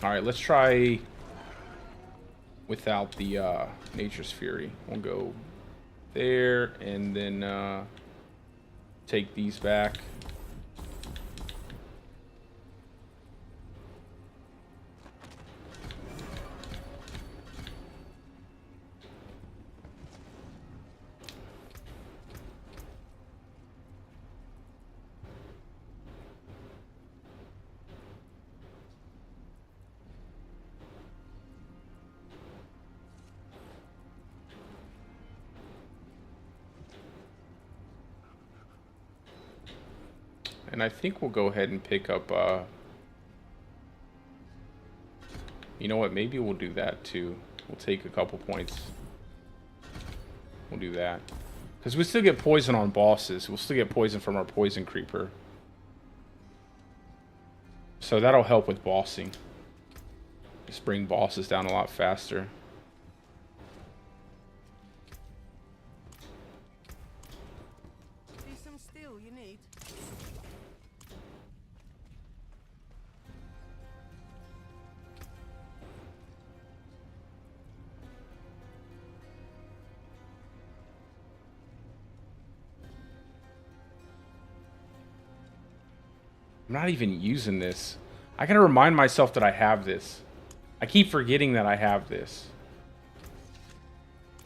Alright, let's try without the Nature's Fury. We'll go there and then take these back. And I think we'll go ahead and pick up, you know what, maybe we'll do that too. We'll take a couple points. We'll do that. Because we still get poison on bosses. We'll still get poison from our poison creeper. So that'll help with bossing. Just bring bosses down a lot faster. See some steel you need? I'm not even using this. I gotta remind myself that I have this. I keep forgetting that I have this.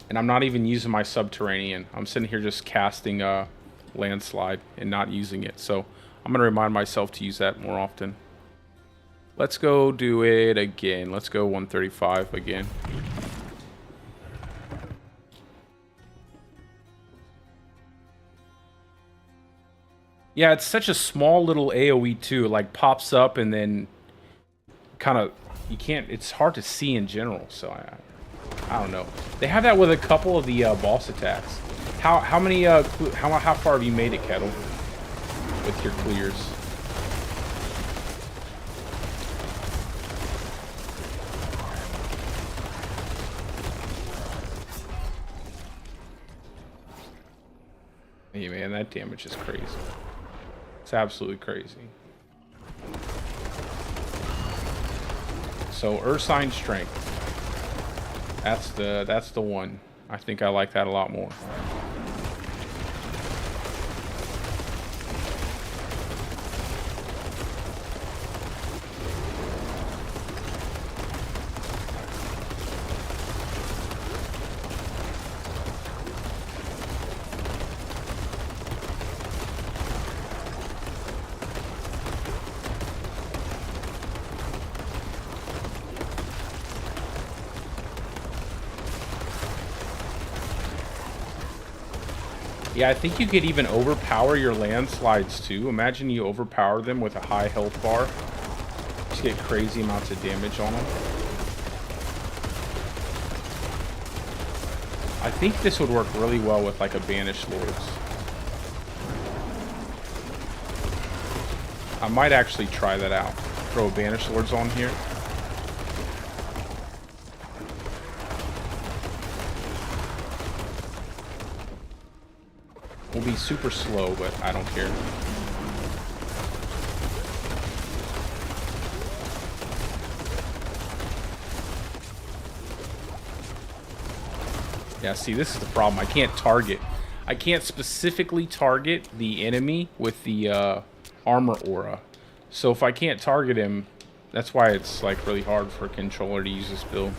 And I'm not even using my subterranean. I'm sitting here just casting landslide and not using it. So I'm gonna remind myself to use that more often. Let's go do it again. Let's go 135 again. Yeah, it's such a small little AoE too. It like pops up and then kind of, you can't, it's hard to see in general. So I don't know. They have that with a couple of the boss attacks. How many, how far have you made it, Kettle? With your clears? Hey man, that damage is crazy. It's absolutely crazy. So Ursine Strength. That's the one. I think I like that a lot more. Yeah, I think you could even overpower your landslides too. Imagine you overpower them with a high health bar. Just get crazy amounts of damage on them. I think this would work really well with like a Banished Lords. I might actually try that out. Throw a Banished Lords on here. Will be super slow, but I don't care. Yeah, see, this is the problem. I can't target. I can't specifically target the enemy with the armor aura. So if I can't target him, that's why it's like really hard for a controller to use this build.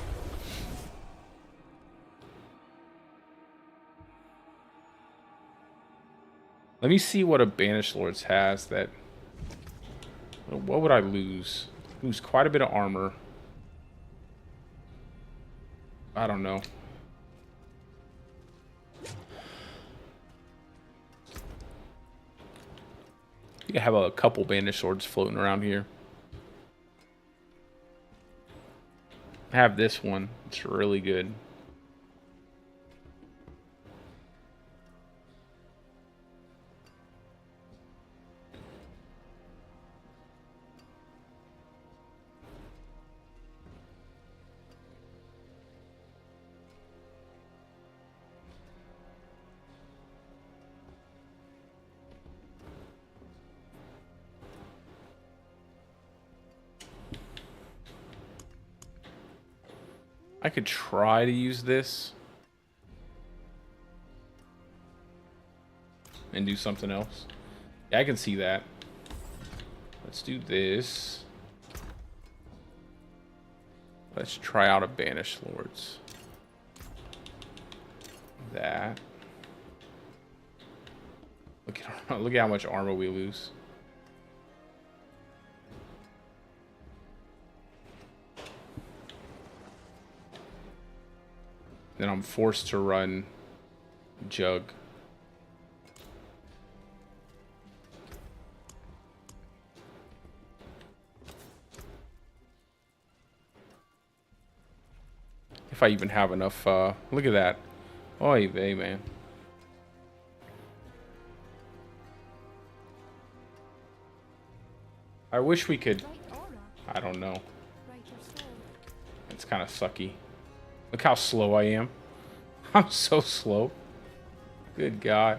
Let me see what a Banished Lords has that... What would I lose? Lose quite a bit of armor. I don't know. You have a couple Banished Lords floating around here. I have this one. It's really good. I could try to use this and do something else. Yeah, I can see that. Let's do this. Let's try out a Banished Lords. That. Look at how much armor we lose. Then I'm forced to run Jug. If I even have enough, look at that. Oy vey, man. I wish we could, I don't know. It's kind of sucky. Look how slow I am. I'm so slow. Good God.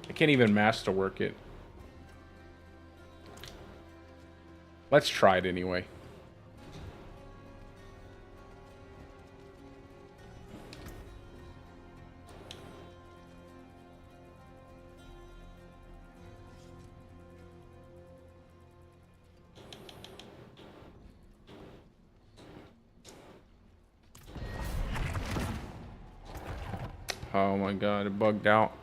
I can't even masterwork it. Let's try it anyway. Oh my God, it bugged out.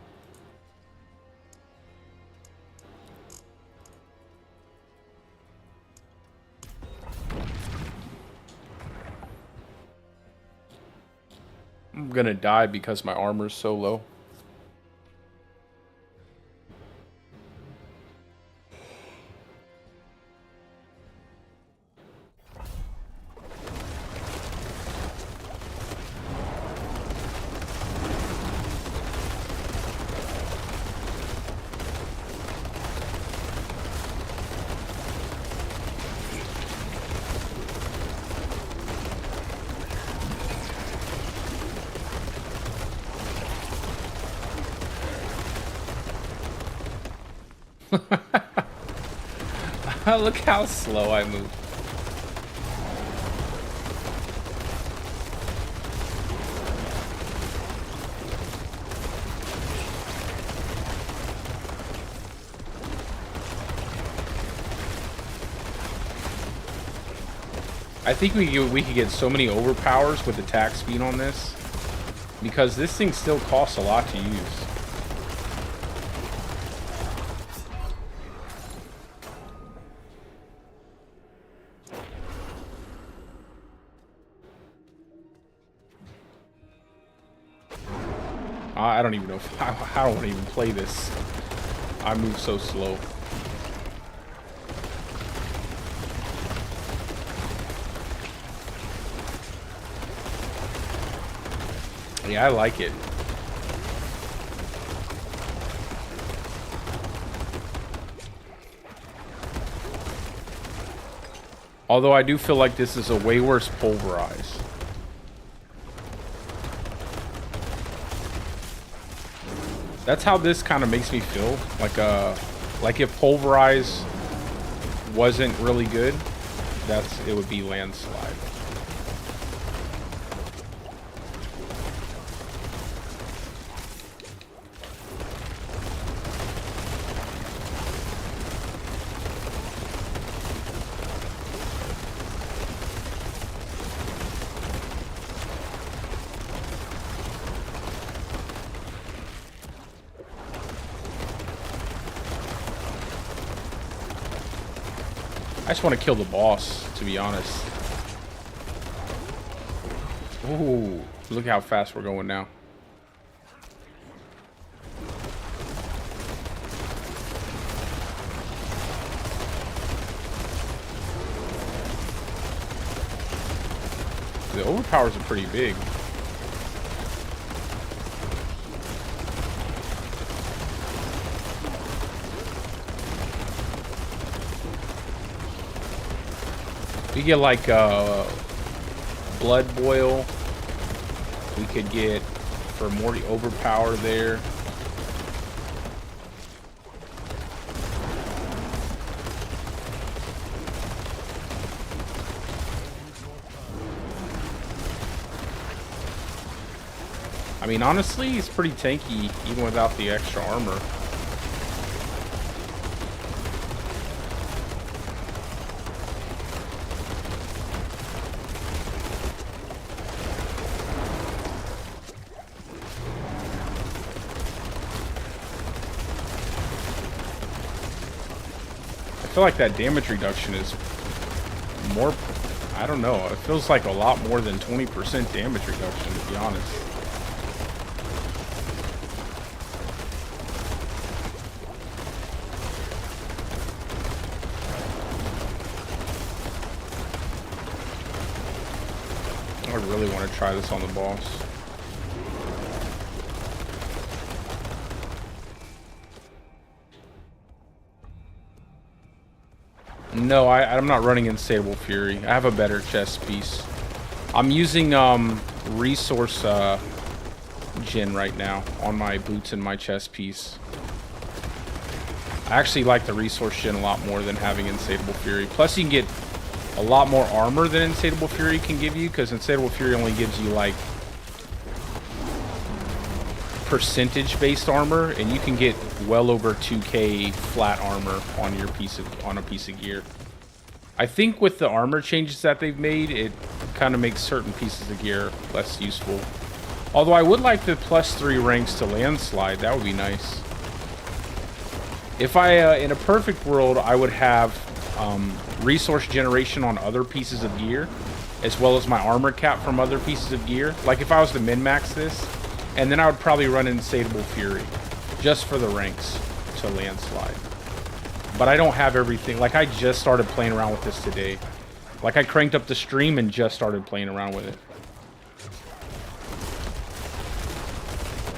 I'm gonna die because my armor's so low. Look how slow I move. I think we could get so many overpowers with attack speed on this, because this thing still costs a lot to use. I don't even know if I don't want to even play this. I move so slow. Yeah, I like it. Although I do feel like this is a way worse Pulverize. That's how this kind of makes me feel. Like if Pulverize wasn't really good, it would be Landslide. I just want to kill the boss, to be honest. Ooh, look how fast we're going now. The overpowers are pretty big. We get like blood boil. We could get for more overpower there. I mean, honestly, it's pretty tanky even without the extra armor. I feel like that damage reduction is more, I don't know, it feels like a lot more than 20% damage reduction, to be honest. I really want to try this on the boss. No, I'm not running Insatiable Fury. I have a better chest piece. I'm using resource gen right now on my boots and my chest piece. I actually like the resource gen a lot more than having Insatiable Fury. Plus, you can get a lot more armor than Insatiable Fury can give you, because Insatiable Fury only gives you like percentage-based armor, and you can get well over 2k flat armor on your a piece of gear. I think with the armor changes that they've made, it kind of makes certain pieces of gear less useful. Although I would like the +3 ranks to Landslide. That would be nice. If I, in a perfect world, I would have resource generation on other pieces of gear, as well as my armor cap from other pieces of gear. Like if I was to min-max this, and then I would probably run Insatiable Fury just for the ranks to Landslide. But I don't have everything. Like I just started playing around with this today. Like I cranked up the stream and just started playing around with it.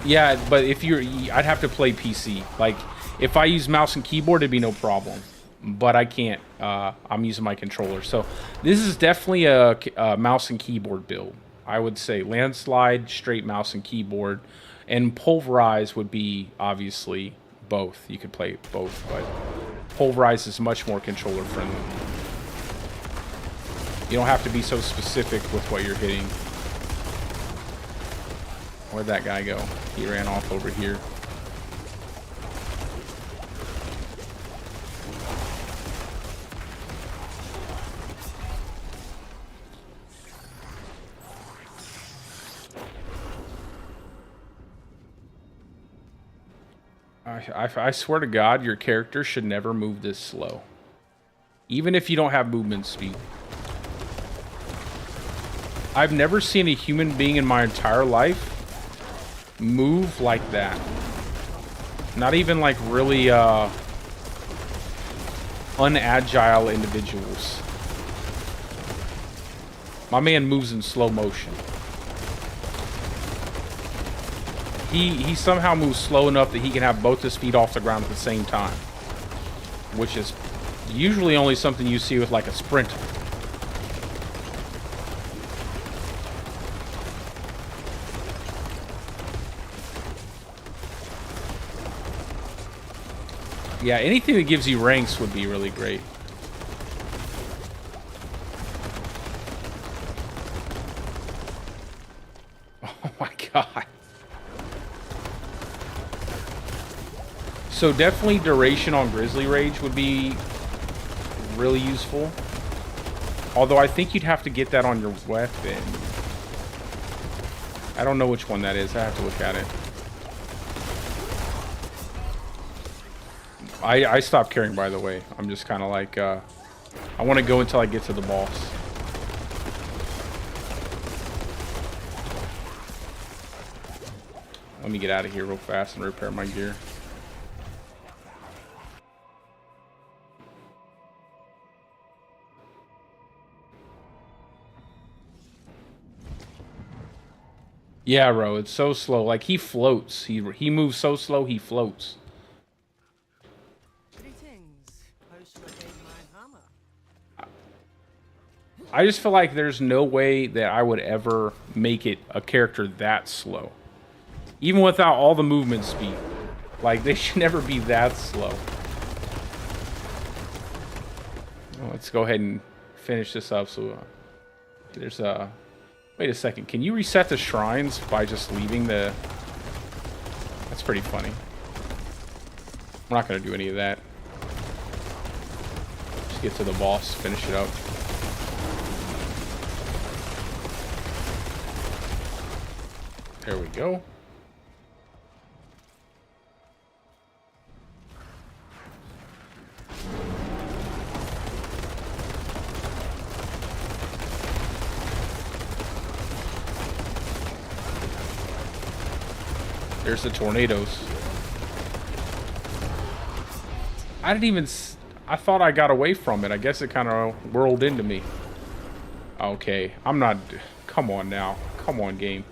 Yeah, but if I'd have to play PC. Like if I use mouse and keyboard, it'd be no problem. But I can't. I'm using my controller. So this is definitely a mouse and keyboard build. I would say Landslide, straight mouse and keyboard, and Pulverize would be obviously both. You could play both, but Pulverize is much more controller friendly. You don't have to be so specific with what you're hitting. Where'd that guy go? He ran off over here. I swear to God, your character should never move this slow. Even if you don't have movement speed. I've never seen a human being in my entire life move like that. Not even like really unagile individuals. My man moves in slow motion. He somehow moves slow enough that he can have both his feet off the ground at the same time, which is usually only something you see with like a sprinter. Yeah, anything that gives you ranks would be really great. Oh my god. So definitely duration on Grizzly Rage would be really useful. Although I think you'd have to get that on your weapon. I don't know which one that is. I have to look at it. I stopped caring, by the way. I'm just kind of like, I want to go until I get to the boss. Let me get out of here real fast and repair my gear. Yeah, bro, it's so slow. Like, he floats. He moves so slow, he floats. I just feel like there's no way that I would ever make it a character that slow. Even without all the movement speed. Like, they should never be that slow. Well, let's go ahead and finish this up. So, there's a... Wait a second. Can you reset the shrines by just leaving the... That's pretty funny. We're not going to do any of that. Just get to the boss, finish it up. There we go. There's the tornadoes. I didn't even... I thought I got away from it. I guess it kind of whirled into me. Okay, I'm not... Come on now. Come on, game.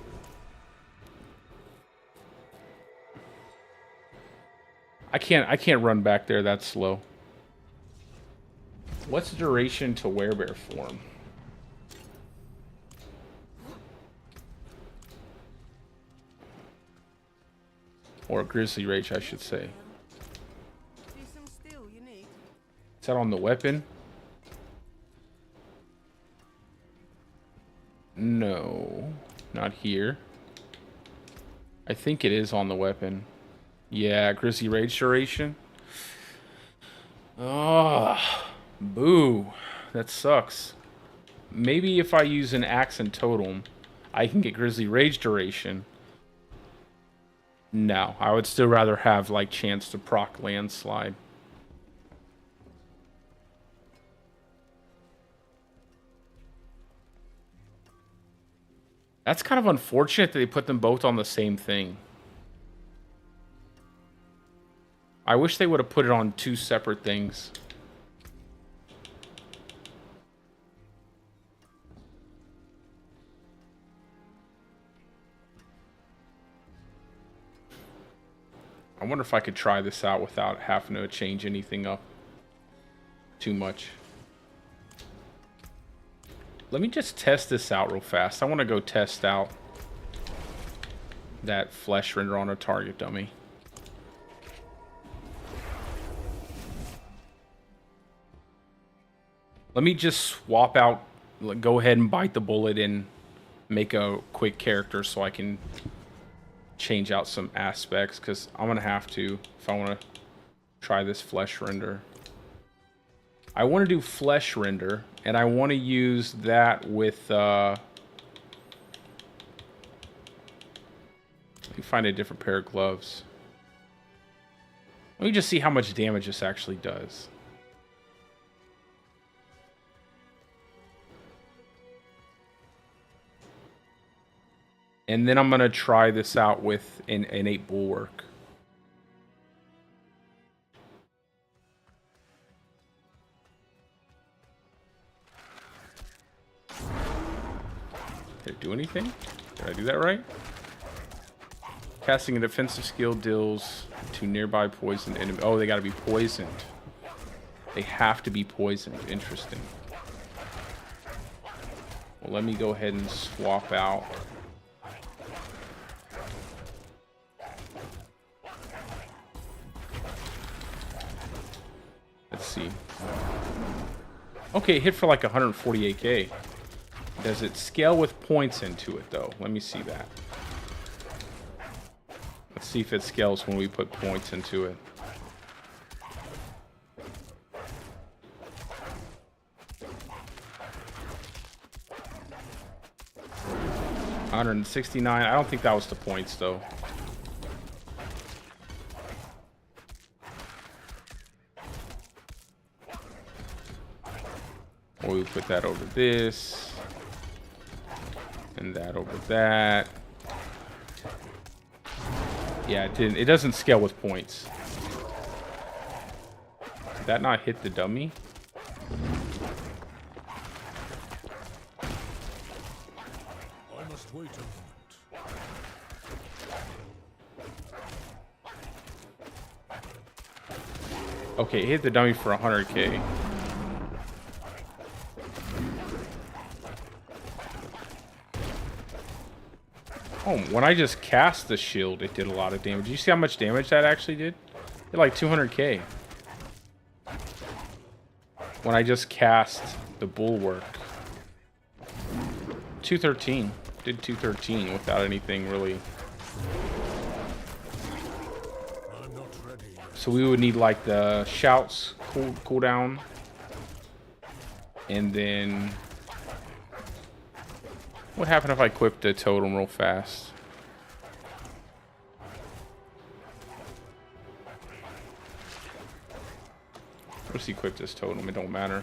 I can't run back there that slow. What's the duration to werebear form? Or Grizzly Rage, I should say. Is that on the weapon? No, not here. I think it is on the weapon. Yeah, Grizzly Rage duration. Oh, boo. That sucks. Maybe if I use an axe and totem, I can get Grizzly Rage duration. No, I would still rather have, like, chance to proc Landslide. That's kind of unfortunate that they put them both on the same thing. I wish they would have put it on two separate things. I wonder if I could try this out without having to change anything up too much. Let me just test this out real fast. I want to go test out that flesh render on a target dummy. Let me just swap out, go ahead and bite the bullet and make a quick character so I can change out some aspects, because I'm going to have to if I want to try this flesh render. I want to do flesh render, and I want to use that with... let me find a different pair of gloves. Let me just see how much damage this actually does. And then I'm going to try this out with an innate bulwark. Did it do anything? Did I do that right? Casting a defensive skill deals to nearby poisoned enemy. Oh, they got to be poisoned. They have to be poisoned. Interesting. Well, let me go ahead and swap out. Let's see. Okay, it hit for like 148k. Does it scale with points into it, though? Let me see that. Let's see if it scales when we put points into it. $169. I don't think that was the points, though. Or we put that over this. And that over that. Yeah, it didn't. It doesn't scale with points. Did that not hit the dummy? I must wait a moment. Okay, it hit the dummy for 100k. Oh, when I just cast the shield, it did a lot of damage. Did you see how much damage that actually did? It did like 200k. When I just cast the bulwark. 213. Did 213 without anything really. I'm not ready yet. So we would need like the shouts cooldown. And then... what happened if I equipped the totem real fast? Let's equip this totem, it don't matter.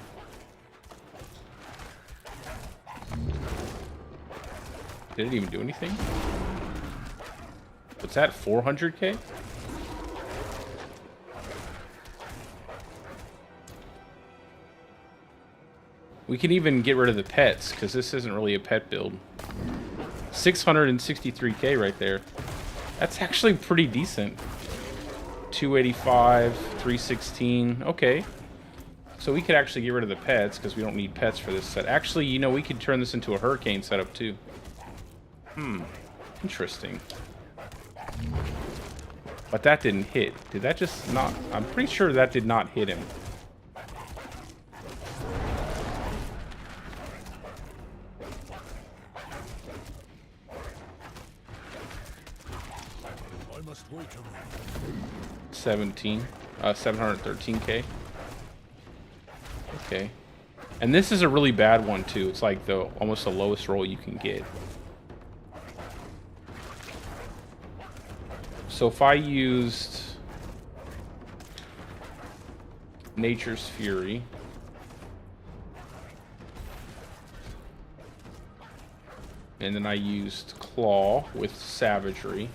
Did it even do anything? What's that, 400k? We can even get rid of the pets, because this isn't really a pet build. 663k right there. That's actually pretty decent. 285, 316. Okay. So we could actually get rid of the pets, because we don't need pets for this set. Actually, you know, we could turn this into a hurricane setup, too. Interesting. But that didn't hit. Did that just not... I'm pretty sure that did not hit him. I must wait a moment. 713k. Okay. And this is a really bad one too. It's like the almost the lowest roll you can get. So if I used Nature's Fury, and then I used Claw with Savagery,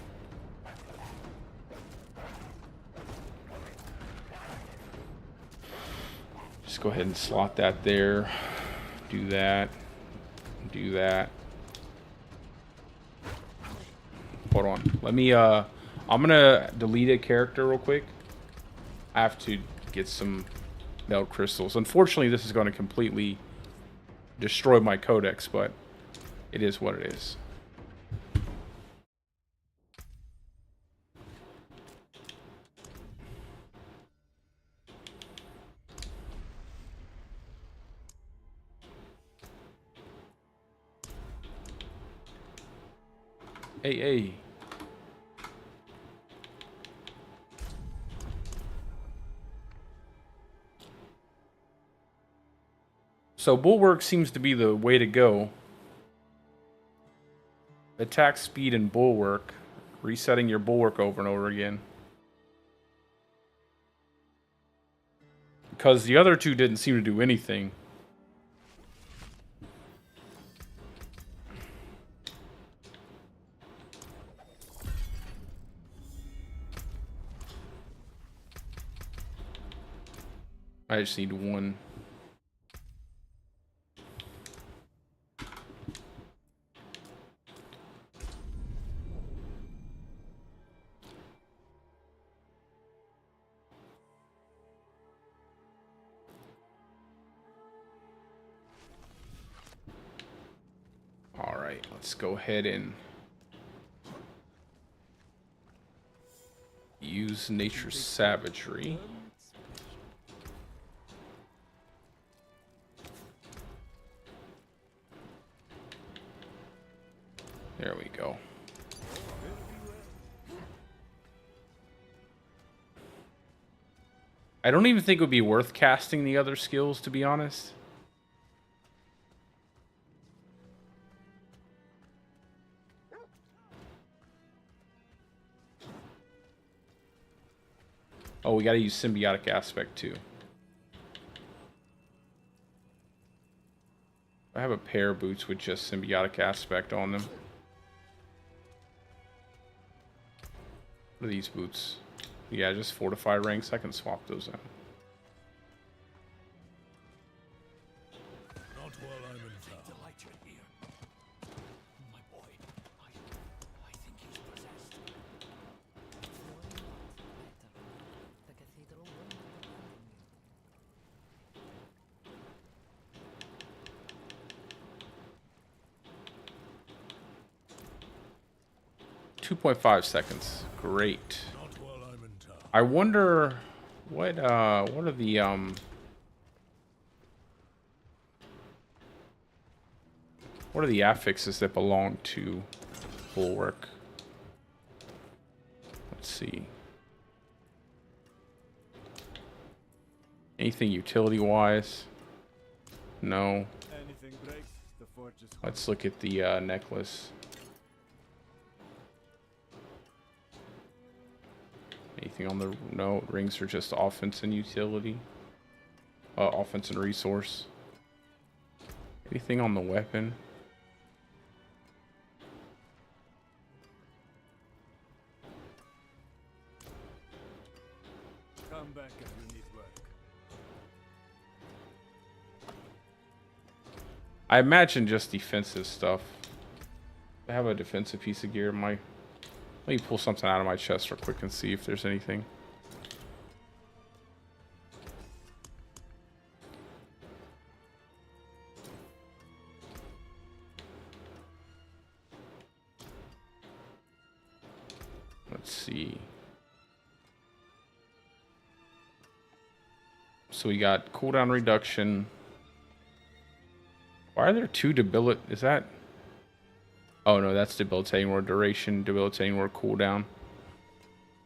just go ahead and slot that there. Do that. Do that. Hold on. Let me, I'm gonna delete a character real quick. I have to get some meld crystals. Unfortunately, this is going to completely destroy my codex, but it is what it is. Hey. So Bulwark seems to be the way to go. Attack speed and Bulwark. Resetting your Bulwark over and over again. Because the other two didn't seem to do anything. I just need one. All right, let's go ahead and use nature's savagery. There we go. I don't even think it would be worth casting the other skills, to be honest. Oh, we gotta use symbiotic aspect too. I have a pair of boots with just symbiotic aspect on them. What are these boots? Yeah, just fortify ranks. I can swap those out. Not while I'm in town. Delight you here. My boy, I think he's possessed. The cathedral won't abandon you. 2.5 seconds. Great. Not while I'm in town. I wonder what are the what are the affixes that belong to Bulwark? Let's see. Anything utility wise? No. Anything breaks, the forge is Let's look at the necklace. Anything on the... No, rings are just offense and utility. Offense and resource. Anything on the weapon? come back if you need work. I imagine just defensive stuff. I have a defensive piece of gear. Let me pull something out of my chest real quick and see if there's anything. Let's see. So we got cooldown reduction. Why are there two debilitating? Is that? Oh no, that's debilitating word duration, debilitating word cooldown.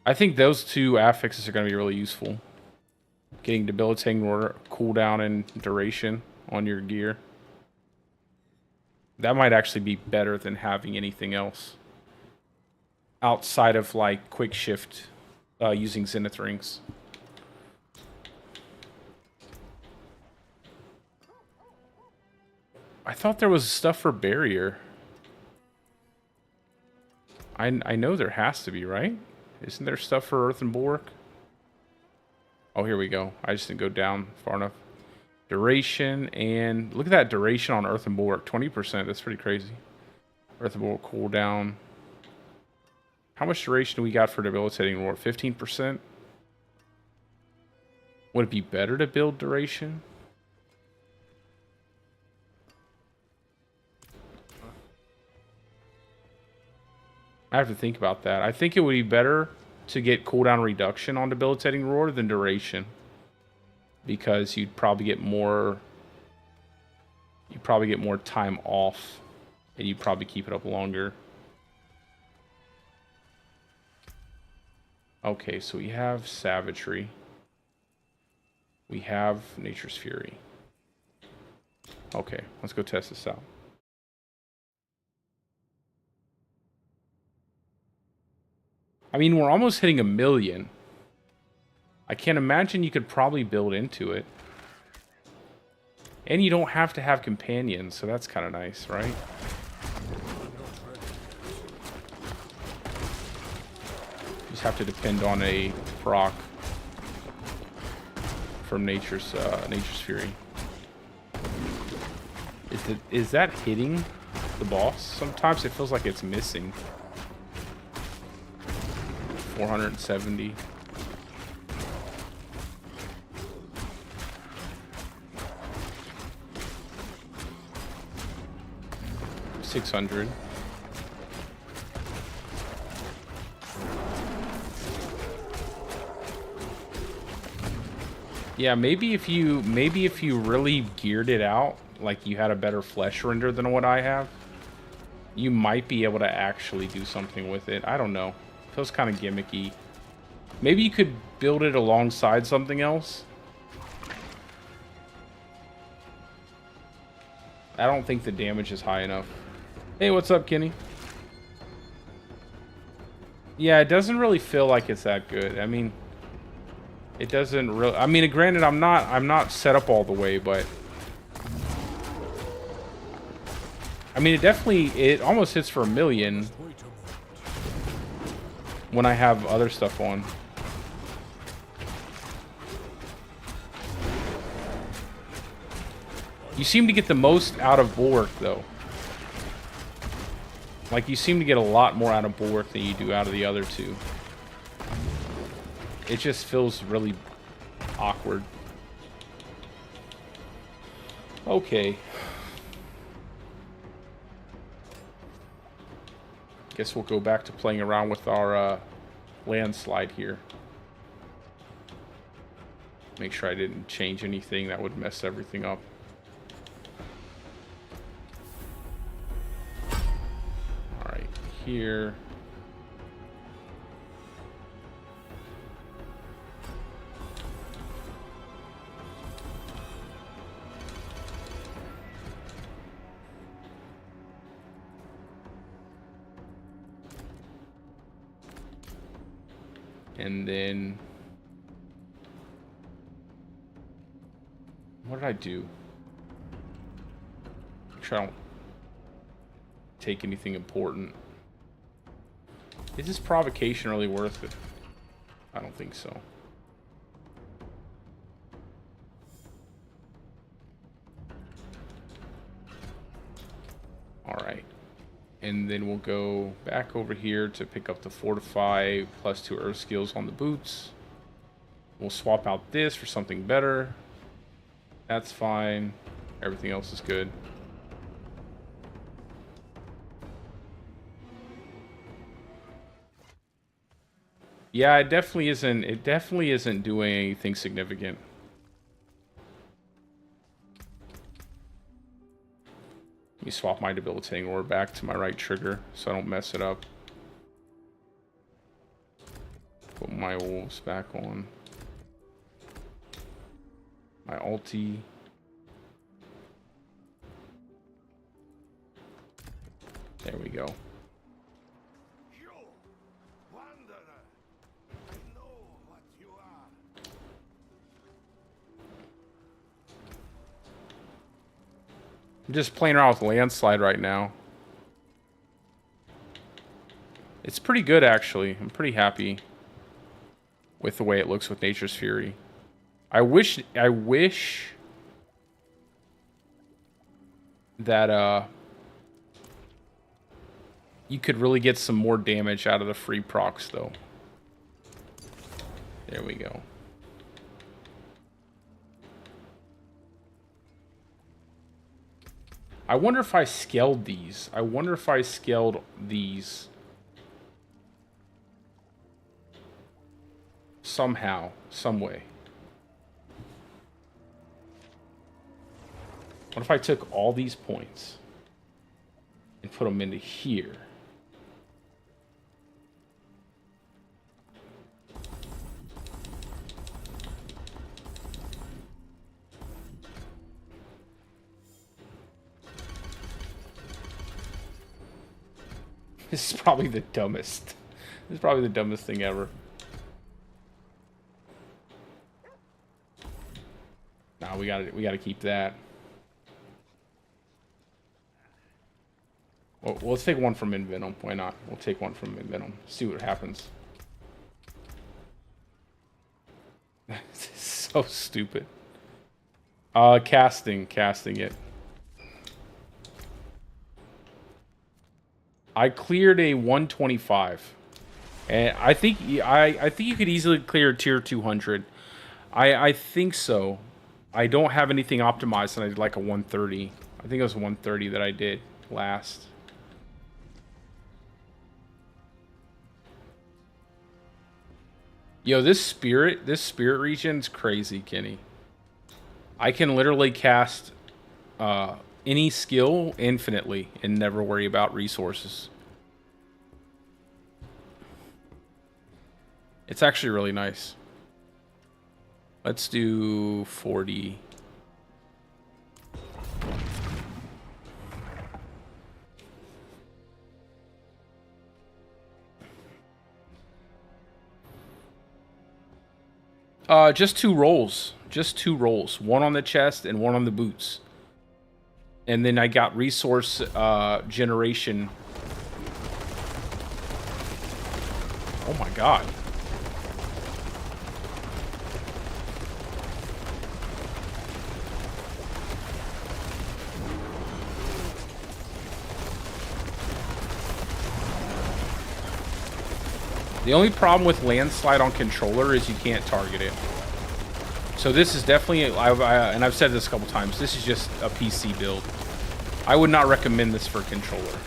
I think those two affixes are going to be really useful. Getting debilitating word cooldown and duration on your gear. That might actually be better than having anything else. Outside of like quick shift using Zenith rings. I thought there was stuff for barrier. I know there has to be, right? Isn't there stuff for Earth and Bulwark? Oh, here we go. I just didn't go down far enough. Duration, and look at that duration on Earth and Bulwark. 20%. That's pretty crazy. Earth and Bulwark cooldown. How much duration do we got for debilitating roar? 15%? Would it be better to build duration? I have to think about that. I think it would be better to get cooldown reduction on debilitating roar than duration, because you'd probably get more. You'd probably get more time off, and you'd probably keep it up longer. Okay, so we have savagery. We have nature's fury. Okay, let's go test this out. I mean, we're almost hitting 1 million. I can't imagine you could probably build into it. And you don't have to have companions, so that's kind of nice, right? You just have to depend on a proc from Nature's Fury. Is that hitting the boss? Sometimes it feels like it's missing. 470. 600. Yeah, maybe if you really geared it out, like you had a better flesh render than what I have, you might be able to actually do something with it. I don't know. Feels kind of gimmicky. Maybe you could build it alongside something else. I don't think the damage is high enough. Hey, what's up, Kenny? Yeah, it doesn't really feel like it's that good. I mean, it doesn't really. I mean, granted, I'm not set up all the way, but I mean, it almost hits for 1,000,000 when I have other stuff on. You seem to get the most out of Bulwark, though. Like, you seem to get a lot more out of Bulwark than you do out of the other two. It just feels really awkward. Okay. Guess we'll go back to playing around with our landslide here. Make sure I didn't change anything that would mess everything up. Alright, here. And then, what did I do? Make sure I don't take anything important. Is this provocation really worth it? I don't think so. All right. And then we'll go back over here to pick up the Fortify +2 Earth skills on the boots. We'll swap out this for something better. That's fine. Everything else is good. Yeah, it definitely isn't doing anything significant. Let me swap my debilitating orb back to my right trigger so I don't mess it up. Put my wolves back on. My ulti. There we go. You, wanderer, I know what you are. I'm just playing around with landslide right now. It's pretty good, actually. I'm pretty happy with the way it looks with Nature's Fury. I wish that you could really get some more damage out of the free procs, though. There we go. I wonder if I scaled these. I wonder if I scaled these somehow, some way. What if I took all these points and put them into here? This is probably the dumbest. This is probably the dumbest thing ever. Nah, we gotta keep that. Well, let's take one from Invenom. Why not? We'll take one from Invenom. See what happens. This is so stupid. Casting it. I cleared a 125. And I think I think you could easily clear a tier 200. I think so. I don't have anything optimized, and I did like a 130. I think it was 130 that I did last. Yo, this spirit region's crazy, Kenny. I can literally cast any skill infinitely and never worry about resources. It's actually really nice. Let's do 40. Just 2 rolls. Just 2 rolls. One on the chest and one on the boots. And then I got resource generation. Oh my god. The only problem with Landslide on controller is you can't target it. So this is definitely, and I've said this a couple times, this is just a PC build. I would not recommend this for controller.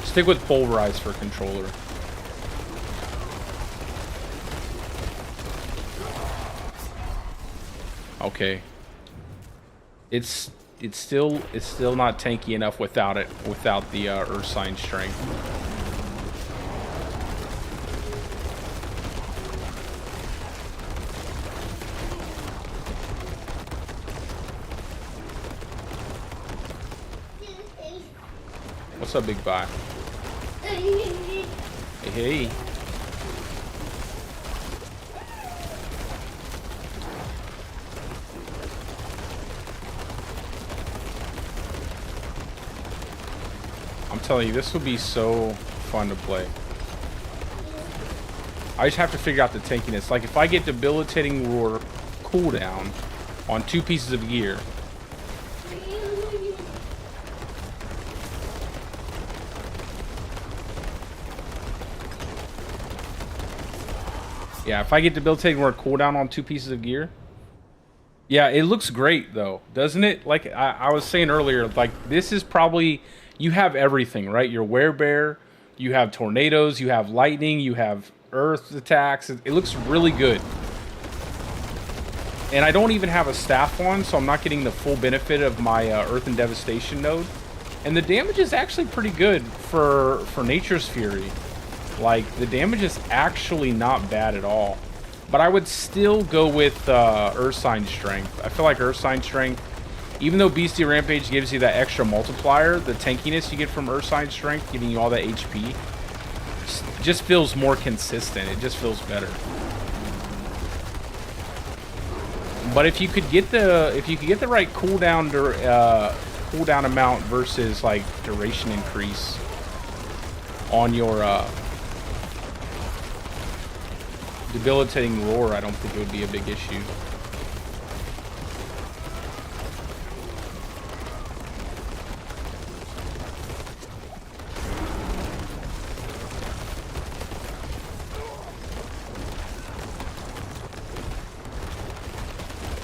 Stick with Pulverize for controller. Okay. It's still not tanky enough without the Earth Sign strength. What's up, big guy? Hey, hey. I'm telling you, this will be so fun to play. I just have to figure out the tankiness. Like, if I get debilitating roar cooldown on 2 pieces of gear, yeah, if I get debilitating roar cooldown on 2 pieces of gear, yeah, it looks great though, doesn't it? Like I was saying earlier, like this is probably, you have everything, right? You're werebear, you have tornadoes, you have lightning, you have earth attacks. It looks really good. And I don't even have a staff on, so I'm not getting the full benefit of my Earth and Devastation node. And the damage is actually pretty good for Nature's Fury. Like, the damage is actually not bad at all. But I would still go with Earth Sign Strength. I feel like Earth Sign Strength, even though Beastie Rampage gives you that extra multiplier, the tankiness you get from Earth Sign Strength, giving you all that HP, just feels more consistent. It just feels better. But if you could get the right cooldown amount versus like duration increase on your debilitating roar, I don't think it would be a big issue.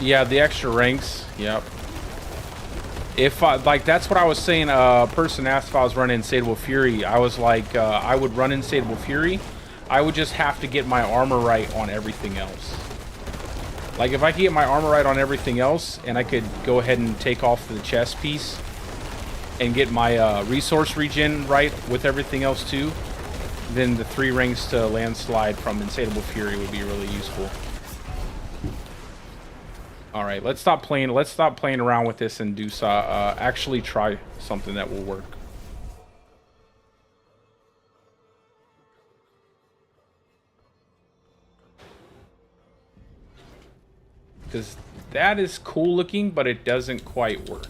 Yeah, the extra ranks. Yep. If I, like, that's what I was saying. A person asked if I was running Insatiable Fury. I was like, I would run Insatiable Fury. I would just have to get my armor right on everything else. Like, if I could get my armor right on everything else, and I could go ahead and take off the chest piece and get my resource regen right with everything else too, then the 3 rings to Landslide from Insatiable Fury would be really useful. All right, let's stop playing around with this and do actually try something that will work. Because that is cool looking, but it doesn't quite work.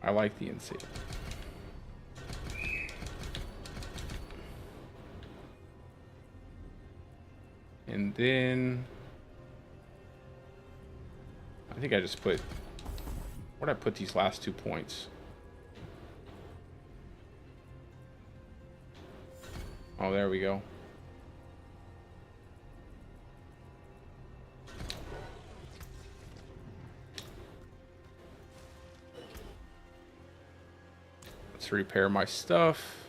I like the insane. And then I think I just put, where'd I put these last 2 points? Oh, there we go. Let's repair my stuff.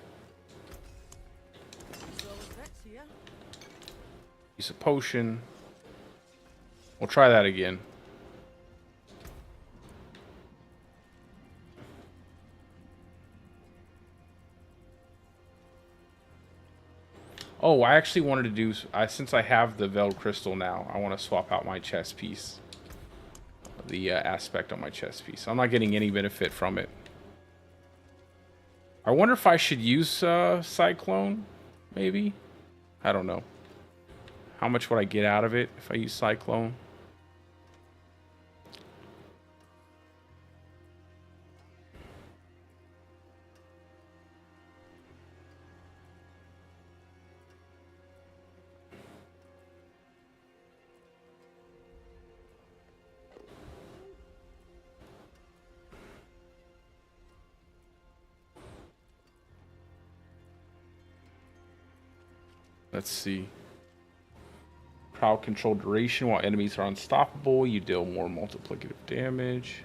Use a potion. We'll try that again. Oh, I actually wanted to do, since I have the Veiled Crystal now, I want to swap out my chest piece. The aspect on my chest piece. I'm not getting any benefit from it. I wonder if I should use Cyclone, maybe? I don't know. How much would I get out of it if I use Cyclone? Let's see. Crowd control duration. While enemies are unstoppable, you deal more multiplicative damage.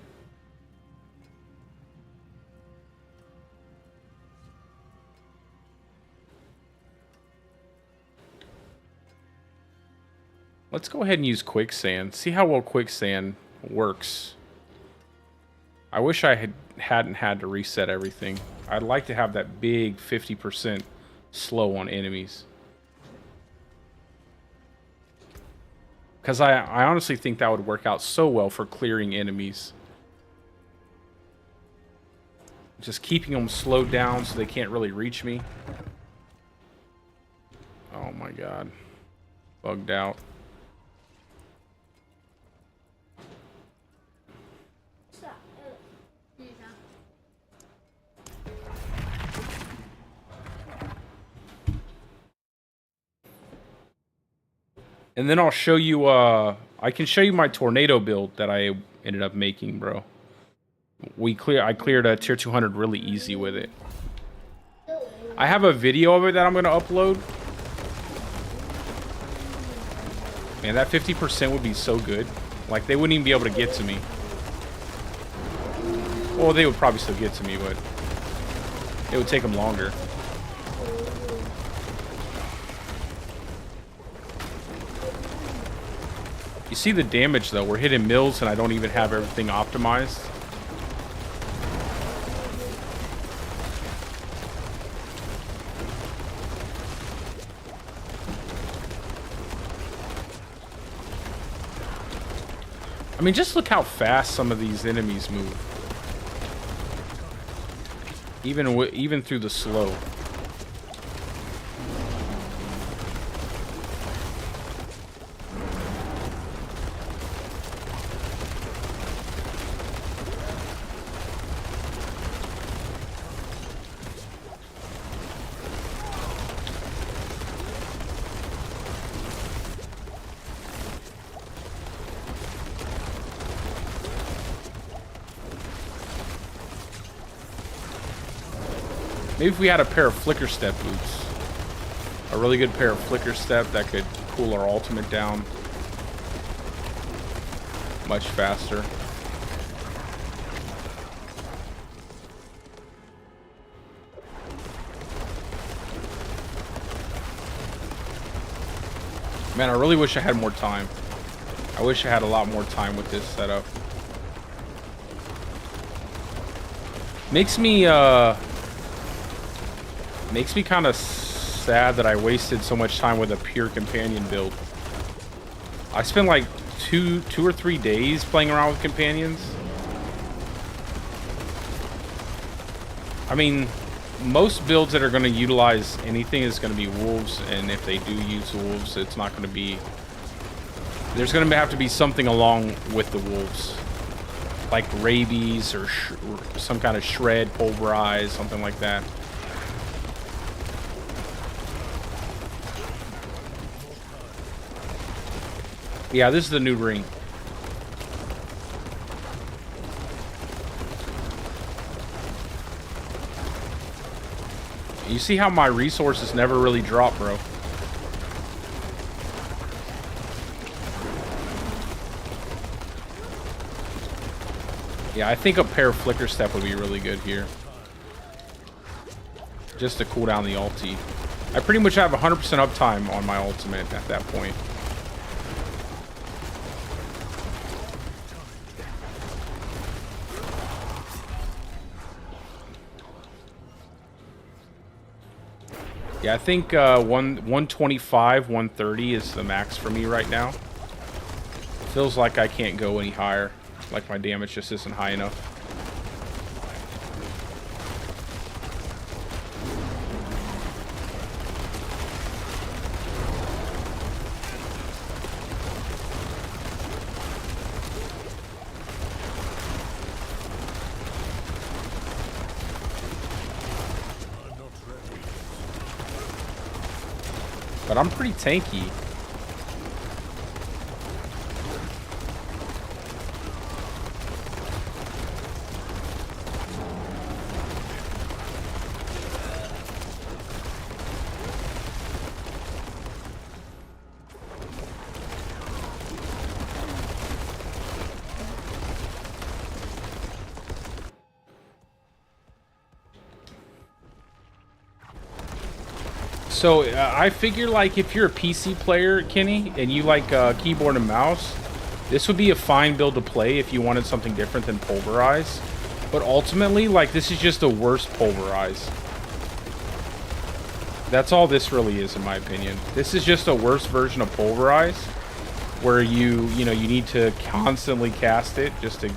Let's go ahead and use quicksand. See how well quicksand works. I wish I hadn't had to reset everything. I'd like to have that big 50% slow on enemies. Because I honestly think that would work out so well for clearing enemies. Just keeping them slowed down so they can't really reach me. Oh my god. Bugged out. And then I'll show you, I can show you my tornado build that I ended up making, bro. I cleared a tier 200 really easy with it. I have a video of it that I'm going to upload. Man, that 50% would be so good. Like, they wouldn't even be able to get to me. Well, they would probably still get to me, but it would take them longer. You see the damage, though. We're hitting mills, and I don't even have everything optimized. I mean, just look how fast some of these enemies move. Even through the slow. Maybe if we had a pair of Flicker Step boots. A really good pair of Flicker Step that could cool our ultimate down much faster. Man, I really wish I had more time. I wish I had a lot more time with this setup. Makes me kind of sad that I wasted so much time with a pure companion build. I spent like two or 3 days playing around with companions. I mean, most builds that are going to utilize anything is going to be wolves, and if they do use wolves, it's not going to be... There's going to have to be something along with the wolves. like rabies or some kind of shred, pulverize, something like that. Yeah, this is the new ring. You see how my resources never really drop, bro. Yeah, I think a pair of Flicker Step would be really good here. Just to cool down the ulti. I pretty much have 100% uptime on my ultimate at that point. Yeah, I think 125, 130 is the max for me right now. Feels like I can't go any higher. Like my damage just isn't high enough. But I'm pretty tanky. So I figure like if you're a PC player, Kenny, and you like keyboard and mouse, this would be a fine build to play if you wanted something different than Pulverize. But ultimately, like, this is just the worst Pulverize. That's all this really is, in my opinion. This is just a worse version of Pulverize, where you need to constantly cast it just to,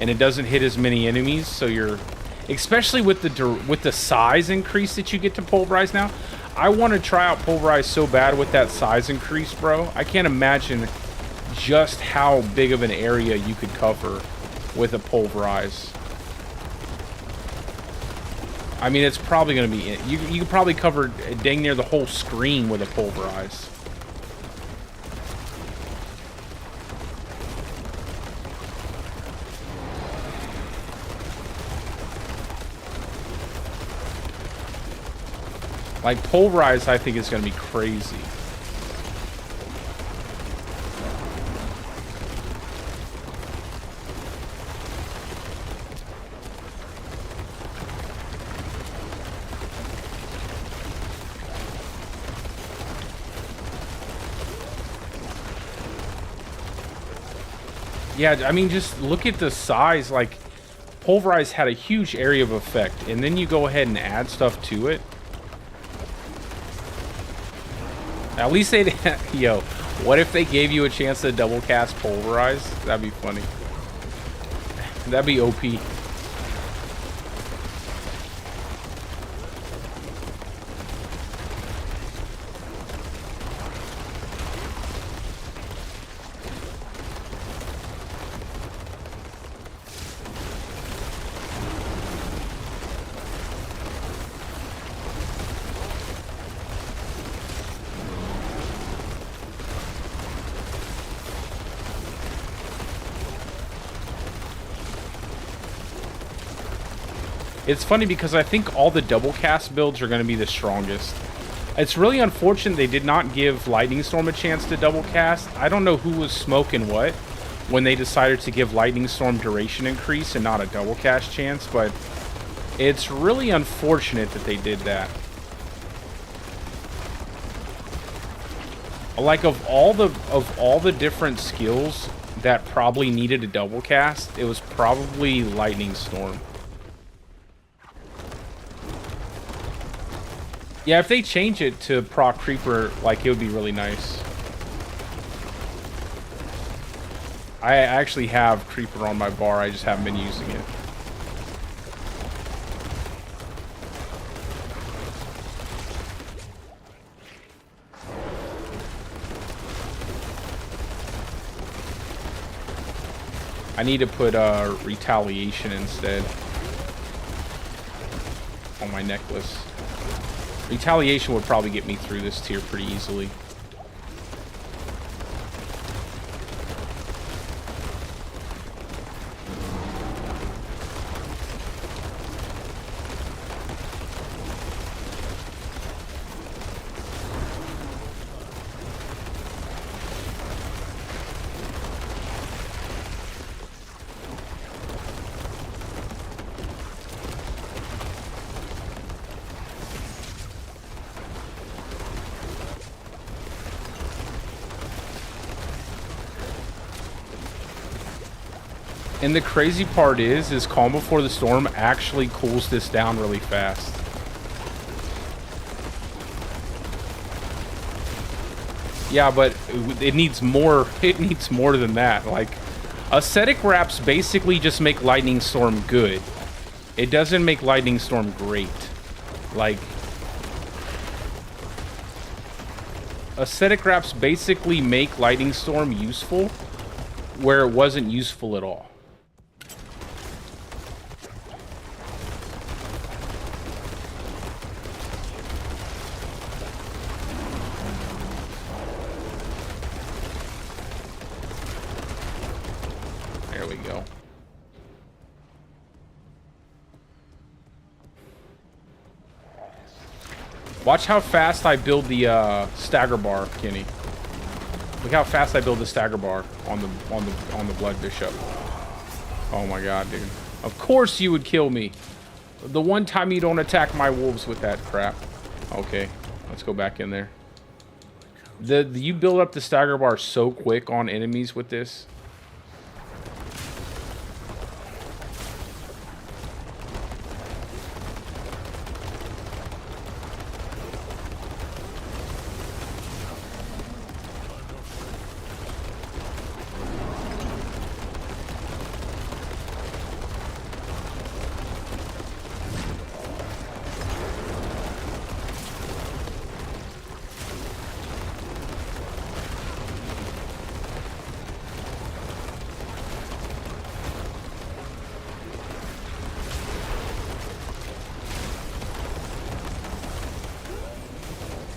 and it doesn't hit as many enemies, so you're. Especially with the size increase that you get to Pulverize now. I want to try out Pulverize so bad with that size increase, bro. I can't imagine just how big of an area you could cover with a Pulverize. I mean, it's probably going to be... You could probably cover dang near the whole screen with a Pulverize. Like, Pulverize, I think, is going to be crazy. Yeah, I mean, just look at the size. Like, Pulverize had a huge area of effect, and then you go ahead and add stuff to it. At least they didn't. Yo, what if they gave you a chance to double cast Pulverize? That'd be funny. That'd be OP. It's funny because I think all the double cast builds are going to be the strongest. It's really unfortunate they did not give Lightning Storm a chance to double cast. I don't know who was smoking what when they decided to give Lightning Storm duration increase and not a double cast chance, but it's really unfortunate that they did that. Like, of all the different skills that probably needed a double cast, it was probably Lightning Storm. Yeah, if they change it to proc Creeper, like, it would be really nice. I actually have Creeper on my bar, I just haven't been using it. I need to put retaliation instead on my necklace. Retaliation would probably get me through this tier pretty easily. And the crazy part is Calm Before the Storm actually cools this down really fast. Yeah, but it needs more. It needs more than that. Like, Ascetic Wraps basically just make Lightning Storm good. It doesn't make Lightning Storm great. Like, Ascetic Wraps basically make Lightning Storm useful where it wasn't useful at all. There we go. Watch how fast I build the stagger bar, Kenny. Look how fast I build the stagger bar on the Blood Bishop. Oh my god, dude. Of course you would kill me. The one time you don't attack my wolves with that crap. Okay, let's go back in there. You build up the stagger bar so quick on enemies with this.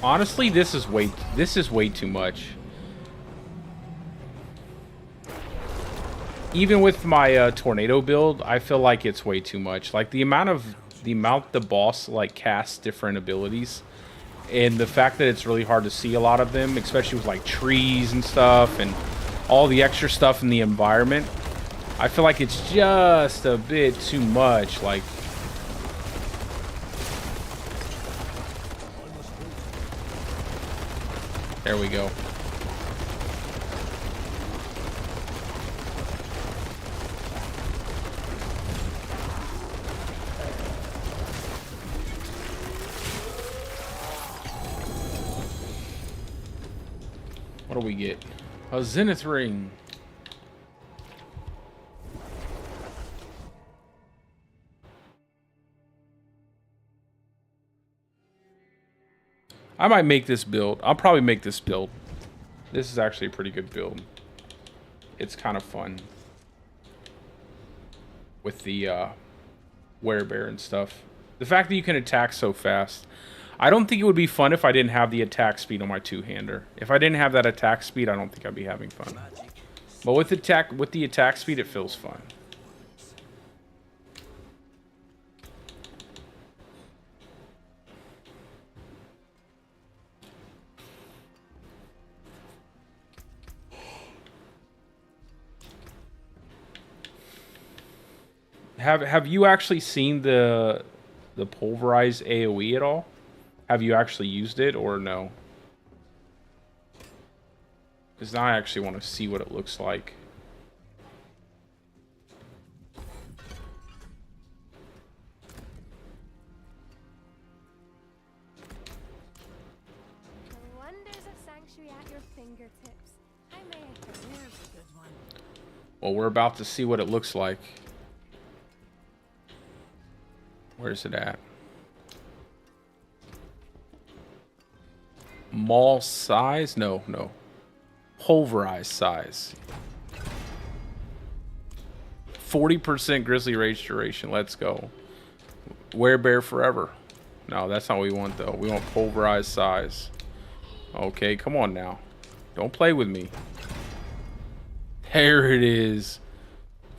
Honestly, this is way too much. Even with my tornado build, I feel like it's way too much. Like the amount the boss like casts different abilities, and the fact that it's really hard to see a lot of them, especially with like trees and stuff and all the extra stuff in the environment. I feel like it's just a bit too much. Like, there we go. What do we get? A Zenith Ring. I might make this build. I'll probably make this build. This is actually a pretty good build. It's kind of fun. With the werebear and stuff. The fact that you can attack so fast. I don't think it would be fun if I didn't have the attack speed on my two-hander. If I didn't have that attack speed, I don't think I'd be having fun. But with the attack speed, it feels fun. Have you actually seen the Pulverize AoE at all? Have you actually used it or no? Because now I actually want to see what it looks like. The wonders of Sanctuary at your fingertips. I may have here's a good one. Well, we're about to see what it looks like. Where's it at? Maul size? No. Pulverize size. 40% Grizzly Rage duration. Let's go. Werebear forever. No, that's not what we want, though. We want pulverized size. Okay, come on now. Don't play with me. There it is.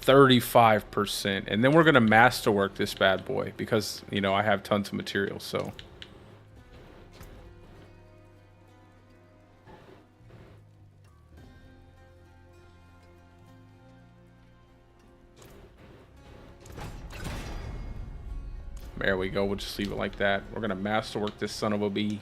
35%. And then we're going to masterwork this bad boy because, you know, I have tons of material, so. There we go. We'll just leave it like that. We're going to masterwork this son of a bee.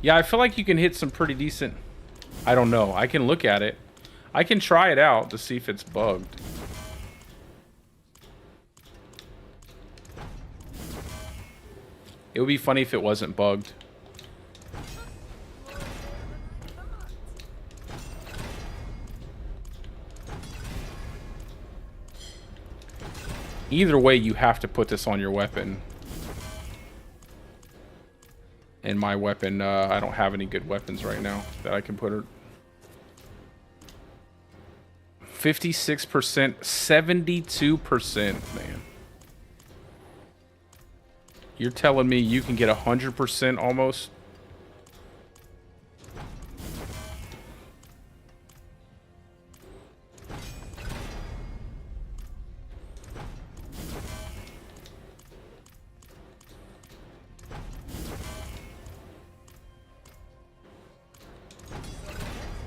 Yeah, I feel like you can hit some pretty decent... I don't know. I can look at it. I can try it out to see if it's bugged. It would be funny if it wasn't bugged. Either way, you have to put this on your weapon. And my weapon, I don't have any good weapons right now that I can put it. 56%, 72%, man. You're telling me you can get 100% almost?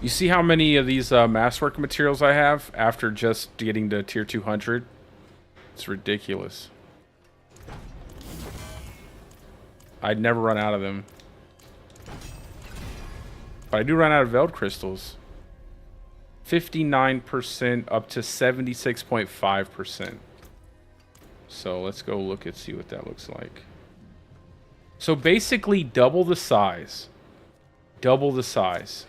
You see how many of these Masterworking materials I have after just getting to tier 200? It's ridiculous. I'd never run out of them. But I do run out of Veld crystals. 59% up to 76.5%. So let's go look and see what that looks like. So basically double the size. Double the size.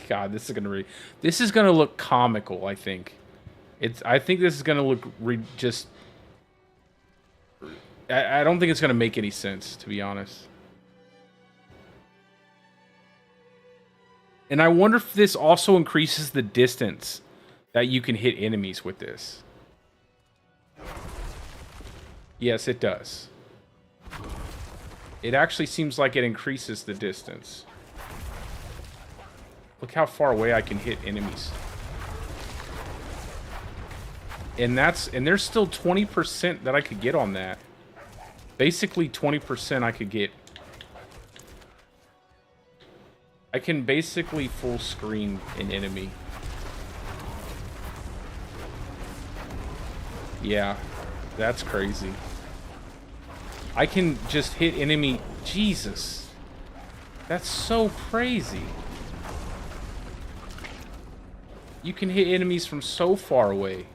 God, this is gonna look comical. I think I think this is gonna look just. I don't think it's gonna make any sense, to be honest. And I wonder if this also increases the distance that you can hit enemies with this. Yes, it does. It actually seems like it increases the distance. Look how far away I can hit enemies. And there's still 20% that I could get on that. Basically 20% I could get. I can basically full screen an enemy. Yeah, that's crazy. I can just hit enemy. Jesus. That's so crazy. You can hit enemies from so far away.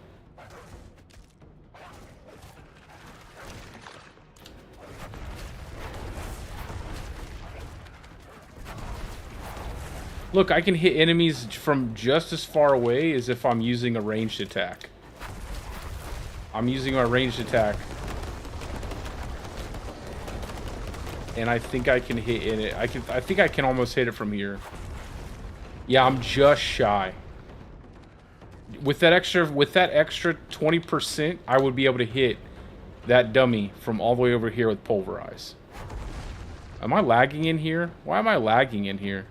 Look, I can hit enemies from just as far away as if I'm using a ranged attack. I'm using my ranged attack. And I think I can hit in it. I think I can almost hit it from here. Yeah, I'm just shy. With that extra 20%, I would be able to hit that dummy from all the way over here with Pulverize. Am I lagging in here? Why am I lagging in here?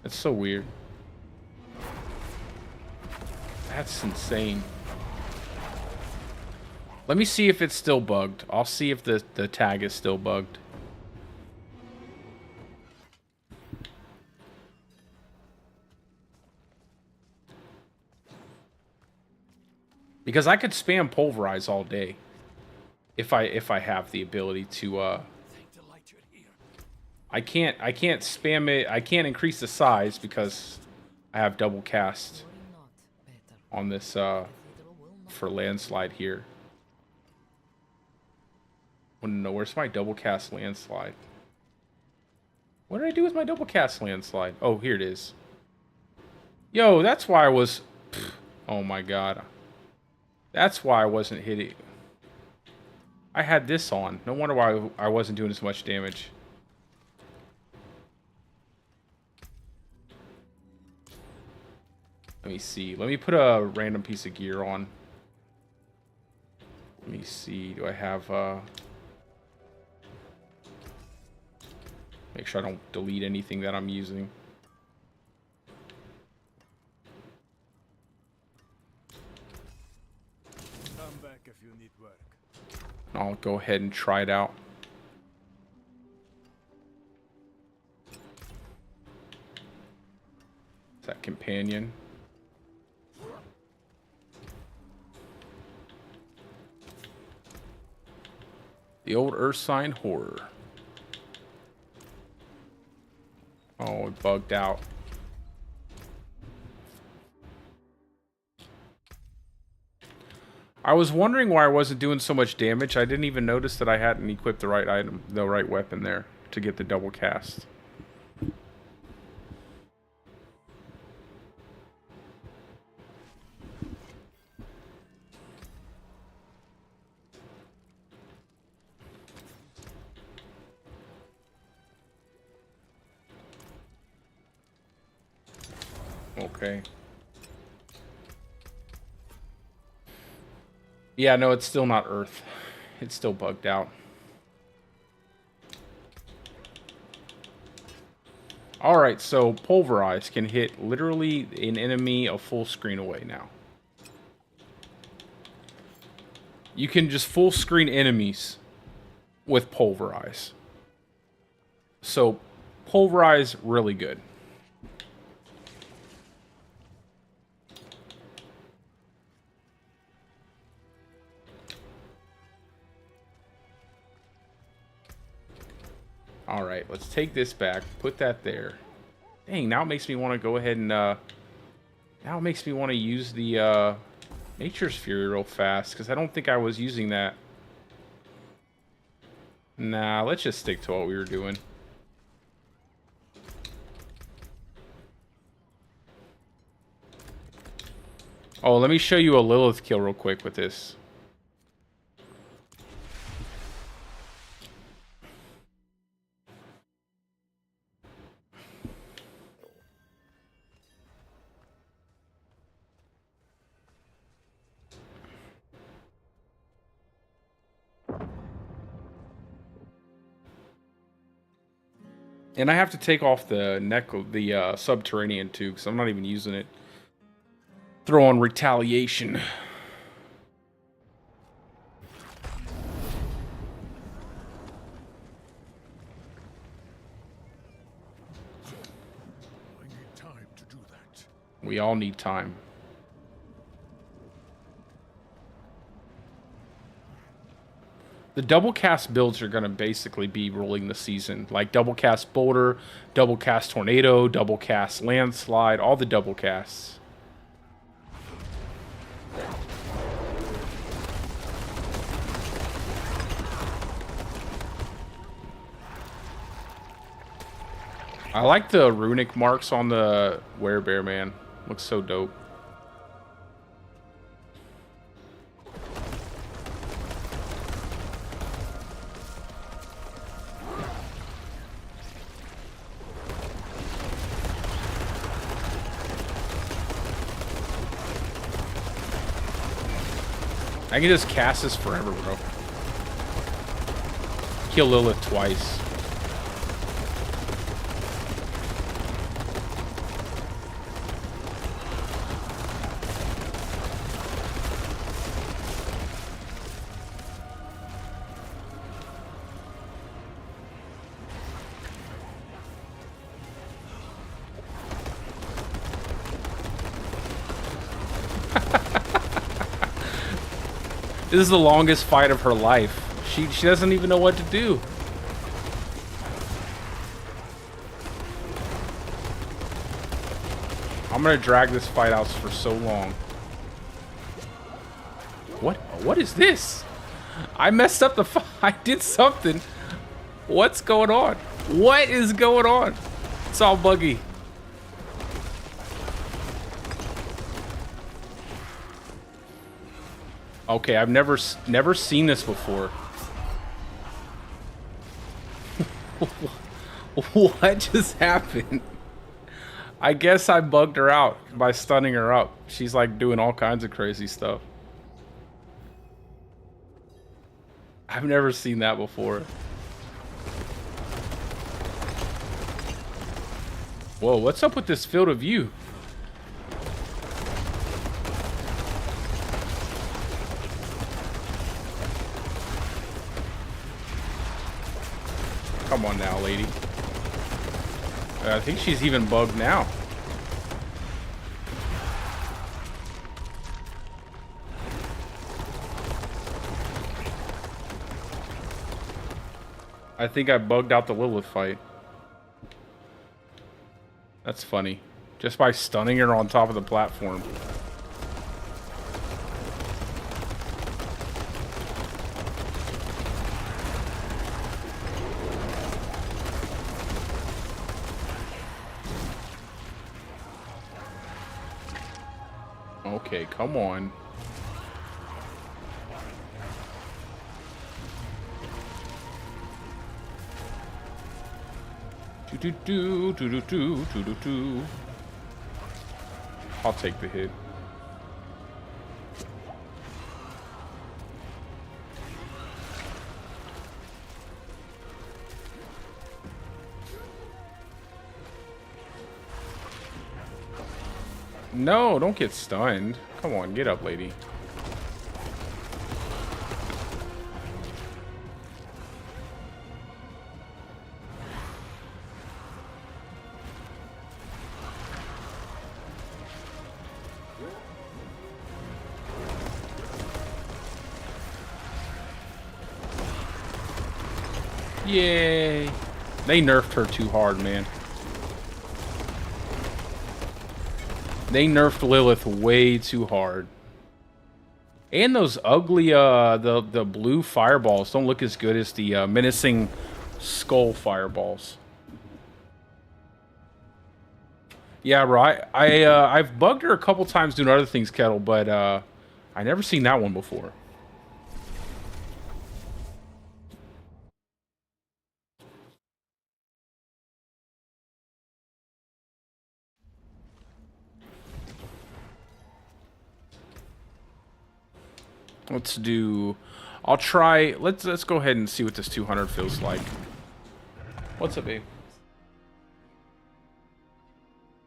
That's so weird. That's insane. Let me see if it's still bugged. I'll see if the tag is still bugged. Because I could spam Pulverize all day if I have the ability to I can't spam it. I can't increase the size because I have double cast on this for landslide here. Oh no, where's my double cast landslide? What did I do with my double cast landslide? Oh, here it is. Yo, that's why I was... Oh my god. That's why I wasn't hitting. I had this on. No wonder why I wasn't doing as much damage. Let me see. Let me put a random piece of gear on. Let me see. Do I have... Make sure I don't delete anything that I'm using. Come back if you need work. I'll go ahead and try it out. Is that companion? The old Earth Sign Horror. Oh, it bugged out. I was wondering why I wasn't doing so much damage. I didn't even notice that I hadn't equipped the right item, the right weapon there to get the double cast. Okay. Yeah, no, it's still not Earth. It's still bugged out. Alright, so Pulverize can hit literally an enemy a full screen away now. You can just full screen enemies with Pulverize. So, Pulverize, really good. Alright, let's take this back, put that there. Dang, now it makes me want to go ahead and, now it makes me want to use the, Nature's Fury real fast, because I don't think I was using that. Nah, let's just stick to what we were doing. Oh, let me show you a Lilith kill real quick with this. And I have to take off the subterranean too, because I'm not even using it. Throw on retaliation. I need time to do that. We all need time. The double cast builds are going to basically be ruling the season. Like double cast Boulder, double cast Tornado, double cast Landslide, all the double casts. I like the runic marks on the werebear, man. Looks so dope. I can just cast this forever, bro. Kill Lilith twice. This is the longest fight of her life. She doesn't even know what to do. I'm gonna drag this fight out for so long. What is this? I messed up the fight. I did something. What's going on? What is going on? It's all buggy. Okay, I've never seen this before. What just happened? I guess I bugged her out by stunning her up. She's like doing all kinds of crazy stuff. I've never seen that before. Whoa, what's up with this field of view? Come on now, lady. I think she's even bugged now. I think I bugged out the Lilith fight. That's funny. Just by stunning her on top of the platform. Okay, come on. I'll take the hit. No, don't get stunned. Come on, get up, lady. Yay. They nerfed her too hard, man. They nerfed Lilith way too hard. And those ugly, the blue fireballs don't look as good as the menacing skull fireballs. Yeah, right. I've bugged her a couple times doing other things, Kettle, but I never seen that one before. Let's do... I'll try... Let's go ahead and see what this 200 feels like. What's up, babe?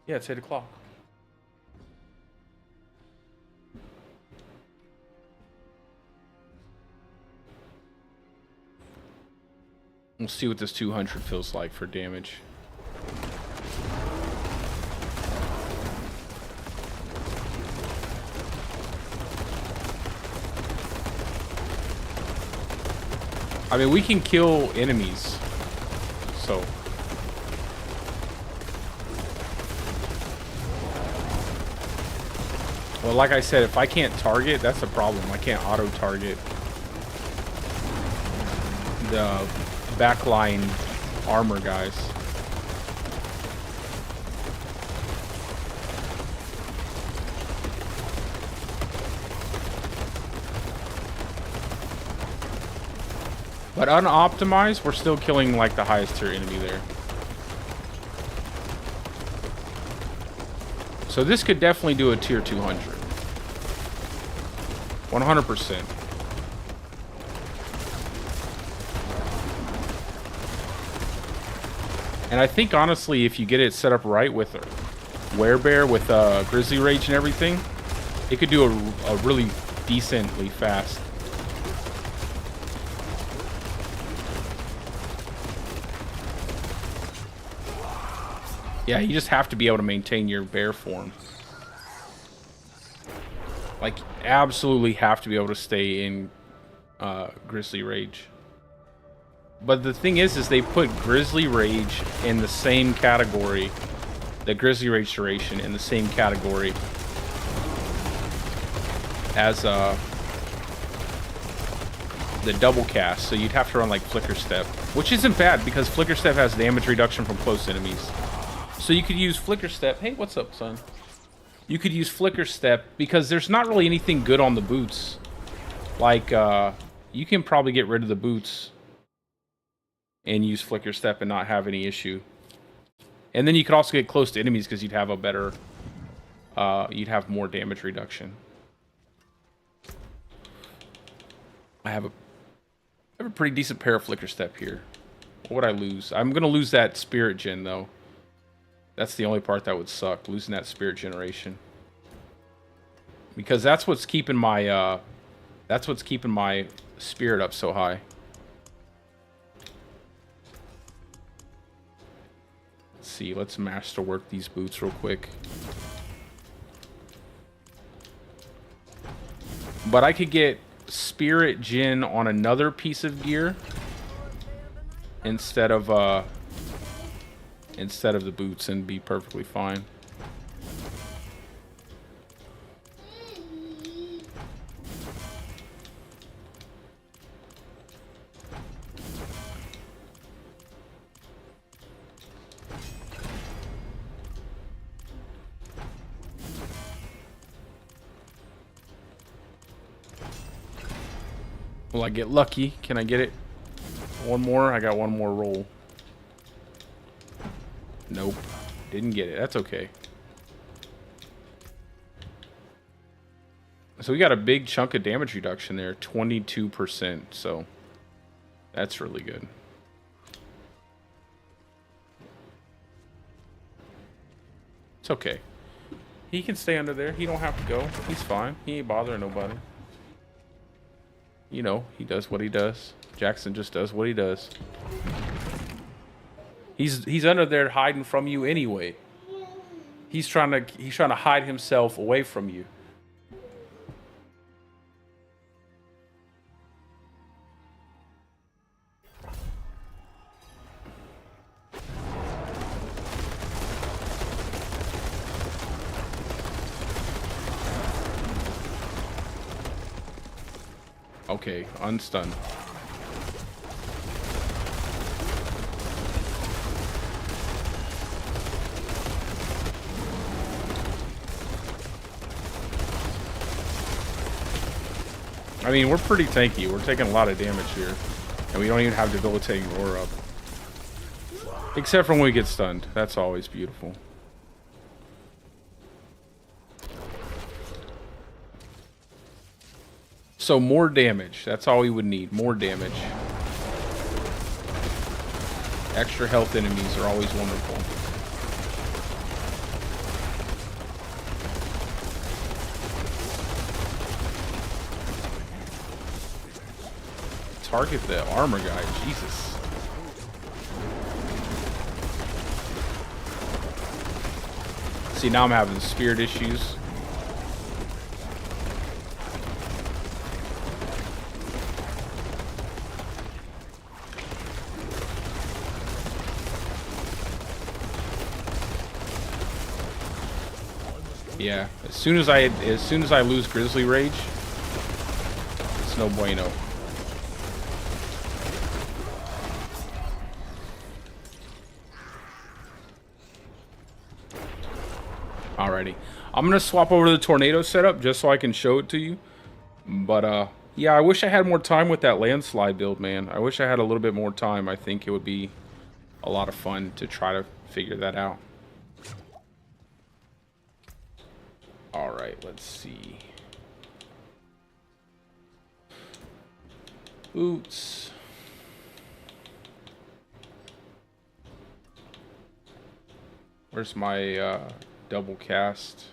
Yeah, it's 8 o'clock. We'll see what this 200 feels like for damage. I mean, we can kill enemies, so. Well, like I said, if I can't target, that's a problem. I can't auto-target the backline armor guys. But unoptimized, we're still killing like the highest tier enemy there. So this could definitely do a tier 200. 100%. And I think honestly, if you get it set up right with a Werebear with Grizzly Rage and everything, it could do a really decently fast. Yeah, you just have to be able to maintain your bear form. Like, absolutely have to be able to stay in Grizzly Rage. But the thing is they put Grizzly Rage in the same category the Grizzly Rage duration in the same category as the double cast, so you'd have to run like Flicker Step, which isn't bad because Flicker Step has damage reduction from close enemies. So you could use Flicker Step. Hey, what's up, son? You could use Flicker Step because there's not really anything good on the boots. Like, you can probably get rid of the boots and use Flicker Step and not have any issue. And then you could also get close to enemies because you'd have a better, you'd have more damage reduction. I have a pretty decent pair of Flicker Step here. What would I lose? I'm gonna lose that Spirit Gen though. That's the only part that would suck, losing that Spirit Generation. Because that's what's keeping my spirit up so high. Let's see, let's masterwork these boots real quick. But I could get Spirit Gen on another piece of gear instead of the boots and be perfectly fine. Will I get lucky? Can I get it? One more? I got one more roll. Nope. Didn't get it. That's okay. So we got a big chunk of damage reduction there. 22%. So that's really good. It's okay. He can stay under there. He don't have to go. He's fine. He ain't bothering nobody. You know, he does what he does. Jackson just does what he does. He's under there hiding from you anyway. He's trying to hide himself away from you. Okay, unstunned. I mean, we're pretty tanky. We're taking a lot of damage here. And we don't even have debilitating roar up. Except for when we get stunned. That's always beautiful. So more damage. That's all we would need. More damage. Extra health enemies are always wonderful. Target the armor guy. Jesus. See, now I'm having spirit issues. Yeah, as soon as I lose Grizzly Rage, it's no bueno. Alrighty, I'm gonna swap over to the tornado setup just so I can show it to you. But yeah, I wish I had more time with that landslide build, man. I wish I had a little bit more time. I think it would be a lot of fun to try to figure that out. Alright, let's see. Boots. Where's my double cast?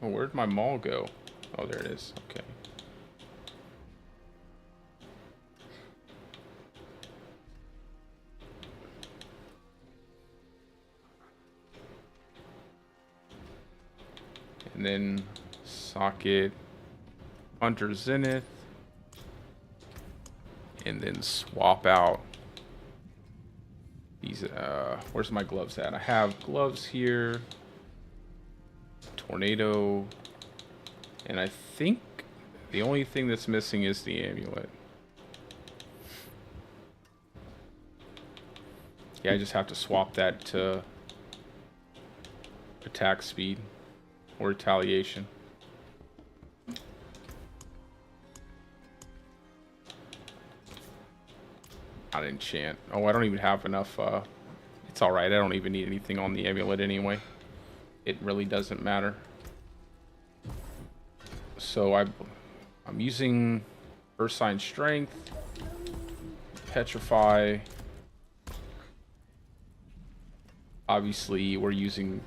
Oh, where'd my maul go? Oh, there it is. Okay. And then socket Hunter Zenith. And then swap out these. Where's my gloves at? I have gloves here. Tornado. And I think the only thing that's missing is the amulet. Yeah, I just have to swap that to attack speed or retaliation. Not enchant. Oh, I don't even have enough. It's alright. I don't even need anything on the amulet anyway. It really doesn't matter. So I'm using Earth Sign Strength, Petrify. Obviously, we're using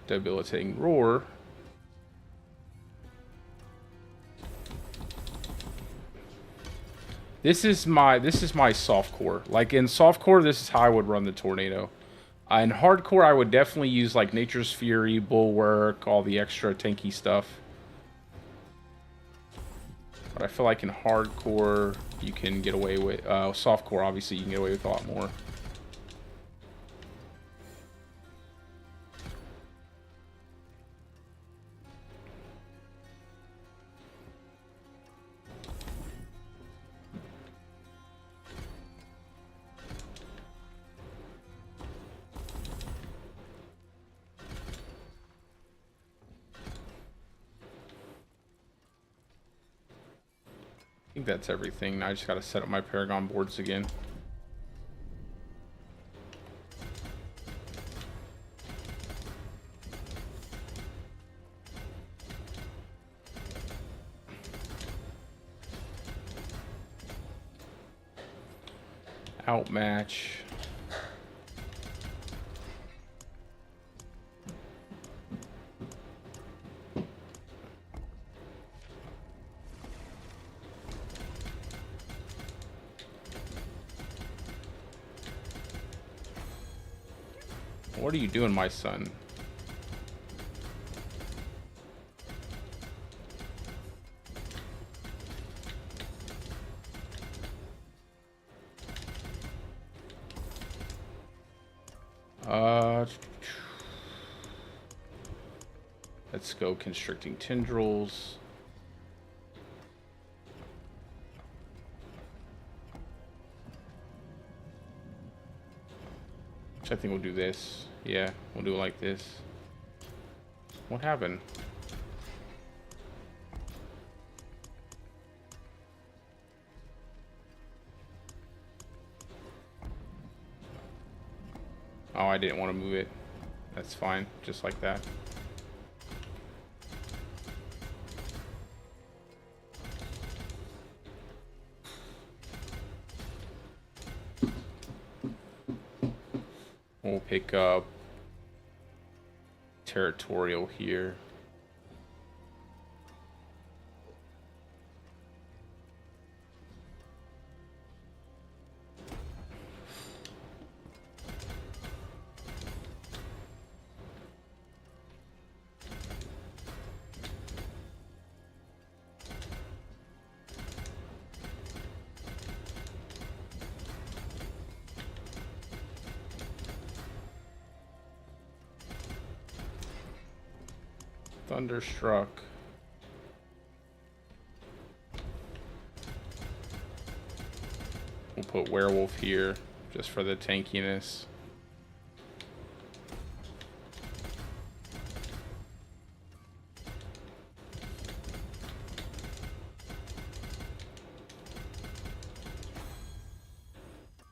Debilitating Roar. This is my soft core. Like in soft core, this is how I would run the tornado. In hardcore, I would definitely use like Nature's Fury, Bulwark, all the extra tanky stuff. But I feel like in hardcore, you can get away with softcore. Obviously, you can get away with a lot more. I think that's everything. I just gotta set up my Paragon boards again. Outmatch. What are you doing, my son? Let's go Constricting Tendrils. I think we'll do this. Yeah, we'll do it like this. What happened? Oh, I didn't want to move it. That's fine, just like that. We'll pick up Territorial here. Thunderstruck. We'll put Werewolf here just for the tankiness.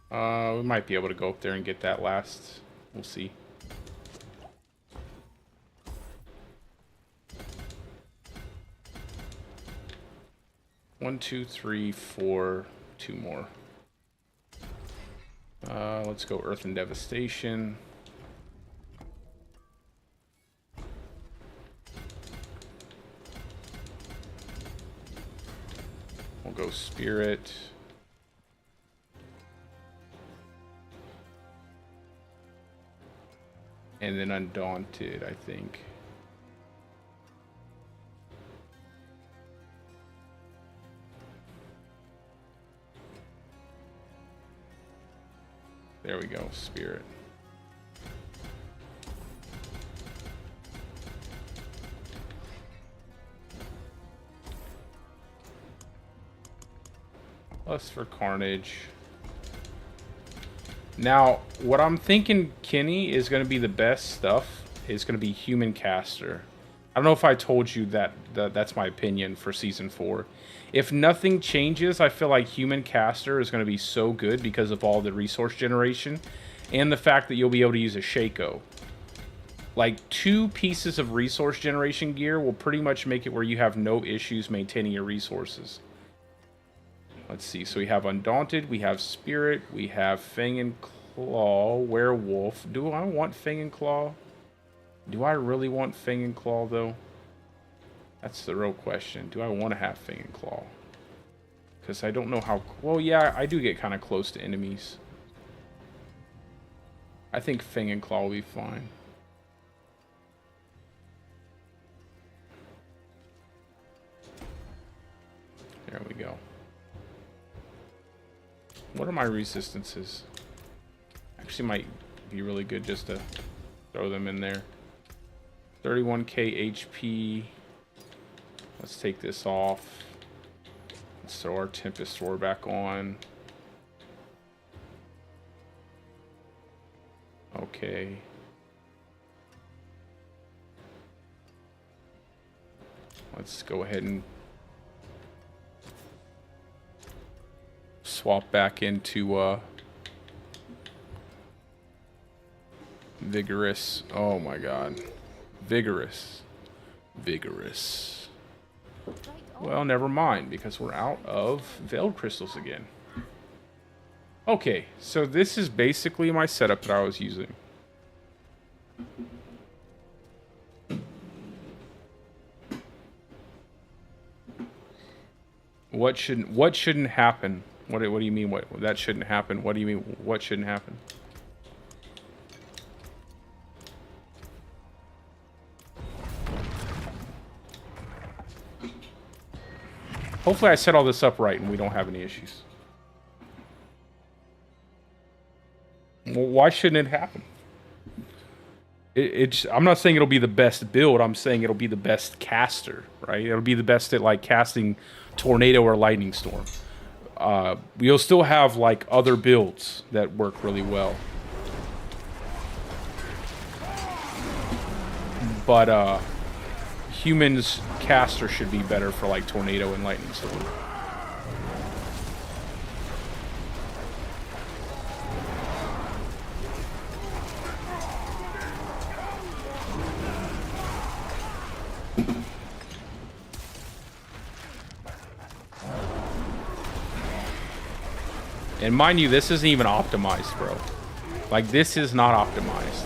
We might be able to go up there and get that last. We'll see. One, two, three, four, two more. Let's go Earth and Devastation. We'll go Spirit. And then Undaunted, I think. There we go, Spirit. Plus for Carnage. Now, what I'm thinking, Kenny, is going to be the best stuff is going to be Human Caster. I don't know if I told you that's my opinion for Season 4. If nothing changes, I feel like Human Caster is going to be so good because of all the resource generation and the fact that you'll be able to use a Shaco. Like, 2 pieces of resource generation gear will pretty much make it where you have no issues maintaining your resources. Let's see. So we have Undaunted, we have Spirit, we have Fang and Claw, Werewolf. Do I want Fang and Claw? Do I really want Fang and Claw, though? That's the real question. Do I want to have Fang and Claw? Because I don't know how... Well, yeah, I do get kind of close to enemies. I think Fang and Claw will be fine. There we go. What are my resistances? Actually might be really good just to throw them in there. 31k HP. Let's take this off. Let's throw our Tempest Sword back on. Okay. Let's go ahead and swap back into Vigorous. Oh my god. Vigorous. Well, never mind, because we're out of Veiled Crystals again. Okay, so this is basically my setup that I was using. What shouldn't happen? What do you mean? What that shouldn't happen? What do you mean? What shouldn't happen? Hopefully I set all this up right and we don't have any issues. Well, why shouldn't it happen? I'm not saying it'll be the best build. I'm saying it'll be the best caster, right? It'll be the best at like casting Tornado or Lightning Storm. You'll still have like other builds that work really well. But Humans caster should be better for like Tornado and Lightning Storm. And mind you, this isn't even optimized, bro. Like, this is not optimized.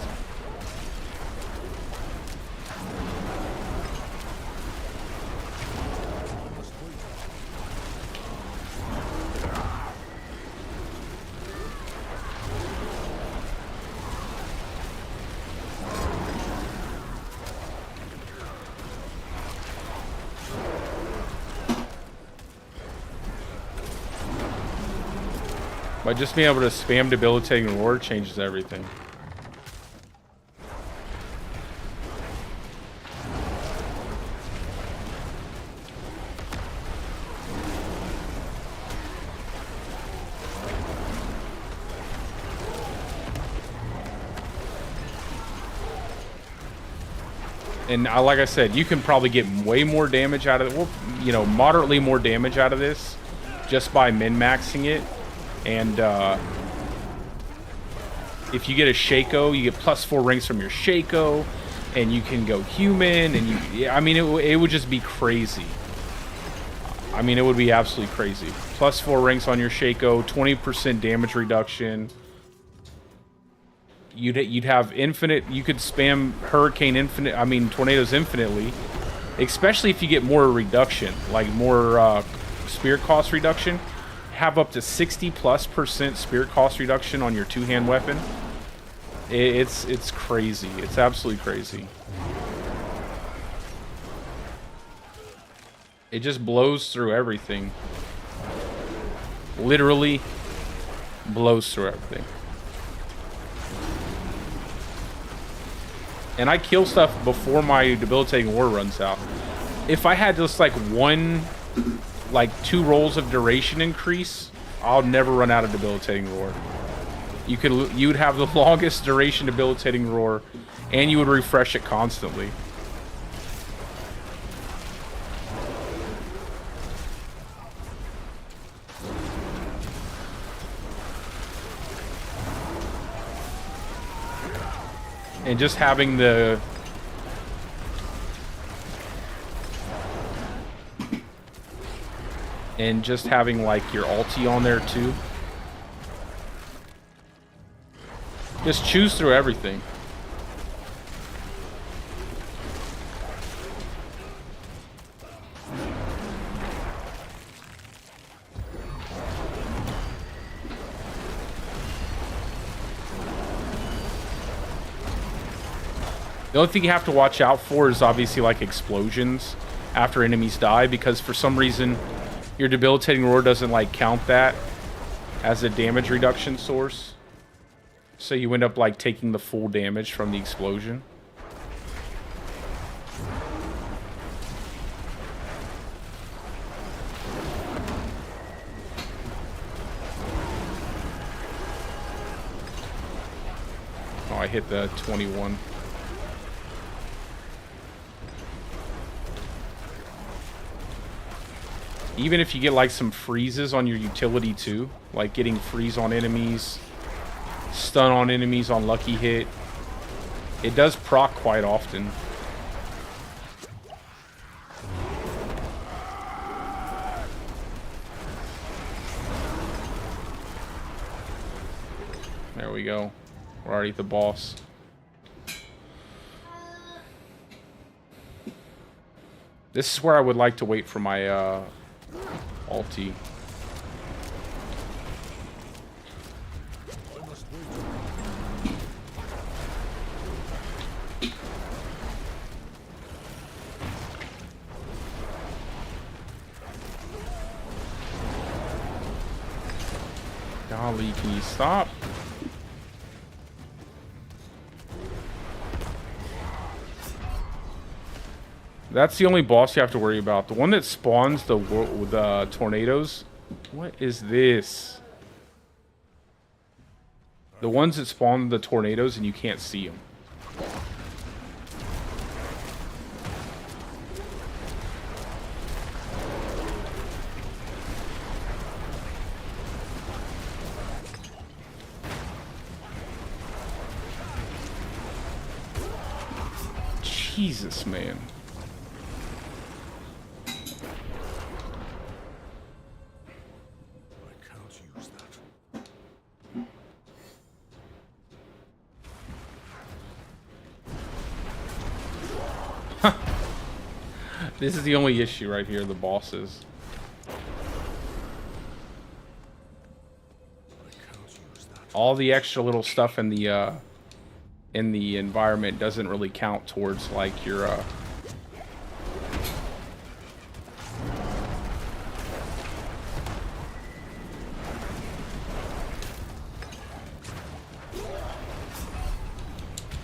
But just being able to spam debilitating roar changes everything. And like I said, you can probably get way more damage out of it. Well, you know, moderately more damage out of this just by min-maxing it. And if you get a Shaco, you get +4 rings from your Shaco, and you can go human, and I mean, it would just be crazy. I mean, it would be absolutely crazy. +4 rings on your Shaco, 20% damage reduction. You'd have infinite. You could spam Hurricane infinite. I mean, Tornadoes infinitely, especially if you get more reduction, like more spirit cost reduction. Have up to 60+% spirit cost reduction on your two-hand weapon. It's crazy. It's absolutely crazy. It just blows through everything. Literally blows through everything. And I kill stuff before my debilitating war runs out. If I had just like 2 rolls of duration increase I'll never run out of debilitating roar. You would have the longest duration debilitating roar, and you would refresh it constantly. And just having the like your ulti on there too. Just choose through everything. The only thing you have to watch out for is obviously like explosions after enemies die, because for some reason your debilitating roar doesn't like count that as a damage reduction source. So you end up like taking the full damage from the explosion. Oh, I hit the 21. Even if you get like some freezes on your utility too, like getting freeze on enemies, stun on enemies on lucky hit, it does proc quite often. There we go. We're already at the boss. This is where I would like to wait for my ulti. Golly, can you stop? That's the only boss you have to worry about. The one that spawns the tornadoes. What is this? The ones that spawn the tornadoes and you can't see them. Jesus, man. This is the only issue right here, the bosses. All the extra little stuff in the environment doesn't really count towards like your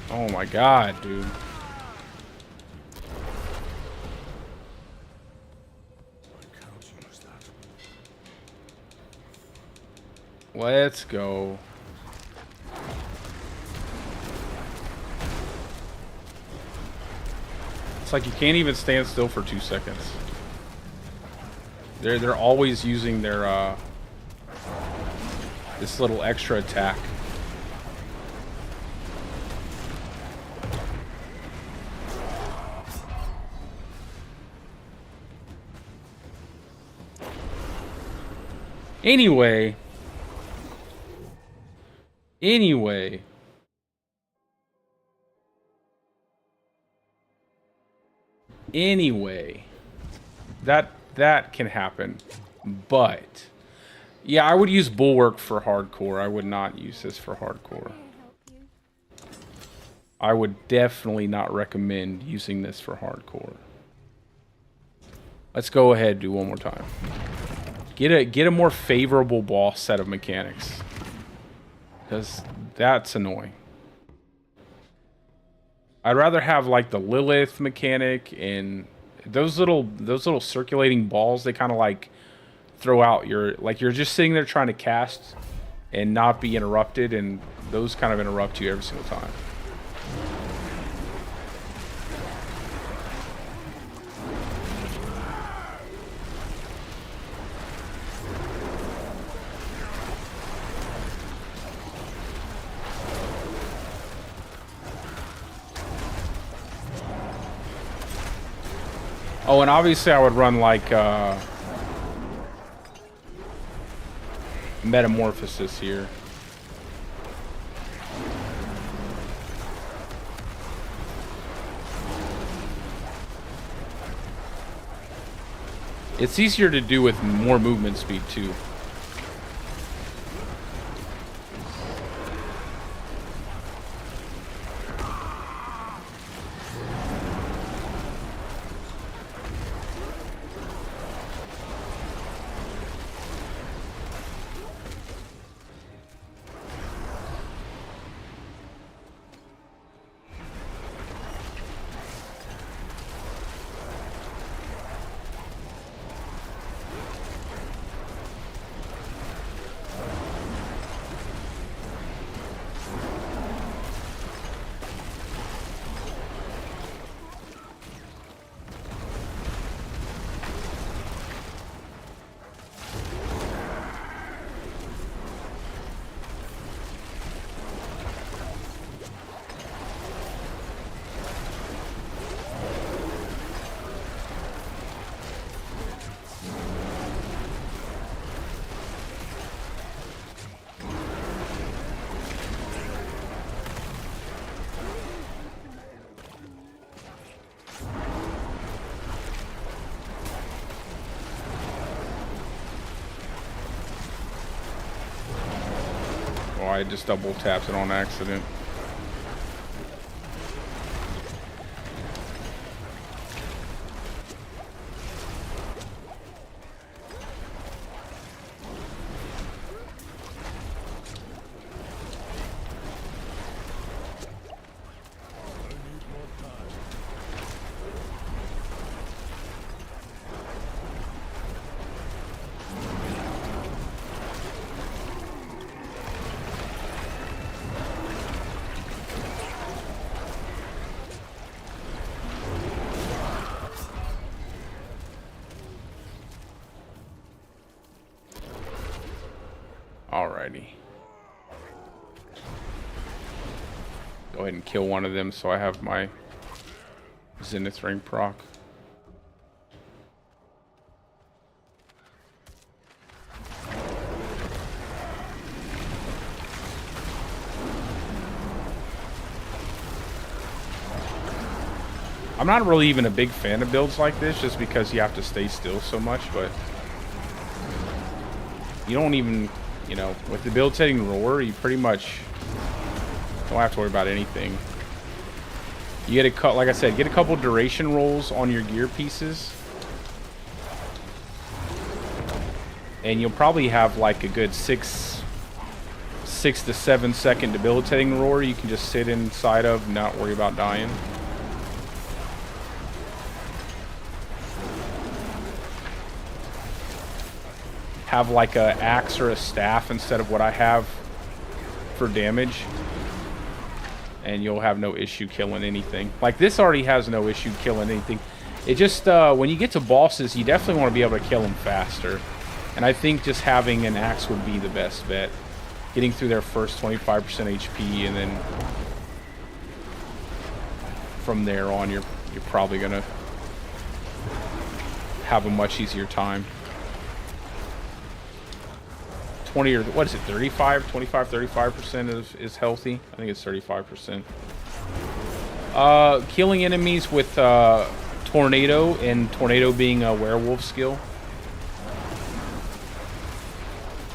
Oh my god, dude. Let's go. It's like you can't even stand still for 2 seconds. They're always using their this little extra attack. Anyway. That can happen. But yeah, I would use Bulwark for hardcore. I would not use this for hardcore. I would definitely not recommend using this for hardcore. Let's go ahead and do one more time. Get a more favorable boss set of mechanics. Because that's annoying. I'd rather have like the Lilith mechanic and those little circulating balls. They kind of like throw out your, like, you're just sitting there trying to cast and not be interrupted, and those kind of interrupt you every single time. Oh, and obviously I would run like Metamorphosis here. It's easier to do with more movement speed too. Oh, I just double tapped it on accident. Alrighty. Go ahead and kill one of them so I have my Zenith Ring proc. I'm not really even a big fan of builds like this just because you have to stay still so much, but you don't even, you know, with the debilitating roar, you pretty much don't have to worry about anything. You get a cut, like I said, get a couple duration rolls on your gear pieces, and you'll probably have like a good 6 to 7 second debilitating roar you can just sit inside of and not worry about dying. Have like a axe or a staff instead of what I have for damage, and you'll have no issue killing anything. Like this already has no issue killing anything. It just when you get to bosses, you definitely want to be able to kill them faster, and I think just having an axe would be the best bet. Getting through their first 25% HP, and then from there on you're probably gonna have a much easier time. 20 or what is it, 35% is healthy. I think it's 35%. Killing enemies with tornado, and tornado being a werewolf skill,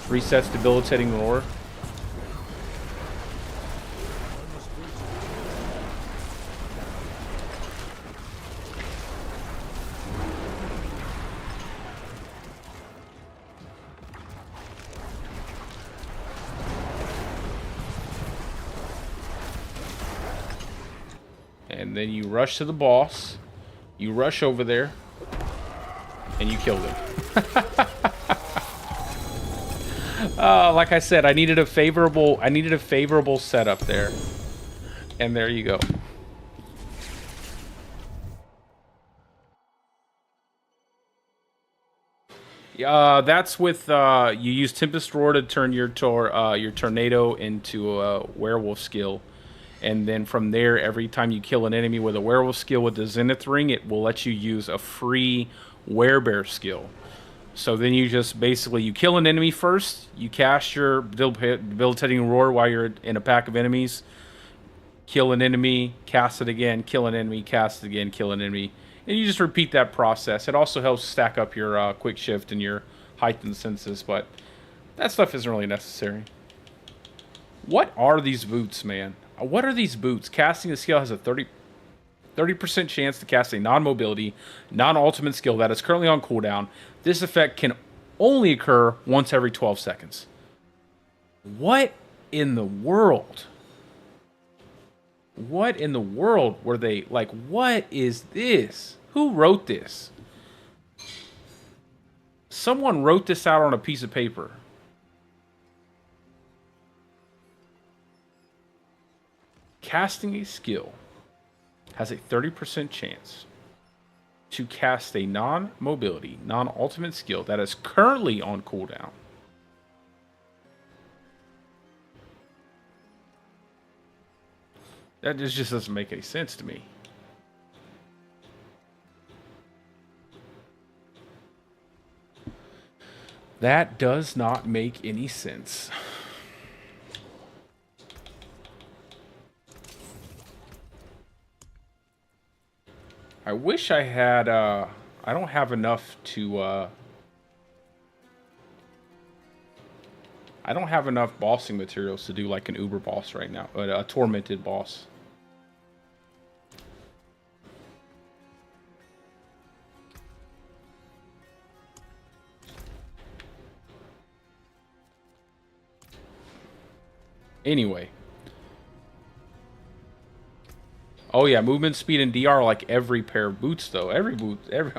resets debilitating roar. And then you rush to the boss, you rush over there, and you kill him. Like I said, I needed a favorable setup there. And there you go. That's with you use Tempest Roar to turn your tornado into a werewolf skill, and then from there, every time you kill an enemy with a werewolf skill with the Zenith Ring, it will let you use a free werebear skill. So then you just basically you kill an enemy first, you cast your debilitating roar while you're in a pack of enemies, kill an enemy, cast it again, kill an enemy, cast it again, kill an enemy. And you just repeat that process. It also helps stack up your quick shift and your heightened senses, but that stuff isn't really necessary. What are these boots, man? What are these boots? Casting a skill has a 30% chance to cast a non-mobility, non-ultimate skill that is currently on cooldown. This effect can only occur once every 12 seconds. What in the world? What in the world were they like? What is this? Who wrote this? Someone wrote this out on a piece of paper. Casting a skill has a 30% chance to cast a non-mobility, non-ultimate skill that is currently on cooldown. That just doesn't make any sense to me. That does not make any sense. I wish I had, I don't have enough to, I don't have enough bossing materials to do like an uber boss right now, a tormented boss. Anyway. Oh yeah, movement speed and DR are like every pair of boots though.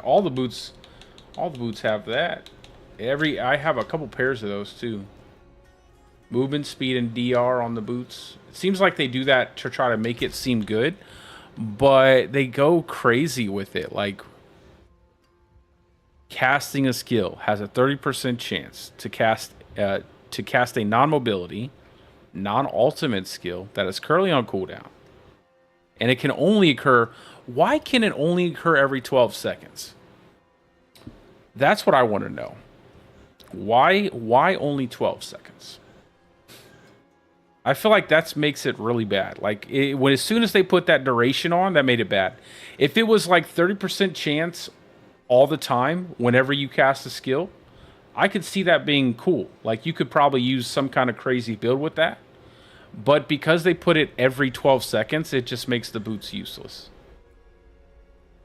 All the boots have that. I have a couple pairs of those too. Movement speed and DR on the boots. It seems like they do that to try to make it seem good, but they go crazy with it. Like casting a skill has a 30% chance to cast a non-mobility, non-ultimate skill that is currently on cooldown. And it can only occur... Why can it only occur every 12 seconds? That's what I want to know. Why only 12 seconds? I feel like that makes it really bad. Like, as soon as they put that duration on, that made it bad. If it was like 30% chance all the time, whenever you cast a skill, I could see that being cool. Like, you could probably use some kind of crazy build with that. But because they put it every 12 seconds, it just makes the boots useless.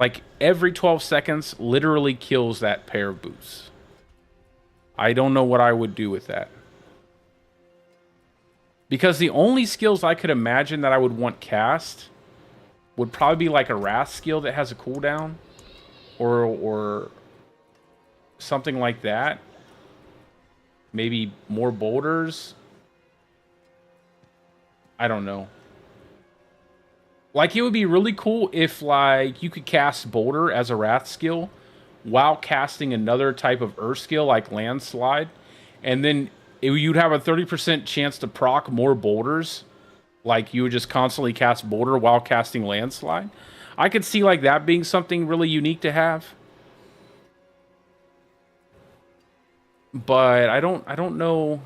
Like, every 12 seconds literally kills that pair of boots. I don't know what I would do with that. Because the only skills I could imagine that I would want cast would probably be like a wrath skill that has a cooldown. Or something like that. Maybe more boulders. I don't know. Like, it would be really cool if, like, you could cast Boulder as a Wrath skill while casting another type of Earth skill, like Landslide. And then you'd have a 30% chance to proc more Boulders. Like, you would just constantly cast Boulder while casting Landslide. I could see, like, that being something really unique to have. But I don't know...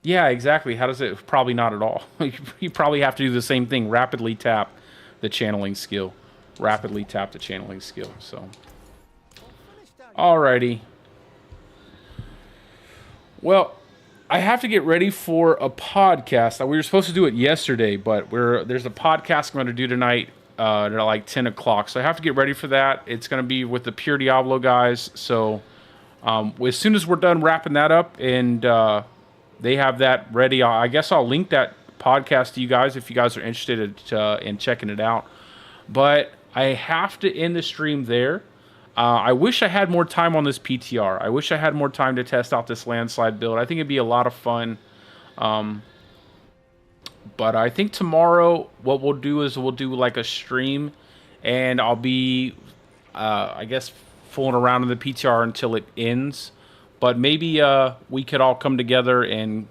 Yeah, exactly. How does it? Probably not at all. You probably have to do the same thing. Rapidly tap the channeling skill. Rapidly tap the channeling skill. So, alrighty. Well, I have to get ready for a podcast. We were supposed to do it yesterday, but there's a podcast I'm going to do tonight at like 10 o'clock. So I have to get ready for that. It's going to be with the Pure Diablo guys. So as soon as we're done wrapping that up and... they have that ready. I guess I'll link that podcast to you guys if you guys are interested in checking it out. But I have to end the stream there. I wish I had more time on this PTR. I wish I had more time to test out this landslide build. I think it'd be a lot of fun. But I think tomorrow what we'll do is we'll do like a stream, and I'll be, I guess, fooling around in the PTR until it ends. But maybe we could all come together and,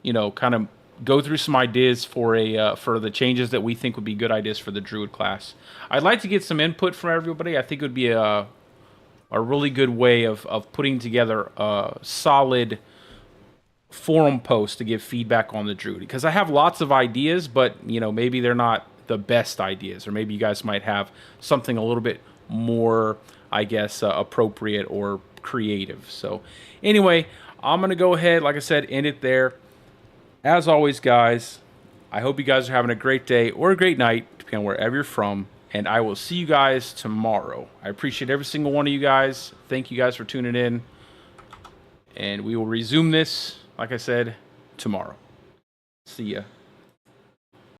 you know, kind of go through some ideas for the changes that we think would be good ideas for the Druid class. I'd like to get some input from everybody. I think it would be a really good way of putting together a solid forum post to give feedback on the Druid, because I have lots of ideas, but you know, maybe they're not the best ideas, or maybe you guys might have something a little bit more, I guess, appropriate or creative. So anyway, I'm gonna go ahead, like I said, end it there. As always, guys, I hope you guys are having a great day or a great night, depending on wherever you're from, and I will see you guys tomorrow. I appreciate every single one of you guys. Thank you guys for tuning in, and we will resume this, like I said, tomorrow. See ya.